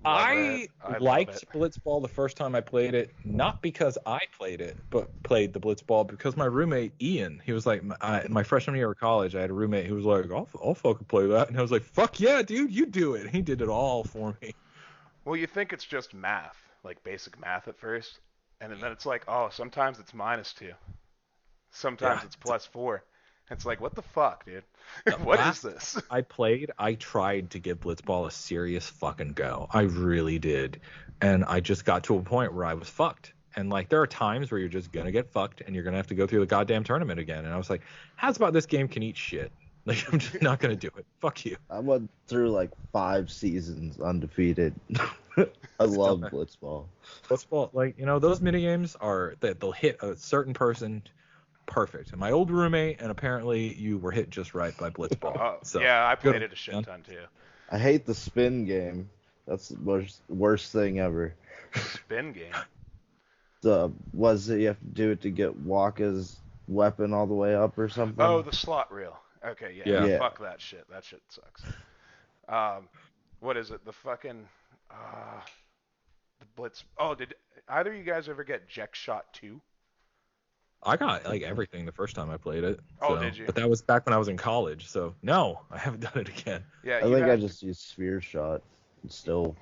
I love liked it. Blitzball the first time I played it, not because I played it, but played the Blitzball because my roommate Ian, he was like, my freshman year of college, I had a roommate who was like, I'll fucking play that, and I was like, fuck yeah, dude, you do it. He did it all for me. Well, you think it's just math, like basic math at first, and then it's like, oh, sometimes it's -2, sometimes Yeah. it's +4. It's like, what the fuck, dude? The What is last this? I played, I tried to give Blitzball a serious fucking go. I really did. And I just got to a point where I was fucked. And like there are times where you're just gonna get fucked and you're gonna have to go through the goddamn tournament again. And I was like, how's about this game can eat shit? Like I'm just not gonna do it. Fuck you. I went through like 5 seasons undefeated. I love Okay. Blitzball. Blitzball, like, those mini games are that they'll hit a certain person perfect. And my old roommate, and apparently you were hit just right by Blitzball. Oh, So yeah, I good played on it a shit you, ton too. I hate the spin game. That's the worst thing ever. Spin game. Was it you have to do it to get Waka's weapon all the way up or something? Oh, the slot reel. Okay, yeah, Yeah. Yeah. fuck that shit. That shit sucks. What is it? The fucking the Blitz. Oh, did either of you guys ever get Jack Shot 2? I got like everything the first time I played it. Oh, So. did you? But that was back when I was in college. So no, I haven't done it again. Yeah, I you think I have- just used Sphere Shot. And still,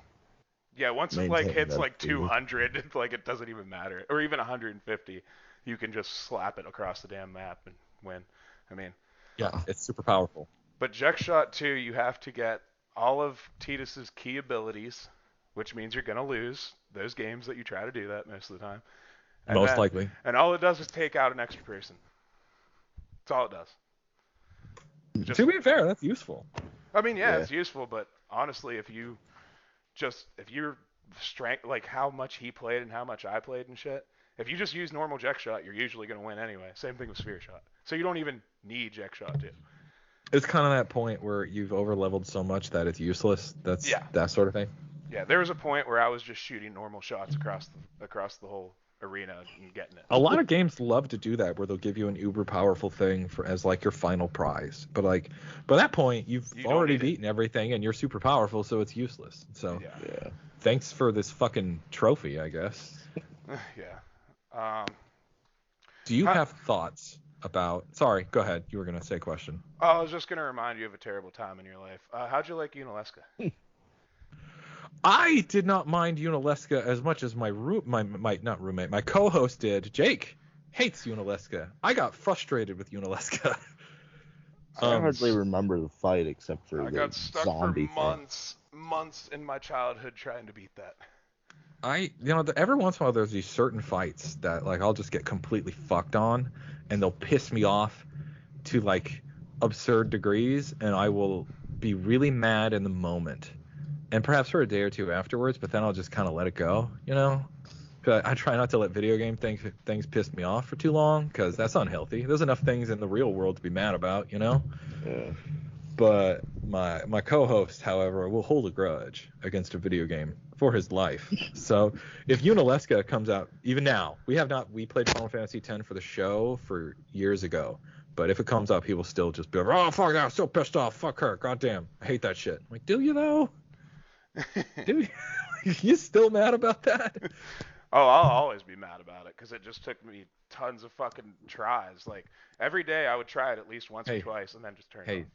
Yeah, once it like maintain hits that like speed. 200, it's like it doesn't even matter, or even 150, you can just slap it across the damn map and win. I mean, Yeah, it's super powerful. but Jack Shot 2, you have to get all of Tidus's key abilities, which means you're gonna lose those games that you try to do that most of the time. And Most then- likely. And all it does is take out an extra person. That's all it does. Just- To be fair, that's useful. I mean, yeah, Yeah. it's useful, but honestly, if you're strength, like how much he played and how much I played and shit, if you just use normal Jack Shot, you're usually going to win anyway. Same thing with Sphere Shot. So you don't even need Jack Shot 2. It's kind of that point where you've over leveled so much that it's useless. That's Yeah. that sort of thing. Yeah, there was a point where I was just shooting normal shots across the whole arena and getting it. A lot of games love to do that, where they'll give you an uber powerful thing as like your final prize. But like by that point, you've You don't already need it. beaten everything, and you're super powerful, so it's useless. So Yeah. yeah. thanks for this fucking trophy, I guess. Yeah. Do you Huh. have thoughts about? Sorry, go ahead. You were gonna say a question. I was just going to remind you of a terrible time in your life. How'd you like Unalesca? I did not mind Unalesca as much as my co-host did. Jake hates Unalesca. I got frustrated with Unalesca. I hardly remember the fight except for I the got stuck for zombie thing. months in my childhood trying to beat that. Every once in a while there's these certain fights that like I'll just get completely fucked on, and they'll piss me off to like absurd degrees, and I will be really mad in the moment, and perhaps for a day or two afterwards, but then I'll just kind of let it go, 'Cause I try not to let video game things piss me off for too long, because that's unhealthy. There's enough things in the real world to be mad about, Yeah. But my co-host, however, will hold a grudge against a video game for his life. So if Unalesca comes out, even now, we played Final Fantasy X for the show for years ago. But if it comes up, he will still just be like, oh, fuck that, I'm so pissed off, fuck her, goddamn, I hate that shit. I'm like, do you though? Do you? You still mad about that? Oh, I'll always be mad about it because it just took me tons of fucking tries. Like every day I would try it at least once or Hey. twice and then just turn it Hey, off.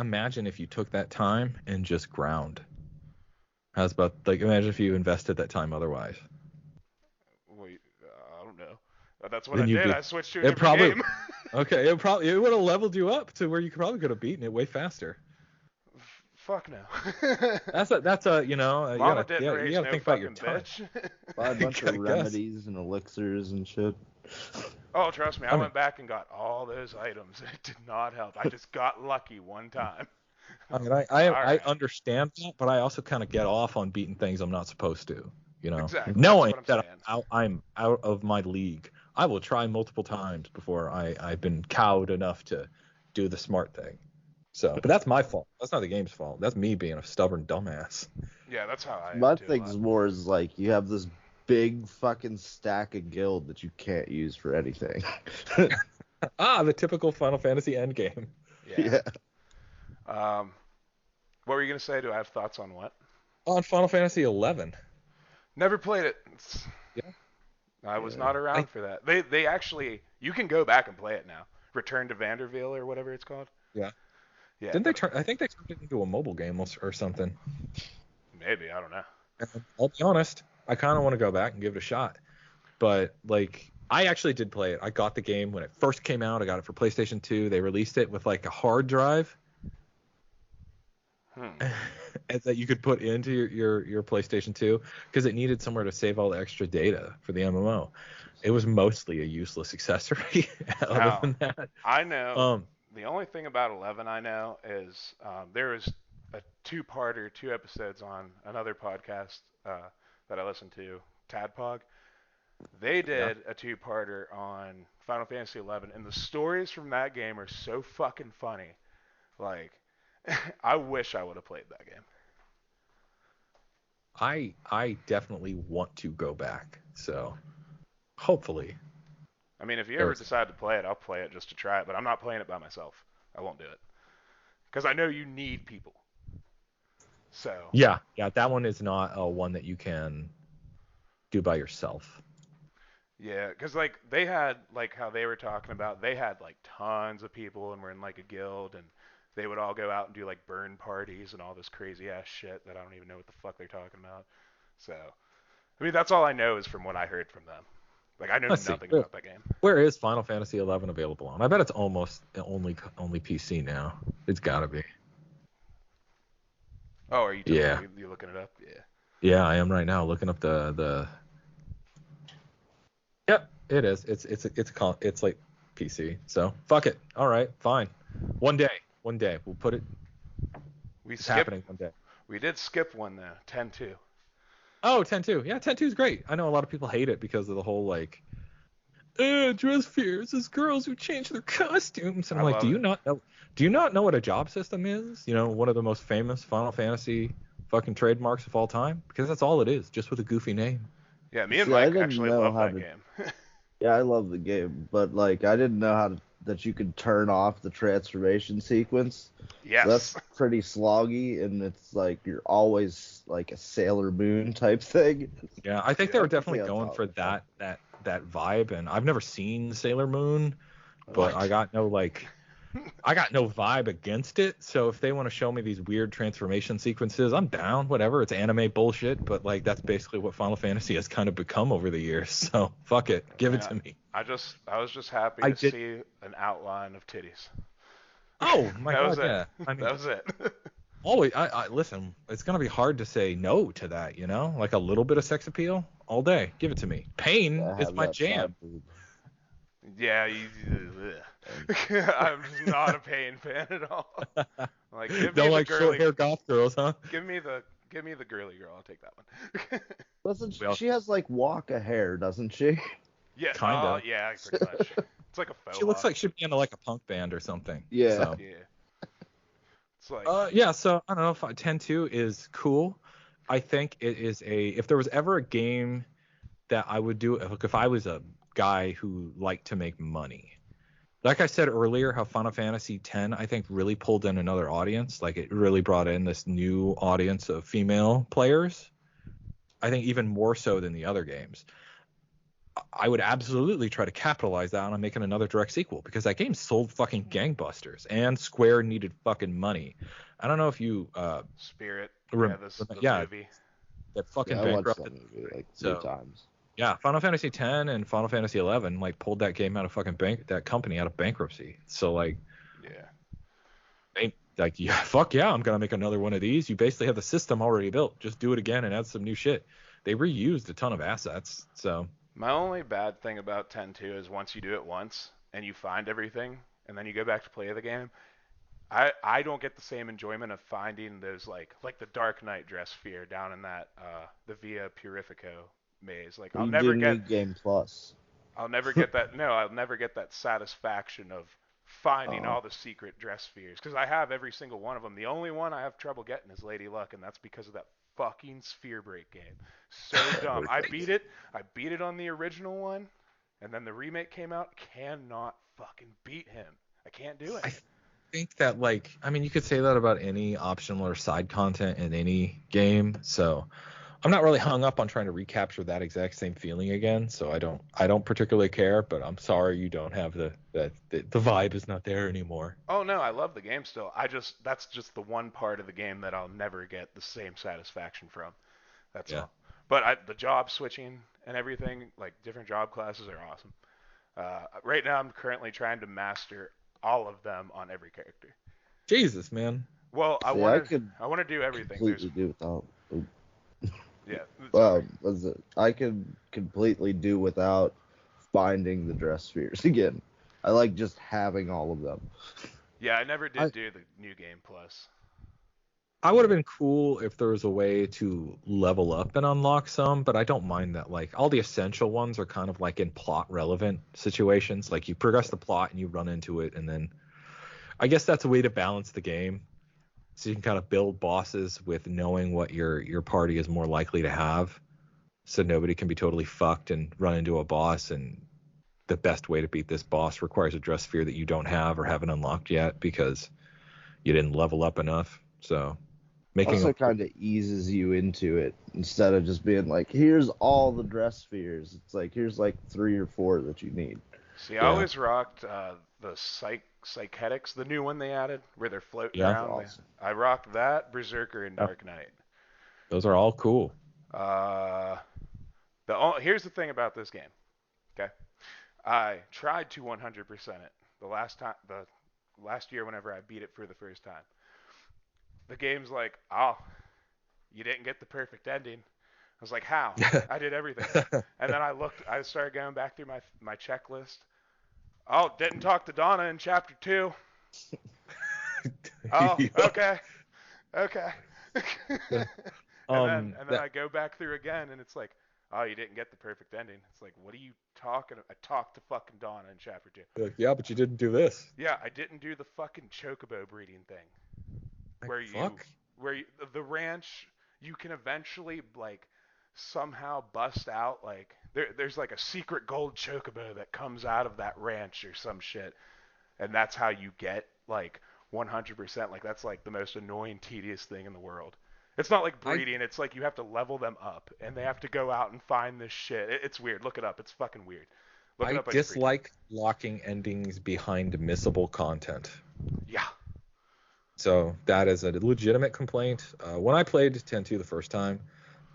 imagine if you took that time and just ground. How's about, like, imagine if you invested that time otherwise. Wait, I don't know. That's what Then I you'd did. be- I switched to a it different probably- game. Okay, it would have leveled you up to where you probably could have beaten it way faster. Fuck no. That's a you Mama gotta, didn't you raise gotta no think about your fucking time. bitch. Buy a bunch I of guess. remedies and elixirs and shit. Oh, trust me, I I mean- went back and got all those items. It did not help. I just got lucky one time. I mean, I Alright. understand that, but I also kind of get off on beating things I'm not supposed to. Exactly, that's Knowing what I'm that saying. I'm out of my league. I will try multiple times before I've been cowed enough to do the smart thing. So, but that's my fault. That's not the game's fault. That's me being a stubborn dumbass. Yeah, that's how I am My too a lot. thing's more is like you have this big fucking stack of guild that you can't use for anything. The typical Final Fantasy endgame. Yeah. Yeah. What were you gonna say? Do I have thoughts on what? On Final Fantasy 11. Never played it. Yeah. I was Yeah. not around for that. They actually, you can go back and play it now. Return to Vanderveil or whatever it's called. Yeah. Yeah, Didn't they but turn? I think they turned it into a mobile game or something. maybe I don't know. And I'll be honest, I kind of want to go back and give it a shot. But like, I actually did play it. I got the game when it first came out. I got it for PlayStation 2. They released it with like a hard drive Hmm. that you could put into your PlayStation 2 because it needed somewhere to save all the extra data for the MMO. It was mostly a useless accessory. Other Now, than that, I know um, the only thing about 11 I know is there was a two-parter, 2 episodes on another podcast that I listened to, Tadpog. They yeah, did a two-parter on Final Fantasy 11, and the stories from that game are so fucking funny. Like, I wish I would have played that game. I definitely want to go back. So hopefully I mean, if you ever there's decide to play it, I'll play it just to try it, but I'm not playing it by myself. I won't do it. Because I know you need people. So, yeah, that one is not one that you can do by yourself. yeah, because like they had like how they were talking about, they had like tons of people and were in like a guild, and they would all go out and do like burn parties and all this crazy ass shit that I don't even know what the fuck they're talking about. So, I mean, that's all I know is from what I heard from them. Like I know Let's see. nothing about that game. Where is Final Fantasy 11 available on? I bet it's almost only PC now. It's got to be. Oh, are you Yeah. you looking it up? Yeah. Yeah, I am right now looking up the. Yep, it is. It's like PC. So fuck it. All right, fine. One day we'll put it. We It's skipped. happening one day. We did skip one though. 10-2. Oh, 10-2. Yeah, 10-2 is great. I know a lot of people hate it because of the whole like, dress fears is girls who change their costumes, and I I'm like, love it. do you not know what a job system is? You know, one of the most famous Final Fantasy fucking trademarks of all time, because that's all it is, just with a goofy name. Yeah, me and See, I Mike didn't actually know love how that to. game. Yeah, I love the game, but like I didn't know that you could turn off the transformation sequence. So Yes. that's pretty sloggy, and it's like you're always like a Sailor Moon type thing. Yeah, I think Yeah. they were That took definitely me off going top. for that vibe, and I've never seen Sailor Moon, but What? I got no vibe against it. So if they want to show me these weird transformation sequences, I'm down. Whatever. It's anime bullshit, but like that's basically what Final Fantasy has kind of become over the years. So fuck it, give it Man, to me. I was just happy I to did. see an outline of titties. Oh my That was god, it. yeah. I mean, That was it. always. I listen. It's gonna be hard to say no to that. You know, like a little bit of sex appeal all day. Give it to me. Pain I is have my that jam. side boob. Yeah, I'm just not a Pain fan at all. Like, give me Don't the like short girly, hair goth girls, huh? give me the, give me the girly girl. I'll take that one. Doesn't Well, she has like Waka hair, doesn't she? Yeah. kind Oh, of. yeah, pretty much. It's like a faux She looks hawk. like she'd be in like a punk band or something. Yeah. So, Yeah. It's like, yeah. So I don't know if 10-2 is cool. I think it is if there was ever a game that I would do, like if I was a guy who liked to make money. Like I said earlier, how Final Fantasy X, I think, really pulled in another audience. Like it really brought in this new audience of female players. I think even more so than the other games. I would absolutely try to capitalize that on making another direct sequel because that game sold fucking gangbusters and Square needed fucking money. I don't know if you Spirit. Yeah, rem- this the yeah, movie. that fucking Yeah, I watched that bankrupted. movie like 3 times. Yeah, Final Fantasy X and Final Fantasy 11 like pulled that game out of fucking that company out of bankruptcy. So like Yeah. yeah, fuck yeah, I'm gonna make another one of these. You basically have the system already built. Just do it again and add some new shit. They reused a ton of assets. So My only bad thing about 10-2 is once you do it once and you find everything and then you go back to play the game, I don't get the same enjoyment of finding those like the Dark Knight dress sphere down in that the Via Purifico maze. Like You do New Game Plus. I'll never get that. No, I'll never get that satisfaction of finding Uh, all the secret dress spheres because I have every single one of them. The only one I have trouble getting is Lady Luck, and that's because of that fucking sphere break game. So dumb. I Perfect. beat it. I beat it on the original one, and then the remake came out. Cannot fucking beat him. I can't do it. I think that like I mean you could say that about any optional or side content in any game. So I'm not really hung up on trying to recapture that exact same feeling again. So I don't particularly care, but I'm sorry you don't have the vibe is not there anymore. Oh no, I love the game still. That's just the one part of the game that I'll never get the same satisfaction from. That's Yeah. all. But the job switching and everything, like different job classes, are awesome. Right now, I'm currently trying to master all of them on every character. Jesus, man. Well, See, I could I want to do everything. There's completely do without. yeah, sorry. Well, I could completely do without finding the dress spheres again. I like just having all of them. Yeah, I never I did do the new game plus. I would have been cool if there was a way to level up and unlock some, but I don't mind that. Like all the essential ones are kind of like in plot relevant situations. Like you progress the plot and you run into it, and then I guess that's a way to balance the game. So you can kind of build bosses with knowing what your party is more likely to have, so nobody can be totally fucked and run into a boss. And the best way to beat this boss requires a dress sphere that you don't have or haven't unlocked yet because you didn't level up enough. So making a also kind of eases you into it instead of just being like, here's all the dress spheres. It's like here's like 3 or 4 that you need. See, I yeah always rocked the psychetics, the new one they added, where they're floating yeah That's around. awesome. I rocked that, Berserker, and yeah Dark Knight. those are all cool. Uh, here's the thing about this game. Okay, I tried to 100% it the last year whenever I beat it for the first time. The game's like, oh, you didn't get the perfect ending. I was like, how? I did everything. And then I started going back through my checklist. Oh, didn't talk to Donna in chapter 2. Oh, okay. Okay. And then That I go back through again and it's like, oh, you didn't get the perfect ending. It's like, what are you talking about? I talked to fucking Donna in chapter 2. like, yeah, but you didn't do this. Yeah, I didn't do the fucking chocobo breeding thing Like where fuck. the ranch you can eventually like somehow bust out like there's like a secret gold chocobo that comes out of that ranch or some shit, and that's how you get like 100%. Like that's like the most annoying, tedious thing in the world. It's not like I breeding. It's like you have to level them up, and they have to go out and find this shit. It's weird. Look it up. It's fucking weird. Look it I up on your free time. dislike locking endings behind missable content. Yeah. So that is a legitimate complaint. When I played 10-2 the first time,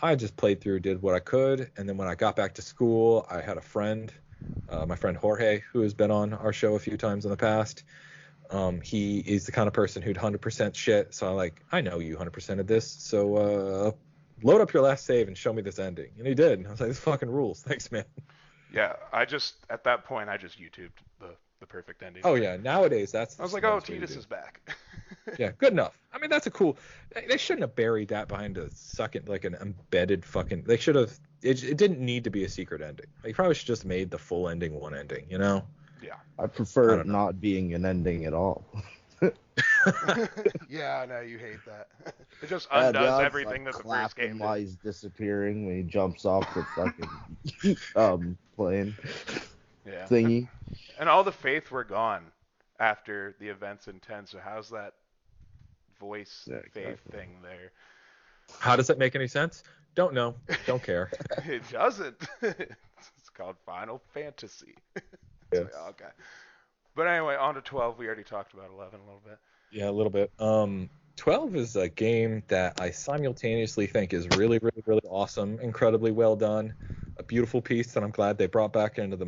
I just played through, did what I could, and then when I got back to school, I had a friend, my friend Jorge, who has been on our show a few times in the past. He is the kind of person who'd 100% shit. So I know you 100%ed this. So load up your last save and show me this ending. And he did. And I was like, this fucking rules. Thanks, man. Yeah. I just at that point I just YouTubed the perfect ending. Oh yeah, nowadays that's I the was like, oh, smartest way to Titus do. is back. Yeah, good enough. I mean, that's a cool. They shouldn't have buried that behind a second, like an embedded fucking. They should have. It didn't need to be a secret ending. They probably should just made the full ending one ending. You know? Yeah. I I prefer it don't know. not being an ending at all. Yeah, I know you hate that. It just And undoes yeah, it's everything like that the first clapping game while did. he's disappearing when he jumps off the fucking plane Yeah. thingy. And all the faith were gone after the events in 10. So how's that voice Yeah, faith exactly. thing there? How does that make any sense? Don't know. Don't care. It doesn't. It's called Final Fantasy. So, Yes. okay. But anyway, on to 12. We already talked about 11 a little bit. Yeah, a little bit. 12 is a game that I simultaneously think is really, really, really awesome, incredibly well done, a beautiful piece that I'm glad they brought back into the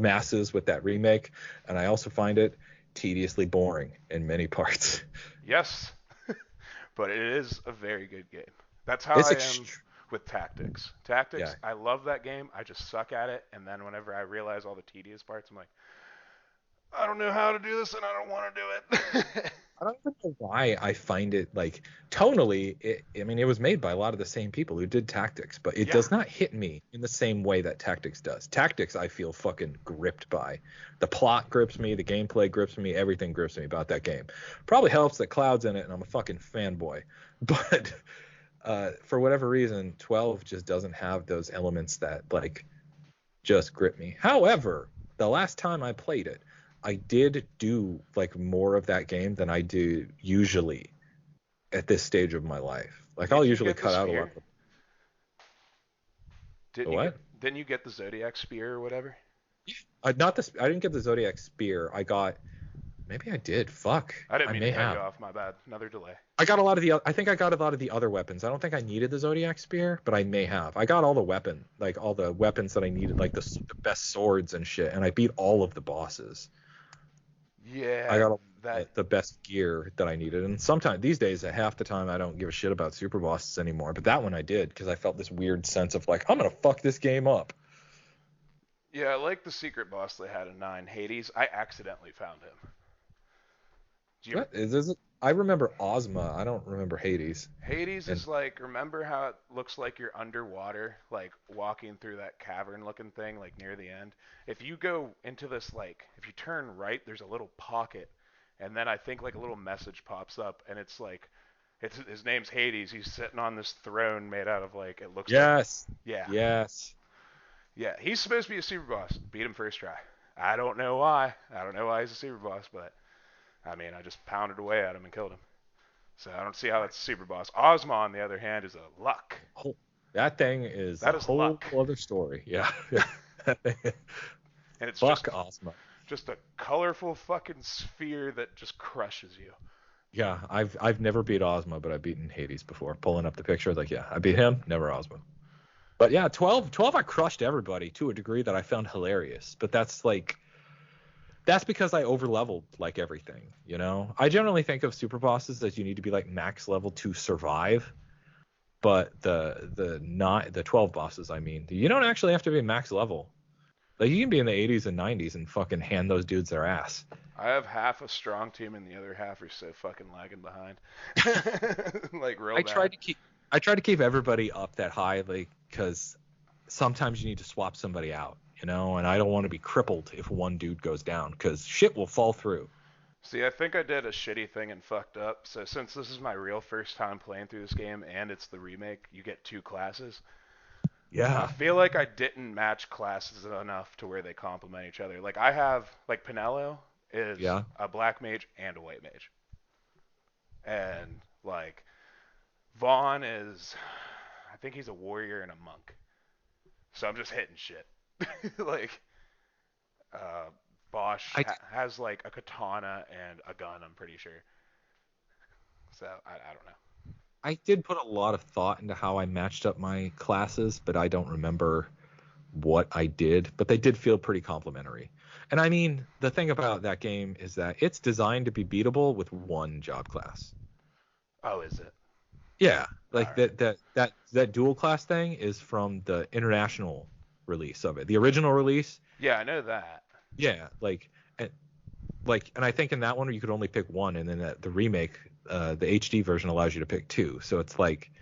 masses with that remake, and I also find it tediously boring in many parts. Yes, but it is a very good game. That's how It's I am ext- with Tactics. yeah, Tactics, I love that game. I just suck at it, and then whenever I realize all the tedious parts, I'm like, I don't know how to do this, and I don't want to do it. I don't even know why I find it like tonally. I mean, it was made by a lot of the same people who did Tactics, but it Yeah. does not hit me in the same way that Tactics does. Tactics, I feel fucking gripped by. The plot grips me, the gameplay grips me, everything grips me about that game. Probably helps that Cloud's in it, and I'm a fucking fanboy. But for whatever reason, 12 just doesn't have those elements that like just grip me. However, the last time I played it, I did do like more of that game than I do usually at this stage of my life. Like I'll Did you usually get the cut out a lot spear? of the Didn't you get what? didn't you get the Zodiac spear or whatever? Not this. I didn't get the Zodiac spear. I got. Maybe I did. Fuck. I didn't I mean to may cut you have. off. My bad. Another delay. I got a lot of the. I think I got a lot of the other weapons. I don't think I needed the Zodiac spear, but I may have. I got all the weapons that I needed, like the best swords and shit, and I beat all of the bosses. I Yeah, got that. the best gear that I needed. And sometimes these days, at half the time, I don't give a shit about super bosses anymore. But that one I did because I felt this weird sense of like, I'm gonna fuck this game up. Yeah, I like the secret boss they had in 9, Hades. I accidentally found him. Do you What is this? I remember Ozma. I don't remember Hades. Hades And is like, remember how it looks like you're underwater, like walking through that cavern looking thing, like near the end? If you go into this, like, if you turn right, there's a little pocket, and then I think like a little message pops up, and it's like, his name's Hades. He's sitting on this throne made out of like, it looks like, yes, yeah, yes. yeah. He's supposed to be a super boss. Beat him first try. I don't know why. I don't know why he's a super boss, but I mean, I just pounded away at him and killed him. So I don't see how that's a super boss. Ozma, on the other hand, is a luck. Oh, that thing is That a is whole luck. other story. Yeah. And it's Fuck Ozma. just a colorful fucking sphere that just crushes you. Yeah, I've never beat Ozma, but I've beaten Hades before. Pulling up the picture, like, yeah, I beat him, never Ozma. But yeah, 12 I crushed everybody to a degree that I found hilarious. But that's because I over leveled like everything, you know? I generally think of super bosses as you need to be like max level to survive. But the 12 bosses, I mean, you don't actually have to be max level. Like you can be in the 80s and 90s and fucking hand those dudes their ass. I have half a strong team and the other half are so fucking lagging behind. Like real I tried bad. to keep I tried to keep everybody up that high, like, because sometimes you need to swap somebody out, you know, and I don't want to be crippled if one dude goes down because shit will fall through. See, I think I did a shitty thing and fucked up. So since this is my real first time playing through this game and it's the remake, you get 2 classes. I Yeah, feel like I didn't match classes enough to where they complement each other. Like I have, like Pinello is yeah. a black mage and a white mage, and like Vaughn is, I think he's a warrior and a monk. So I'm just hitting shit. Like uh, Bosch I has like a katana and a gun. I'm pretty sure. So I don't know. I did put a lot of thought into how I matched up my classes, but I don't remember what I did, but they did feel pretty complimentary. And I mean, the thing about that game is that it's designed to be beatable with one job class. Oh, is it? Yeah, All like right. that dual class thing is from the international release of it. The original release, Yeah, I know that. yeah, and and I think in that one you could only pick one, and then the remake, the HD version allows you to pick two. So it's like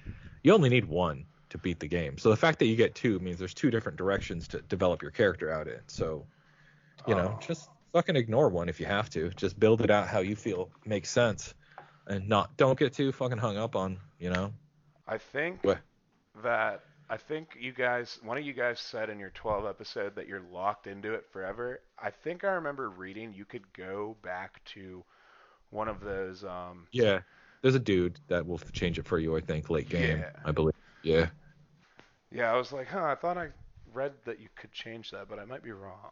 you only need one to beat the game. So the fact that you get two means there's two different directions to develop your character out in. So, you know, Oh, just fucking ignore one if you have to. Just build it out how you feel makes sense, and not don't get too fucking hung up on, you know. I think What? that I think you guys, one of you guys said in your 12 episode that you're locked into it forever. I think I remember reading you could go back to one of those. Yeah, there's a dude that will change it for you. I think late game, Yeah, I believe. Yeah. yeah. I was like, huh. I thought I read that you could change that, but I might be wrong.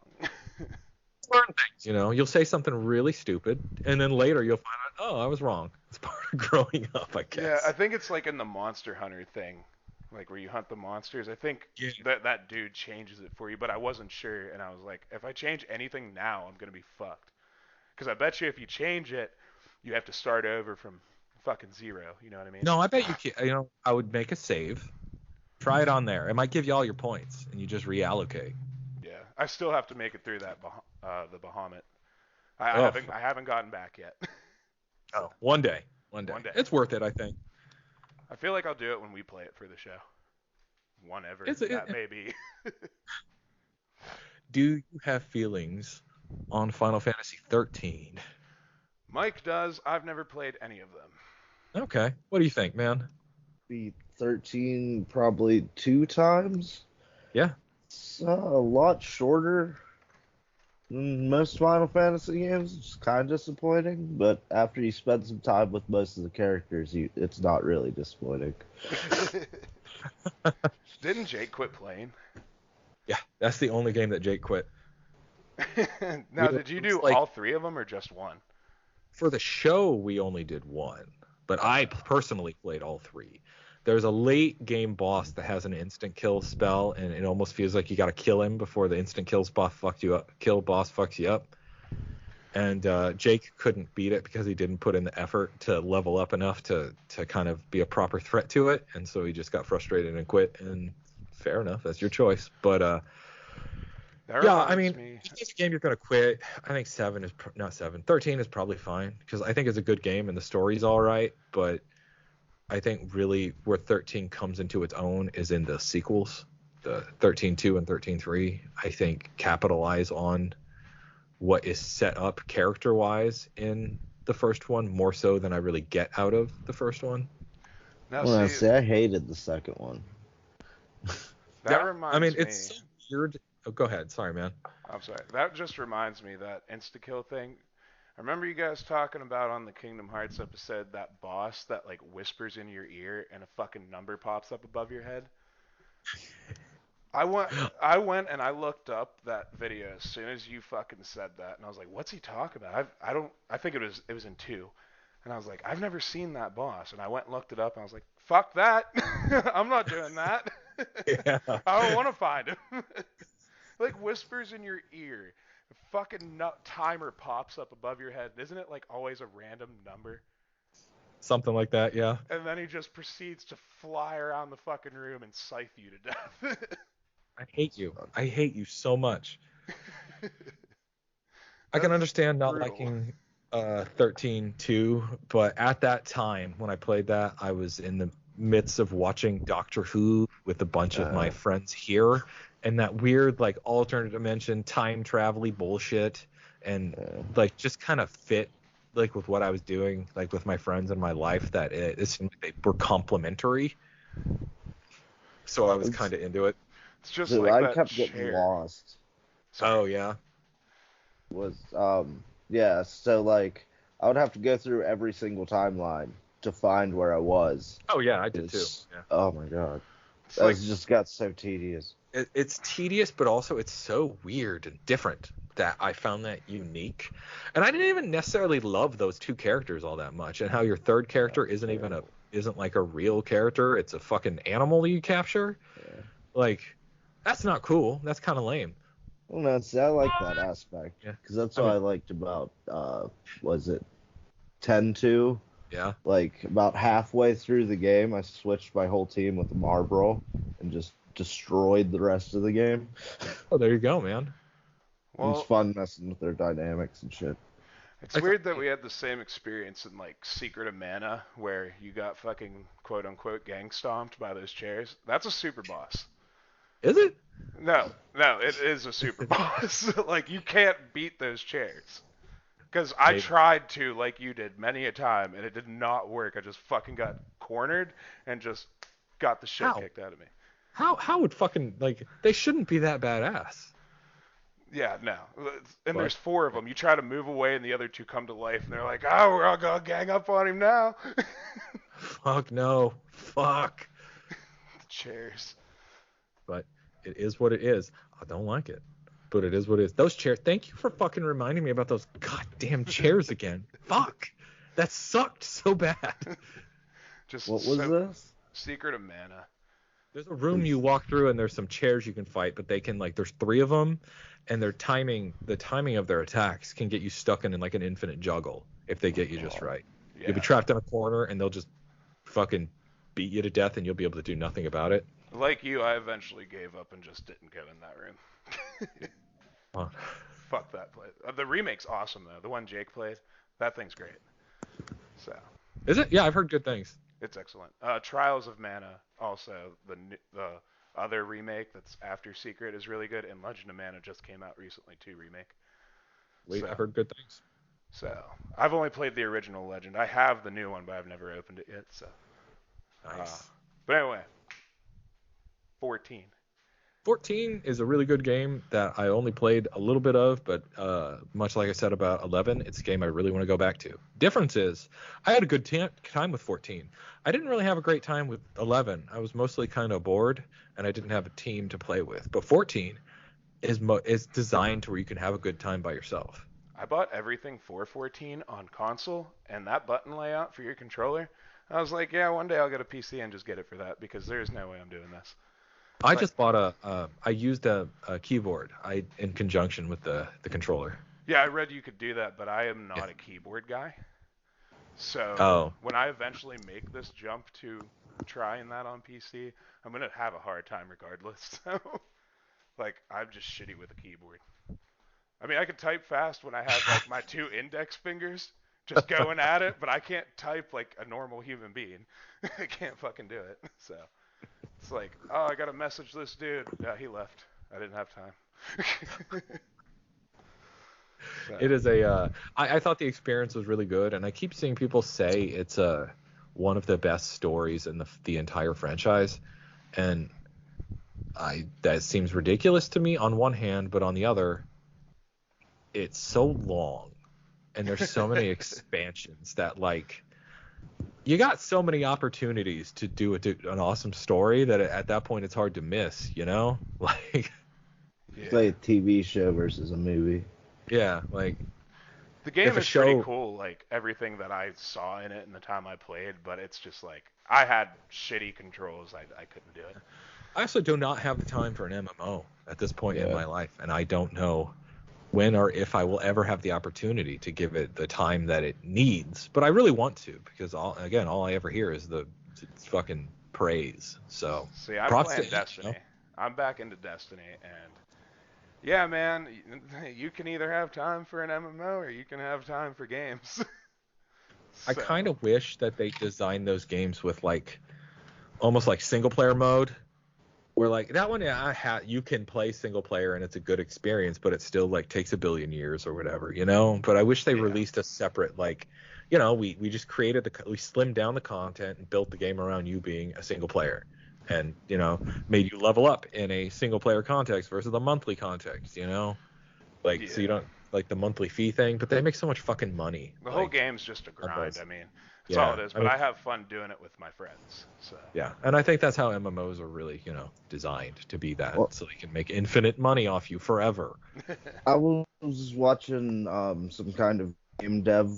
Learn things, you know. You'll say something really stupid, and then later you'll find out, oh, I was wrong. It's part of growing up, I Yeah, I guess. think it's like in the Monster Hunter thing, like where you hunt the monsters. I think Yeah. that dude changes it for you, but I wasn't sure, and I was like, if I change anything now, I'm gonna be fucked. Because I bet you if you change it, you have to start over from fucking zero. You know what I mean? No, I bet you can. You know, I would make a save, try it on there. It might give you all your points, and you just reallocate. Yeah, I still have to make it through that the Bahamut. I Oh, haven't gotten back yet. Oh, one day. One day. It's worth it, I think. I feel like I'll do it when we play it for the show. Whenever It's that may be. Do you have feelings on Final Fantasy 13? Mike does. I've never played any of them. Okay. What do you think, man? Beat 13 probably 2 times. Yeah. It's a lot shorter than most Final Fantasy games. It's kind of disappointing, but after you spend some time with most of the characters, it's not really disappointing. Didn't Jake quit playing? Yeah, that's the only game that Jake quit. Now, did you do all 3 of them or just one? For the show, we only did one, but I personally played all 3. There's a late game boss that has an instant kill spell, and it almost feels like you got to kill him before the instant kill boss fucks you up. And Jake couldn't beat it because he didn't put in the effort to level up enough to kind of be a proper threat to it, and so he just got frustrated and quit. And fair enough, that's your choice. But yeah, I mean, if it's a game you're gonna quit, I think 13 is probably fine because I think it's a good game and the story's all right. But I think really where 13 comes into its own is in the sequels, the 13.2 and 13.3. I think capitalize on what is set up character-wise in the first one more so than I really get out of the first one. Now, Well, see, I hated the second one. That reminds me. It's so weird. Oh, go ahead. Sorry, man. I'm sorry. That just reminds me that insta-kill thing. I remember you guys talking about on the Kingdom Hearts episode that boss that like whispers in your ear and a fucking number pops up above your head. I went and I looked up that video as soon as you fucking said that, and I was like, "What's he talking about?" I think it was in 2, and I was like, "I've never seen that boss," and I went and looked it up, and I was like, "Fuck that! I'm not doing that. Yeah. I don't want to find him." Like whispers in your ear, a fucking timer pops up above your head. Isn't it like always a random number? Something like that, yeah. And then he just proceeds to fly around the fucking room and scythe you to death. I hate you. I hate you so much. I can understand not liking 13 too, but at that time when I played that, I was in the midst of watching Doctor Who with a bunch of my friends here, and that weird like alternate dimension time travel-y bullshit, and like just kind of fit like with what I was doing like with my friends in my life, that it seemed like they were complementary. So I was kind of into it. It's just so like I that kept chair. getting lost. Sorry. Oh yeah. Yeah, so like I would have to go through every single timeline to find where I was. Oh yeah, I did too. Yeah. Oh my god. It's like, just got so tedious. It's tedious, but also it's so weird and different that I found that unique. And I didn't even necessarily love those 2 characters all that much, and how your third character isn't like a real character. It's a fucking animal you capture. Yeah. Like, that's not cool. That's kind of lame. Well, no, see, I like that aspect because that's what I liked about was it 10-2? Yeah. Like about halfway through the game, I switched my whole team with the Marlboro and just destroyed the rest of the game. Oh, there you go, man. Well, it's fun messing with their dynamics and shit. It's weird that we had the same experience in like Secret of Mana, where you got fucking quote unquote gang stomped by those chairs. That's a super boss. Is it? No, it is a super boss. Like you can't beat those chairs. Because I tried to, like you did, many a time, and it did not work. I just fucking got cornered and just got the shit kicked out of me. How would fucking, like, they shouldn't be that badass. Yeah, no. And there's 4 of them. You try to move away, and the other 2 come to life, and they're like, "Oh, we're all gonna gang up on him now." Fuck no. Fuck. The chairs. But it is what it is. I don't like it, but it is what it is. Those chairs. Thank you for fucking reminding me about those goddamn chairs again. Fuck. That sucked so bad. What was this? Secret of Mana. There's a room you walk through, and there's some chairs you can fight, but they can, like, there's 3 of them, and the timing of their attacks can get you stuck in like an infinite juggle if they get you just right. Yeah. You'll be trapped in a corner, and they'll just fucking beat you to death, and you'll be able to do nothing about it. Like you, I eventually gave up and just didn't go in that room. Fuck that place. The remake's awesome though. The one Jake played, that thing's great. So Is it? Yeah, I've heard good things. it's excellent. Trials of Mana, also the other remake that's after Secret is really good, and Legend of Mana just came out recently too, remake. Wait, So I've heard good things. so I've only played the original Legend. I have the new one, but I've never opened it yet. So, uh, Nice. but anyway, 14. 14 is a really good game that I only played a little bit of, but much like I said about 11, it's a game I really want to go back to. Difference is, I had a good time with 14. I didn't really have a great time with 11. I was mostly kind of bored, and I didn't have a team to play with. But 14 is designed to where you can have a good time by yourself. I bought everything for 14 on console, and that button layout for your controller, I was like, yeah, one day I'll get a PC and just get it for that because there's no way I'm doing this. I Like, just bought I used a keyboard in conjunction with the controller. yeah, I read you could do that, but I am Yeah. not a keyboard guy. So Oh, when I eventually make this jump to trying that on PC, I'm gonna have a hard time regardless. So, like, I'm just shitty with a keyboard. I mean, I can type fast when I have like my two index fingers just going at it, but I can't type like a normal human being. I can't fucking do it. So it's like, oh, I gotta message this dude. Yeah, he left. I didn't have time. So, it is I thought the experience was really good, and I keep seeing people say it's one of the best stories in the entire franchise, and that seems ridiculous to me on one hand, but on the other, it's so long, and there's so many expansions that like you got so many opportunities to do an awesome story that at that point it's hard to miss, you know? Like, It's yeah. like a TV show versus a movie. yeah, like The if game a is pretty show, cool, like everything that I saw in it in the time I played, but it's just like I had shitty controls. I couldn't do it. I also do not have the time for an MMO at this point in Yeah. my life, and I don't know when or if I will ever have the opportunity to give it the time that it needs. But I really want to because all I ever hear is it's fucking praise. So See, I'm props to playing it, you know? Destiny. I'm back into Destiny, and yeah, man, you can either have time for an MMO or you can have time for games. I So, kind of wish that they designed those games with like almost like single player mode. Where like that one, yeah, you can play single player and it's a good experience, but it still like takes a billion years or whatever, you know. But I wish they yeah, released a separate like, you know, we just created we slimmed down the content and built the game around you being a single player, and you know made you level up in a single player context versus the monthly context, you know, like so you yeah. don't like the monthly fee thing, but they make so much fucking money The whole like game's just a on grind. those. I mean, that's all Yeah, it is. I But mean, I have fun doing it with my friends. So, yeah, and I think that's how MMOs are really, you know, designed to be that, Well, so they can make infinite money off you forever. I was watching some kind of game dev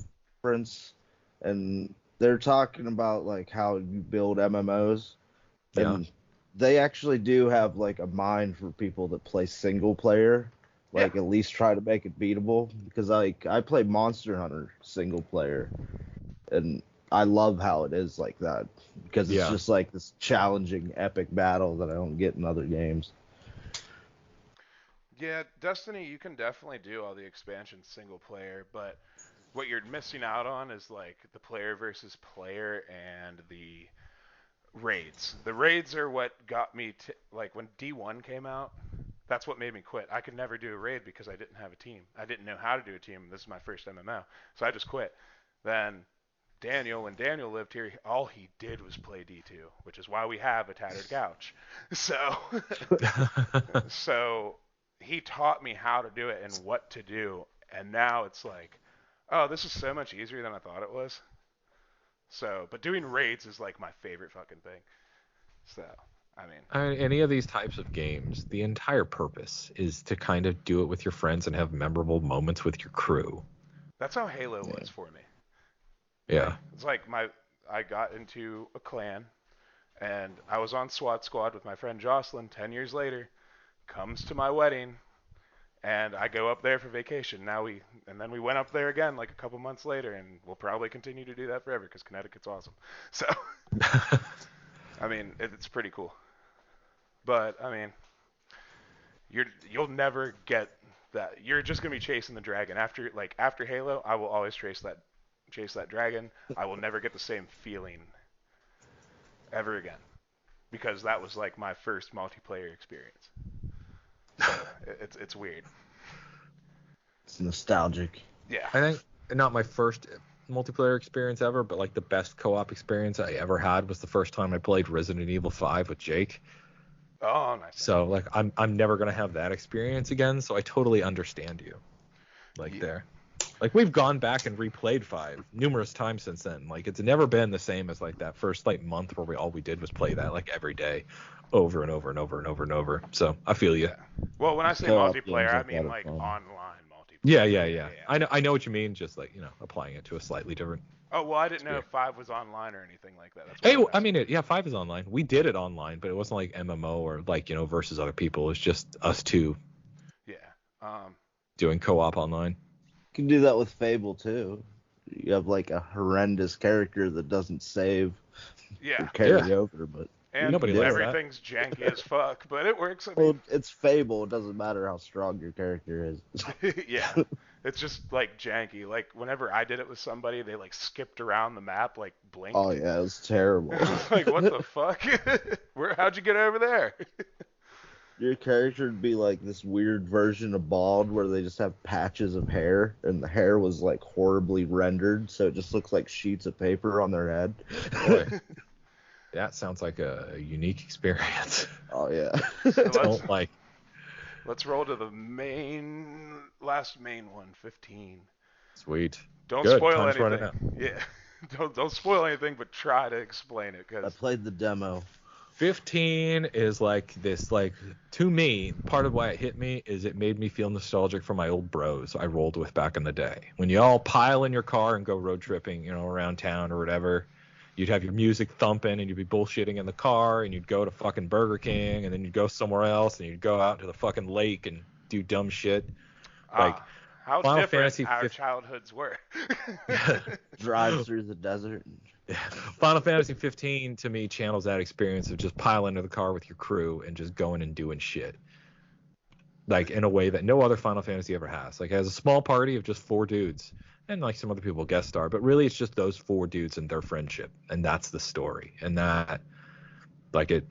conference, and they're talking about like how you build MMOs, Yeah, and they actually do have like a mind for people that play single player, yeah, like at least try to make it beatable. Because like I play Monster Hunter single player, and I love how it is like that because it's yeah. just like this challenging epic battle that I don't get in other games. yeah. Destiny, you can definitely do all the expansions single player, but what you're missing out on is like the player versus player and the raids. The raids are what got me to like when D1 came out. That's what made me quit. I could never do a raid because I didn't have a team. I didn't know how to do a team. This is my first MMO, so I just quit. Then Daniel, when Daniel lived here, all he did was play D2, which is why we have a tattered couch. So, so he taught me how to do it and what to do, and now it's like, oh, this is so much easier than I thought it was. So, but doing raids is like my favorite fucking thing. So, I mean, I mean, any of these types of games, the entire purpose is to kind of do it with your friends and have memorable moments with your crew. that's how Halo Yeah. was for me. Like, Yeah. it's like I got into a clan and I was on SWAT squad with my friend Jocelyn 10 years later, comes to my wedding, and I go up there for vacation. And then we went up there again like a couple months later, and we'll probably continue to do that forever because Connecticut's awesome. So, I mean, it's pretty cool. But, I mean, you'll never get that. You're just gonna be chasing the dragon after Halo. I will always chase chase that dragon, I will never get the same feeling ever again because that was like my first multiplayer experience. So it's weird. It's nostalgic. Yeah. I think not my first multiplayer experience ever, but like the best co-op experience I ever had was the first time I played Resident Evil 5 with Jake. Oh, nice. So like I'm never gonna have that experience again. So I totally understand you. Like Yeah. there. Like we've gone back and replayed 5 numerous times since then. Like it's never been the same as like that first like month where all we did was play that like every day, over and over and over and over and over. So I feel you. Yeah. Well, when I These say co-op multiplayer, games I like mean that are like fun. online multiplayer. Yeah, yeah, Yeah, yeah. yeah. I know what you mean. Just like applying it to a slightly different Oh well, I didn't know sphere. if 5 was online or anything like that. That's why I Hey, was I asking. mean, yeah, 5 is online. We did it online, but it wasn't like MMO or like versus other people. It's just us two Yeah. Um. doing co-op online. You can do that with Fable too. You have like a horrendous character that doesn't save or Yeah. Yeah, carry over, but you And nobody can do likes it. that. everything's janky as fuck, but it works. I mean, Well, it's Fable. It doesn't matter how strong your character is. yeah. It's just like janky. Like whenever I did it with somebody, they like skipped around the map, like Oh blinked. yeah, it's terrible. Like what the fuck? How'd you get over there? Your character would be like this weird version of bald where they just have patches of hair and the hair was like horribly rendered, so it just looks like sheets of paper on their head. Boy, that sounds like a unique experience. Oh yeah. So Don't like. let's roll to the last main one, 15. Sweet. Don't Good. spoil Time's running anything. out. Yeah. Don't spoil anything, but try to explain it, I cause played the demo. 15 is like this, like, to me, part of why it hit me is it made me feel nostalgic for my old bros I rolled with back in the day. When you all pile in your car and go road tripping, around town or whatever, you'd have your music thumping and you'd be bullshitting in the car and you'd go to fucking Burger King and then you'd go somewhere else and you'd go out to the fucking lake and do dumb shit. Like, how Final different Fantasy our 15. childhoods were. Drive through the desert. Final Fantasy 15 to me channels that experience of just piling into the car with your crew and just going and doing shit. Like in a way that no other Final Fantasy ever has. Like it has a small party of just 4 dudes and like some other people guest star, but really it's just those 4 dudes and their friendship, and that's the story. And that like it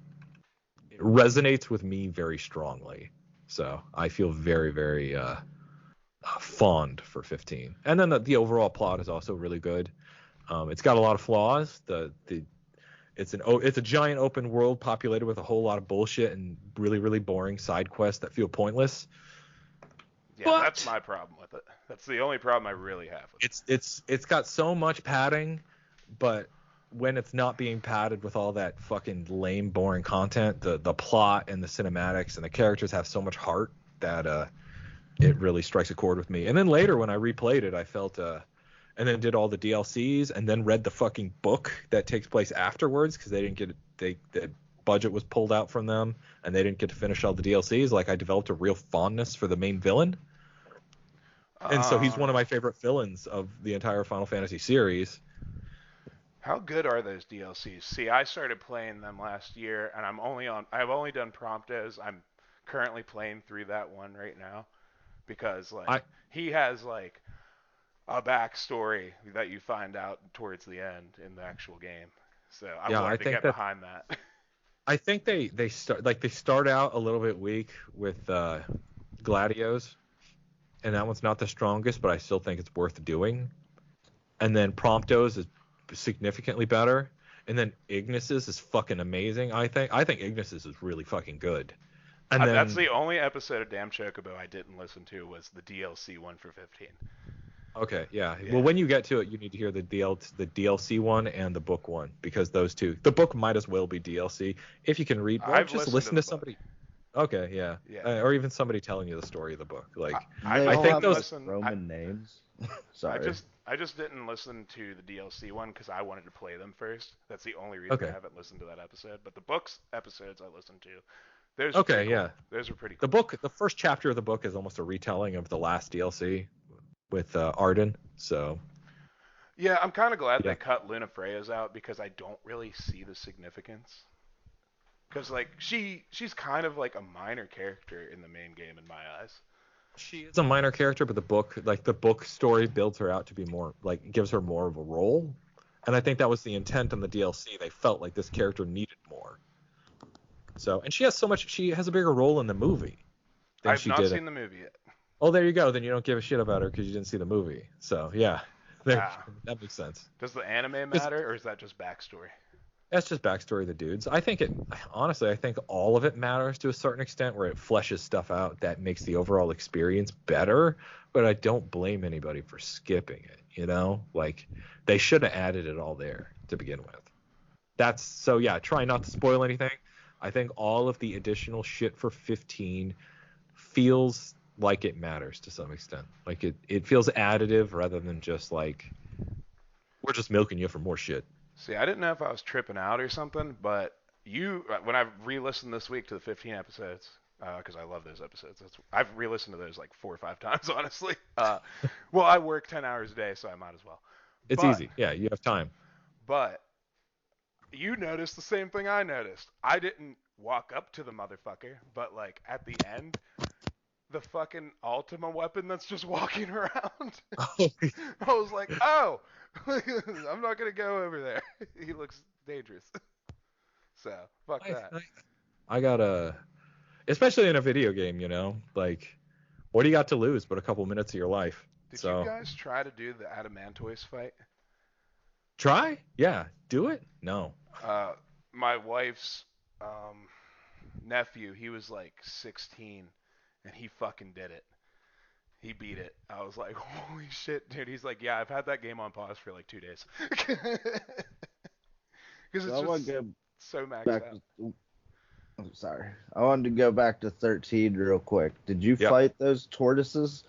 resonates with me very strongly. So I feel very, very fond for 15. And then the overall plot is also really good. It's got a lot of flaws. It's a giant open world populated with a whole lot of bullshit and really, really boring side quests that feel pointless. Yeah, But that's my problem with it. That's the only problem I really have with it. it's got so much padding, but when it's not being padded with all that fucking lame, boring content, the plot and the cinematics and the characters have so much heart that it really strikes a chord with me. And then later when I replayed it, I felt and then did all the DLCs and then read the fucking book that takes place afterwards because they didn't get the budget was pulled out from them and they didn't get to finish all the DLCs. Like I developed a real fondness for the main villain. And so he's one of my favorite villains of the entire Final Fantasy series. How good are those DLCs? See, I started playing them last year, and I've only done Promptos. I'm currently playing through that one right now because I he has like a backstory that you find out towards the end in the actual game. So I yeah, wanted to get behind that. I think they start out a little bit weak with Gladios, and that one's not the strongest, but I still think it's worth doing. And then Promptos is significantly better, and then Ignis's is fucking amazing. I think Ignis's is really fucking good. And That's then the only episode of Damn Chocobo I didn't listen to was the DLC one for 15. okay, yeah. Yeah. Well, when you get to it, you need to hear the DLC one and the book one because those two, the book might as well be DLC if you can read. Well, I've just listened listen to to the book. somebody. Okay, yeah. Yeah. Or even somebody telling you the story of the book. Like I They I all think have those. like listen. Roman names. Sorry. I just didn't listen to the DLC one because I wanted to play them first. That's the only reason Okay. I haven't listened to that episode. But the books episodes I listened to, those are Okay, pretty cool. yeah. Those are pretty The cool. book, the first chapter of the book is almost a retelling of the last DLC with Arden. So Yeah, I'm kind of glad yeah, they cut Luna Freya's out because I don't really see the significance. Because like she's kind of like a minor character in the main game in my eyes. She is a minor character, but the book story builds her out to be more, like, gives her more of a role. And I think that was the intent on the DLC. They felt like this character needed more. So, and she has a bigger role in the movie than I've she not did. seen the movie yet. Oh, there you go. Then you don't give a shit about her because you didn't see the movie. So, yeah, there, Ah. that makes sense. Does the anime 'Cause matter, or is that just backstory? that's just backstory of the dudes. Honestly, I think all of it matters to a certain extent where it fleshes stuff out that makes the overall experience better. But I don't blame anybody for skipping it, you know? Like, they should have added it all there to begin with. So yeah, try not to spoil anything. I think all of the additional shit for 15 feels like it matters to some extent. Like it feels additive rather than just like we're just milking you for more shit. See, I didn't know if I was tripping out or something, but when I've re-listened this week to the 15 episodes, because I love those episodes. I've re-listened to those like 4 or 5 times, honestly. Well, I work 10 hours a day, so I might as well. It's But, easy. Yeah, you have time. but you noticed the same thing I noticed. I didn't walk up to the motherfucker, but like at the end, the fucking Ultima weapon that's just walking around. I was like, oh, I'm not gonna go over there. He looks dangerous. So fuck that. I got especially in a video game, you know, like what do you got to lose but a couple minutes of your life? Did you So guys try to do the Adamantoise fight? try, yeah, do it. No, Uh, my wife's nephew, he was like 16, and he fucking did it. He beat it. I was like, holy shit, dude. He's like, yeah, I've had that game on pause for like 2 days. Because So it's I want just to go so maxed back. out. I'm sorry. I wanted to go back to 13 real quick. Did you Yep. fight those tortoises?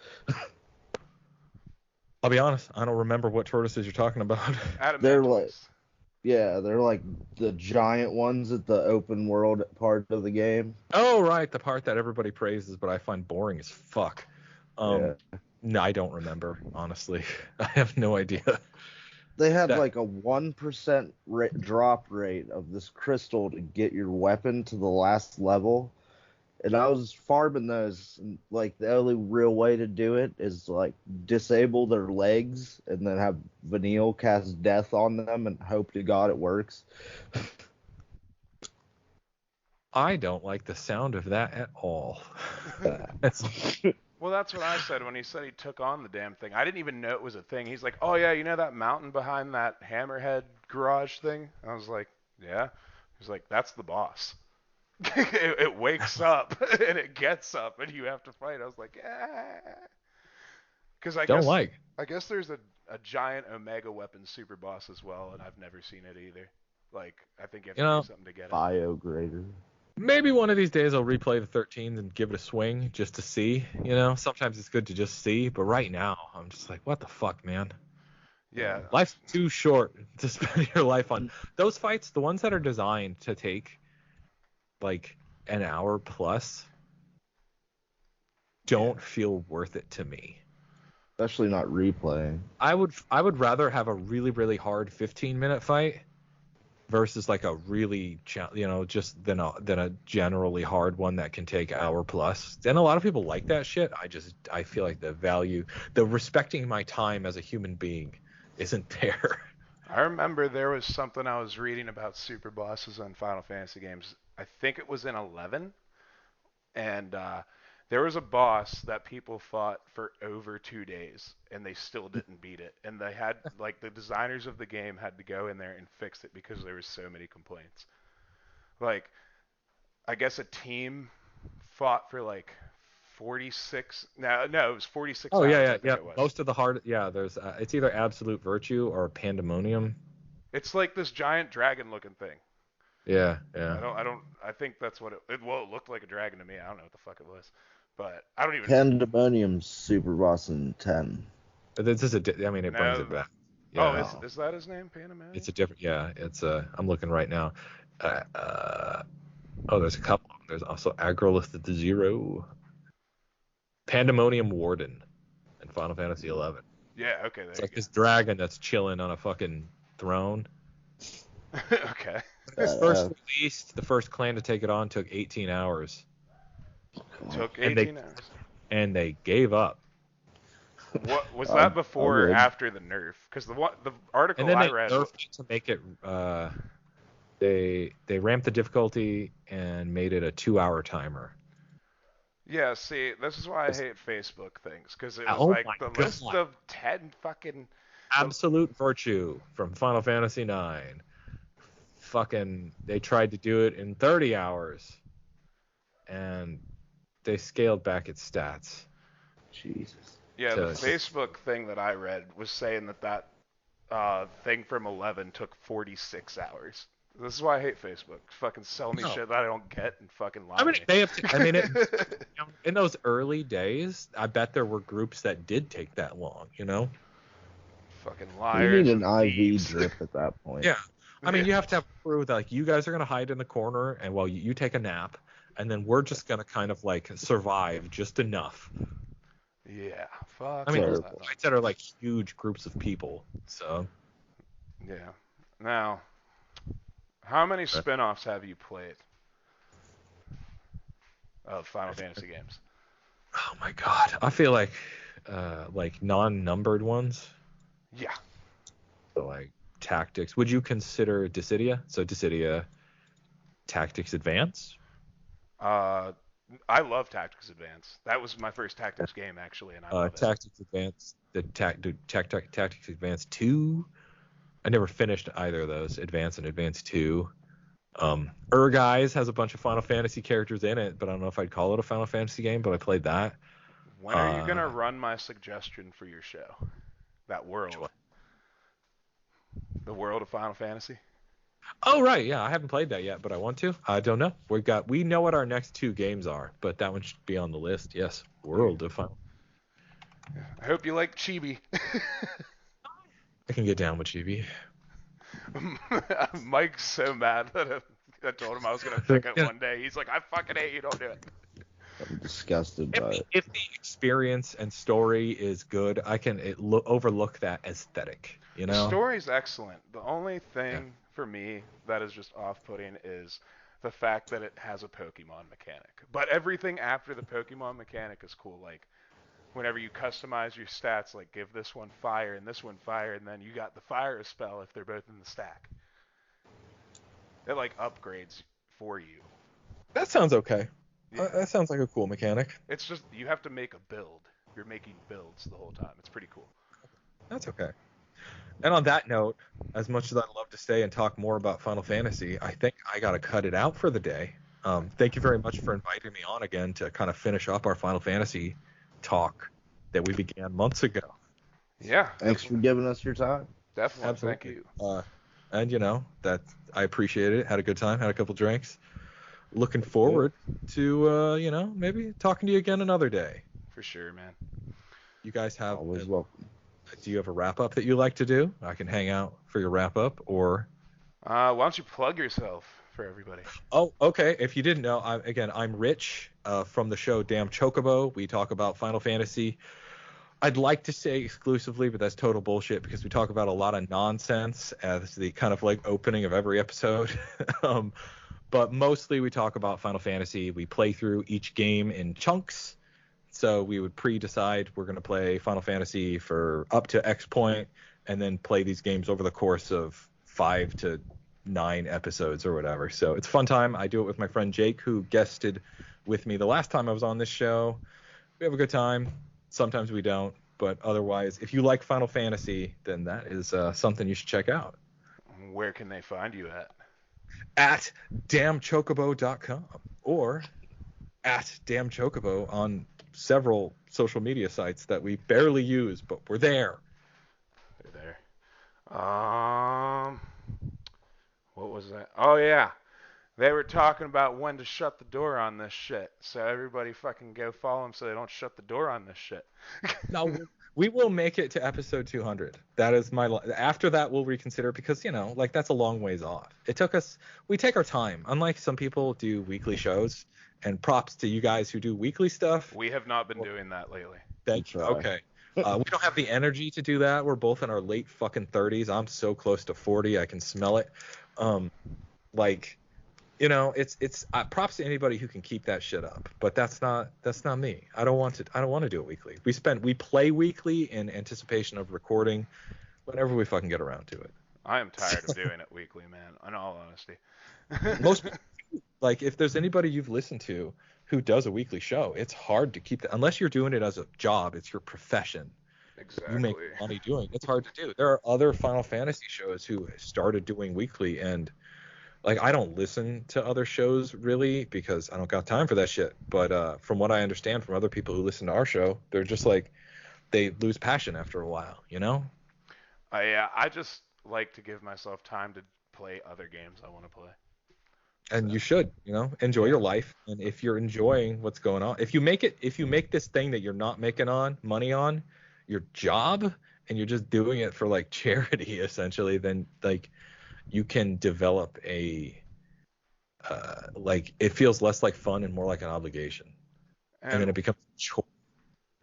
I'll be honest, I don't remember what tortoises you're talking about. They're like, Adamantoise. yeah, they're like the giant ones at the open world part of the game. Oh, right, the part that everybody praises, but I find boring as fuck. Yeah. No, I don't remember, honestly. I have no idea. They had That like a 1% drop rate of this crystal to get your weapon to the last level. And I was farming those, and like the only real way to do it is like disable their legs and then have Vanille cast death on them and hope to God it works. I don't like the sound of that at all. Well, that's what I said when he said he took on the damn thing. I didn't even know it was a thing. He's like, oh, yeah, you know that mountain behind that Hammerhead garage thing? I was like, yeah. He's like, that's the boss. It wakes up, and it gets up, and you have to fight. I was like, yeah. Because Don't like. I guess there's a giant Omega weapon super boss as well, and I've never seen it either. Like, I think you have You to do know, something to get it. Biograder. maybe one of these days I'll replay the 13 and give it a swing just to see. You know, sometimes it's good to just see, but right now I'm just like, what the fuck, man? Yeah. Life's too short to spend your life on those fights. The ones that are designed to take like an hour plus don't feel worth it to me. Especially not replaying. I would rather have a really really hard 15-minute fight versus like a really just than a generally hard one that can take hour plus. And a lot of people like that shit. I feel like the respecting my time as a human being isn't there. I remember there was something I was reading about super bosses on Final Fantasy games. I think it was in 11, and there was a boss that people fought for over 2 days, and they still didn't beat it. And they had like the designers of the game had to go in there and fix it because there was so many complaints. Like, I guess a team fought for like 46. No, it was 46 Oh hours. yeah, I yeah, think yeah. it was. Most of the hard, there's it's either Absolute Virtue or Pandemonium. It's like this giant dragon-looking thing. Yeah, yeah. I think that's what it looked like a dragon to me. I don't know what the fuck it was. But I don't even. Pandemonium's super boss in 10. This is I mean, it brings No. it back. Oh, Yeah, is that his name? Panamanian? it's a different. Yeah, it's I'm looking right now. Oh, there's a couple. There's also Agrolith the Zero, Pandemonium Warden, and Final Fantasy 11. Yeah, okay, there It's like you this dragon that's chilling on a fucking throne. go. Okay. First released, the first clan to take it on took 18 hours. Took And they 18 hours. and they gave up. What was that I before or would. after the nerf? Because the And article then I they read. nerfed it to make it. They ramped the difficulty and made it a 2-hour timer. Yeah, see, this is why I hate Facebook things, because it was Oh like my the god! list of 10 fucking. Absolute Virtue from Final Fantasy IX. Fucking, they tried to do it in 30 hours, and they scaled back its stats. Jesus. Yeah, the to Facebook thing that I read was saying that thing from 11 took 46 hours. This is why I hate Facebook. Fucking sell me No. shit that I don't get and fucking lie I mean, to me. they have. In those early days, I bet there were groups that did take that long. Fucking You liars need an and IV thieves. drip at that point. Yeah. I mean, you have to have a crew that, like, you guys are gonna hide in the corner, and while you take a nap, and then we're just gonna kind of like survive just enough. Yeah, fuck. I mean, all there's Terrible. fights that are like huge groups of people. So Yeah. Now, how many spin-offs have you played of Final Fantasy games? oh my god, I feel like non-numbered ones. Yeah. So like Tactics. Would you consider Dissidia? So Dissidia, Tactics Advance. I love Tactics Advance. That was my first Tactics game, actually, and I love it. Tactics Advance, Tactics Advance 2. I never finished either of those, Advance and Advance 2. Guys has a bunch of Final Fantasy characters in it, but I don't know if I'd call it a Final Fantasy game, but I played that. When are you going to run my suggestion for your show? That world. Which one? The world of Final Fantasy? Oh, right, yeah, I haven't played that yet, but I want to. I don't know. We know what our next 2 games are, but that one should be on the list. Yes, World of Final. I hope you like Chibi. I can get down with Chibi. Mike's so mad that I told him I was going to pick it one day. He's like, I fucking hate you, don't do it. I'm disgusted by it. If the experience and story is good, I can overlook that aesthetic. The story's excellent. The only thing for me that is just off-putting is the fact that it has a Pokemon mechanic. But everything after the Pokemon mechanic is cool. Like, whenever you customize your stats, like give this one fire and this one fire, and then you got the fire spell if they're both in the stack. It like upgrades for you. That sounds okay. Yeah. That sounds like a cool mechanic. It's just you have to make a build. You're making builds the whole time. It's pretty cool. That's okay. And on that note, as much as I'd love to stay and talk more about Final Fantasy, I think I got to cut it out for the day. Thank you very much for inviting me on again to kind of finish up our Final Fantasy talk that we began months ago. Yeah. Thanks for giving us your time. Definitely. Absolutely. Thank you. And that I appreciated it. Had a good time. Had a couple drinks. Looking forward to maybe talking to you again another day. For sure, man. You guys have Always welcome. Do you have a wrap up that you like to do? I can hang out for your wrap up, or why don't you plug yourself for everybody? Oh, okay. If you didn't know, I'm Rich from the show Damn Chocobo. We talk about Final Fantasy. I'd like to say exclusively, but that's total bullshit because we talk about a lot of nonsense as the kind of like opening of every episode. But mostly we talk about Final Fantasy. We play through each game in chunks. So we would pre-decide we're going to play Final Fantasy for up to X point and then play these games over the course of 5 to 9 episodes or whatever. So it's a fun time. I do it with my friend Jake, who guested with me the last time I was on this show. We have a good time. Sometimes we don't. But otherwise, if you like Final Fantasy, then that is something you should check out. Where can they find you at? At damnchocobo.com or at damnchocobo on several social media sites that we barely use, but we're there. They're there. What was that? Oh yeah, they were talking about when to shut the door on this shit. So everybody fucking go follow them so they don't shut the door on this shit. No, we will make it to episode 200. That is after that we'll reconsider because that's a long ways off. We take our time. Unlike some people do weekly shows. And props to you guys who do weekly stuff. We have not been doing that lately. Thank you. Okay. We don't have the energy to do that. We're both in our late fucking 30s. I'm so close to 40. I can smell it. it's props to anybody who can keep that shit up, but that's not me. I don't want to do it weekly. We play weekly in anticipation of recording whenever we fucking get around to it. I am tired of doing it weekly, man. In all honesty. Most people, like, if there's anybody you've listened to who does a weekly show, it's hard to keep that unless you're doing it as a job. It's your profession. Exactly. You make money doing it. It's hard to do. There are other Final Fantasy shows who started doing weekly, and like, I don't listen to other shows really because I don't got time for that shit. But from what I understand from other people who listen to our show, they're just like, they lose passion after a while, I just like to give myself time to play other games I want to play. And you should, enjoy your life. And if you're enjoying what's going on, if you make this thing that you're not making money on your job, and you're just doing it for like charity essentially, then like you can develop like it feels less like fun and more like an obligation. And then it becomes a chore.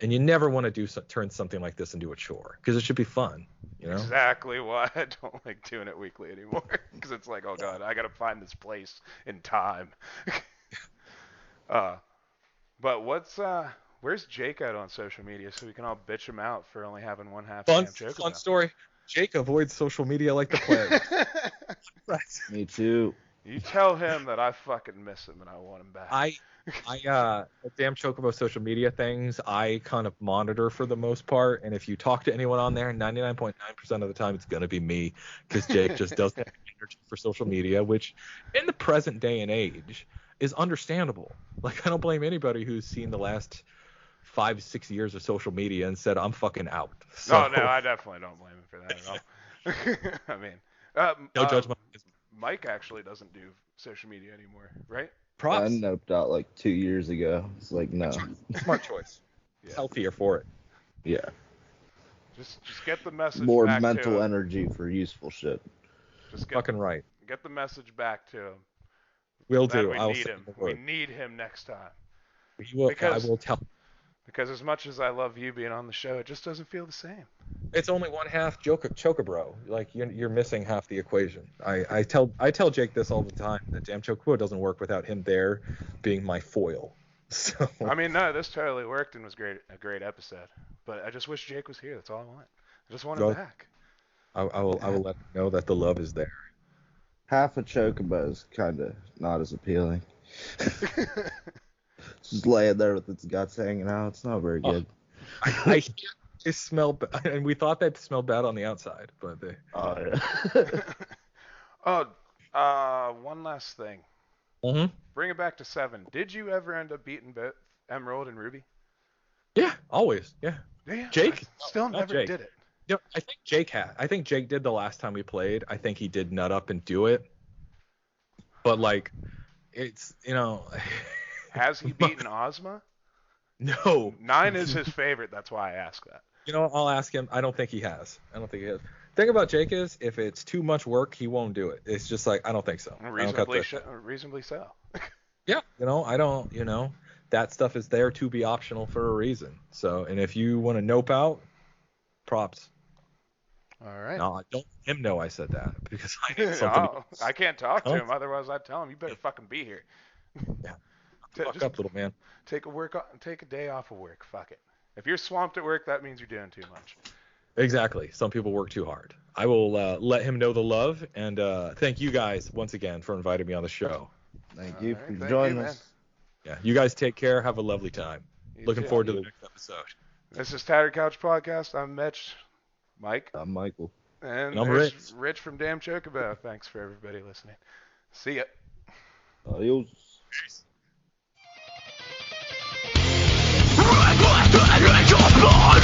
And you never want to turn something like this into a chore, because it should be fun, Exactly why I don't like doing it weekly anymore, because it's like, oh god, I gotta find this place in time. But where's Jake at on social media so we can all bitch him out for only having one half Damn Chocobo? Fun story. Jake avoids social media like the plague. Me too. You tell him that I fucking miss him and I want him back. Damn Chocobo social media things, I kind of monitor for the most part. And if you talk to anyone on there, 99.9% of the time, it's going to be me, because Jake just doesn't have energy for social media, which in the present day and age is understandable. Like, I don't blame anybody who's seen the last 5-6 years of social media and said, I'm fucking out. So, no, I definitely don't blame him for that at all. I mean, no judgment. Mike actually doesn't do social media anymore, right? Props. I noped out like 2 years ago. It's like, no. Smart choice. Yeah. Healthier for it. Yeah. Just get the message More back mental to him. energy for useful shit. Just Fucking right. Get the message back to him. Will that do. We I'll need say him. the We word. need him next time. I will tell. Because as much as I love you being on the show, it just doesn't feel the same. It's only one half Chocobro. Like, you're missing half the equation. I tell Jake this all the time, that Damn Chocobo doesn't work without him there being my foil. So I mean, no, this totally worked and was a great episode. But I just wish Jake was here. That's all I want. I just want him back. I will let him know that the love is there. Half a Chocobo is kind of not as appealing. Just laying there with its guts hanging out. It's not very good. I they smell bad, and we thought they smelled bad on the outside, but they. One last thing. Mm-hmm. Bring it back to 7. Did you ever end up beating both Emerald and Ruby? Yeah, always. Yeah. Jake still never Jake. did it. I think Jake had. I think Jake did the last time we played. I think he did nut up and do it. But like, it's Has he beaten Ozma? No. 9 is his favorite. That's why I asked that. I'll ask him. I don't think he has. Thing about Jake is, if it's too much work, he won't do it. It's just like, I don't think so. Reasonably so. Yeah. I don't, that stuff is there to be optional for a reason. So, and if you want to nope out, props. All right. No, don't let him know I said that, because I need something. I can't talk to him. Otherwise, I'd tell him, you better fucking be here. Yeah. Fuck up, little man. Take a day off of work. Fuck it. If you're swamped at work, that means you're doing too much. Exactly. Some people work too hard. I will let him know the love, and thank you guys once again for inviting me on the show. Thank you for joining us. Yeah, you guys take care. Have a lovely time. Looking forward to the next episode. This is Tattered Couch Podcast. I'm Mitch. Mike. I'm Michael. And I'm Rich. Rich from Damn Chocobo. Thanks for everybody listening. See ya. Adios. Your blood.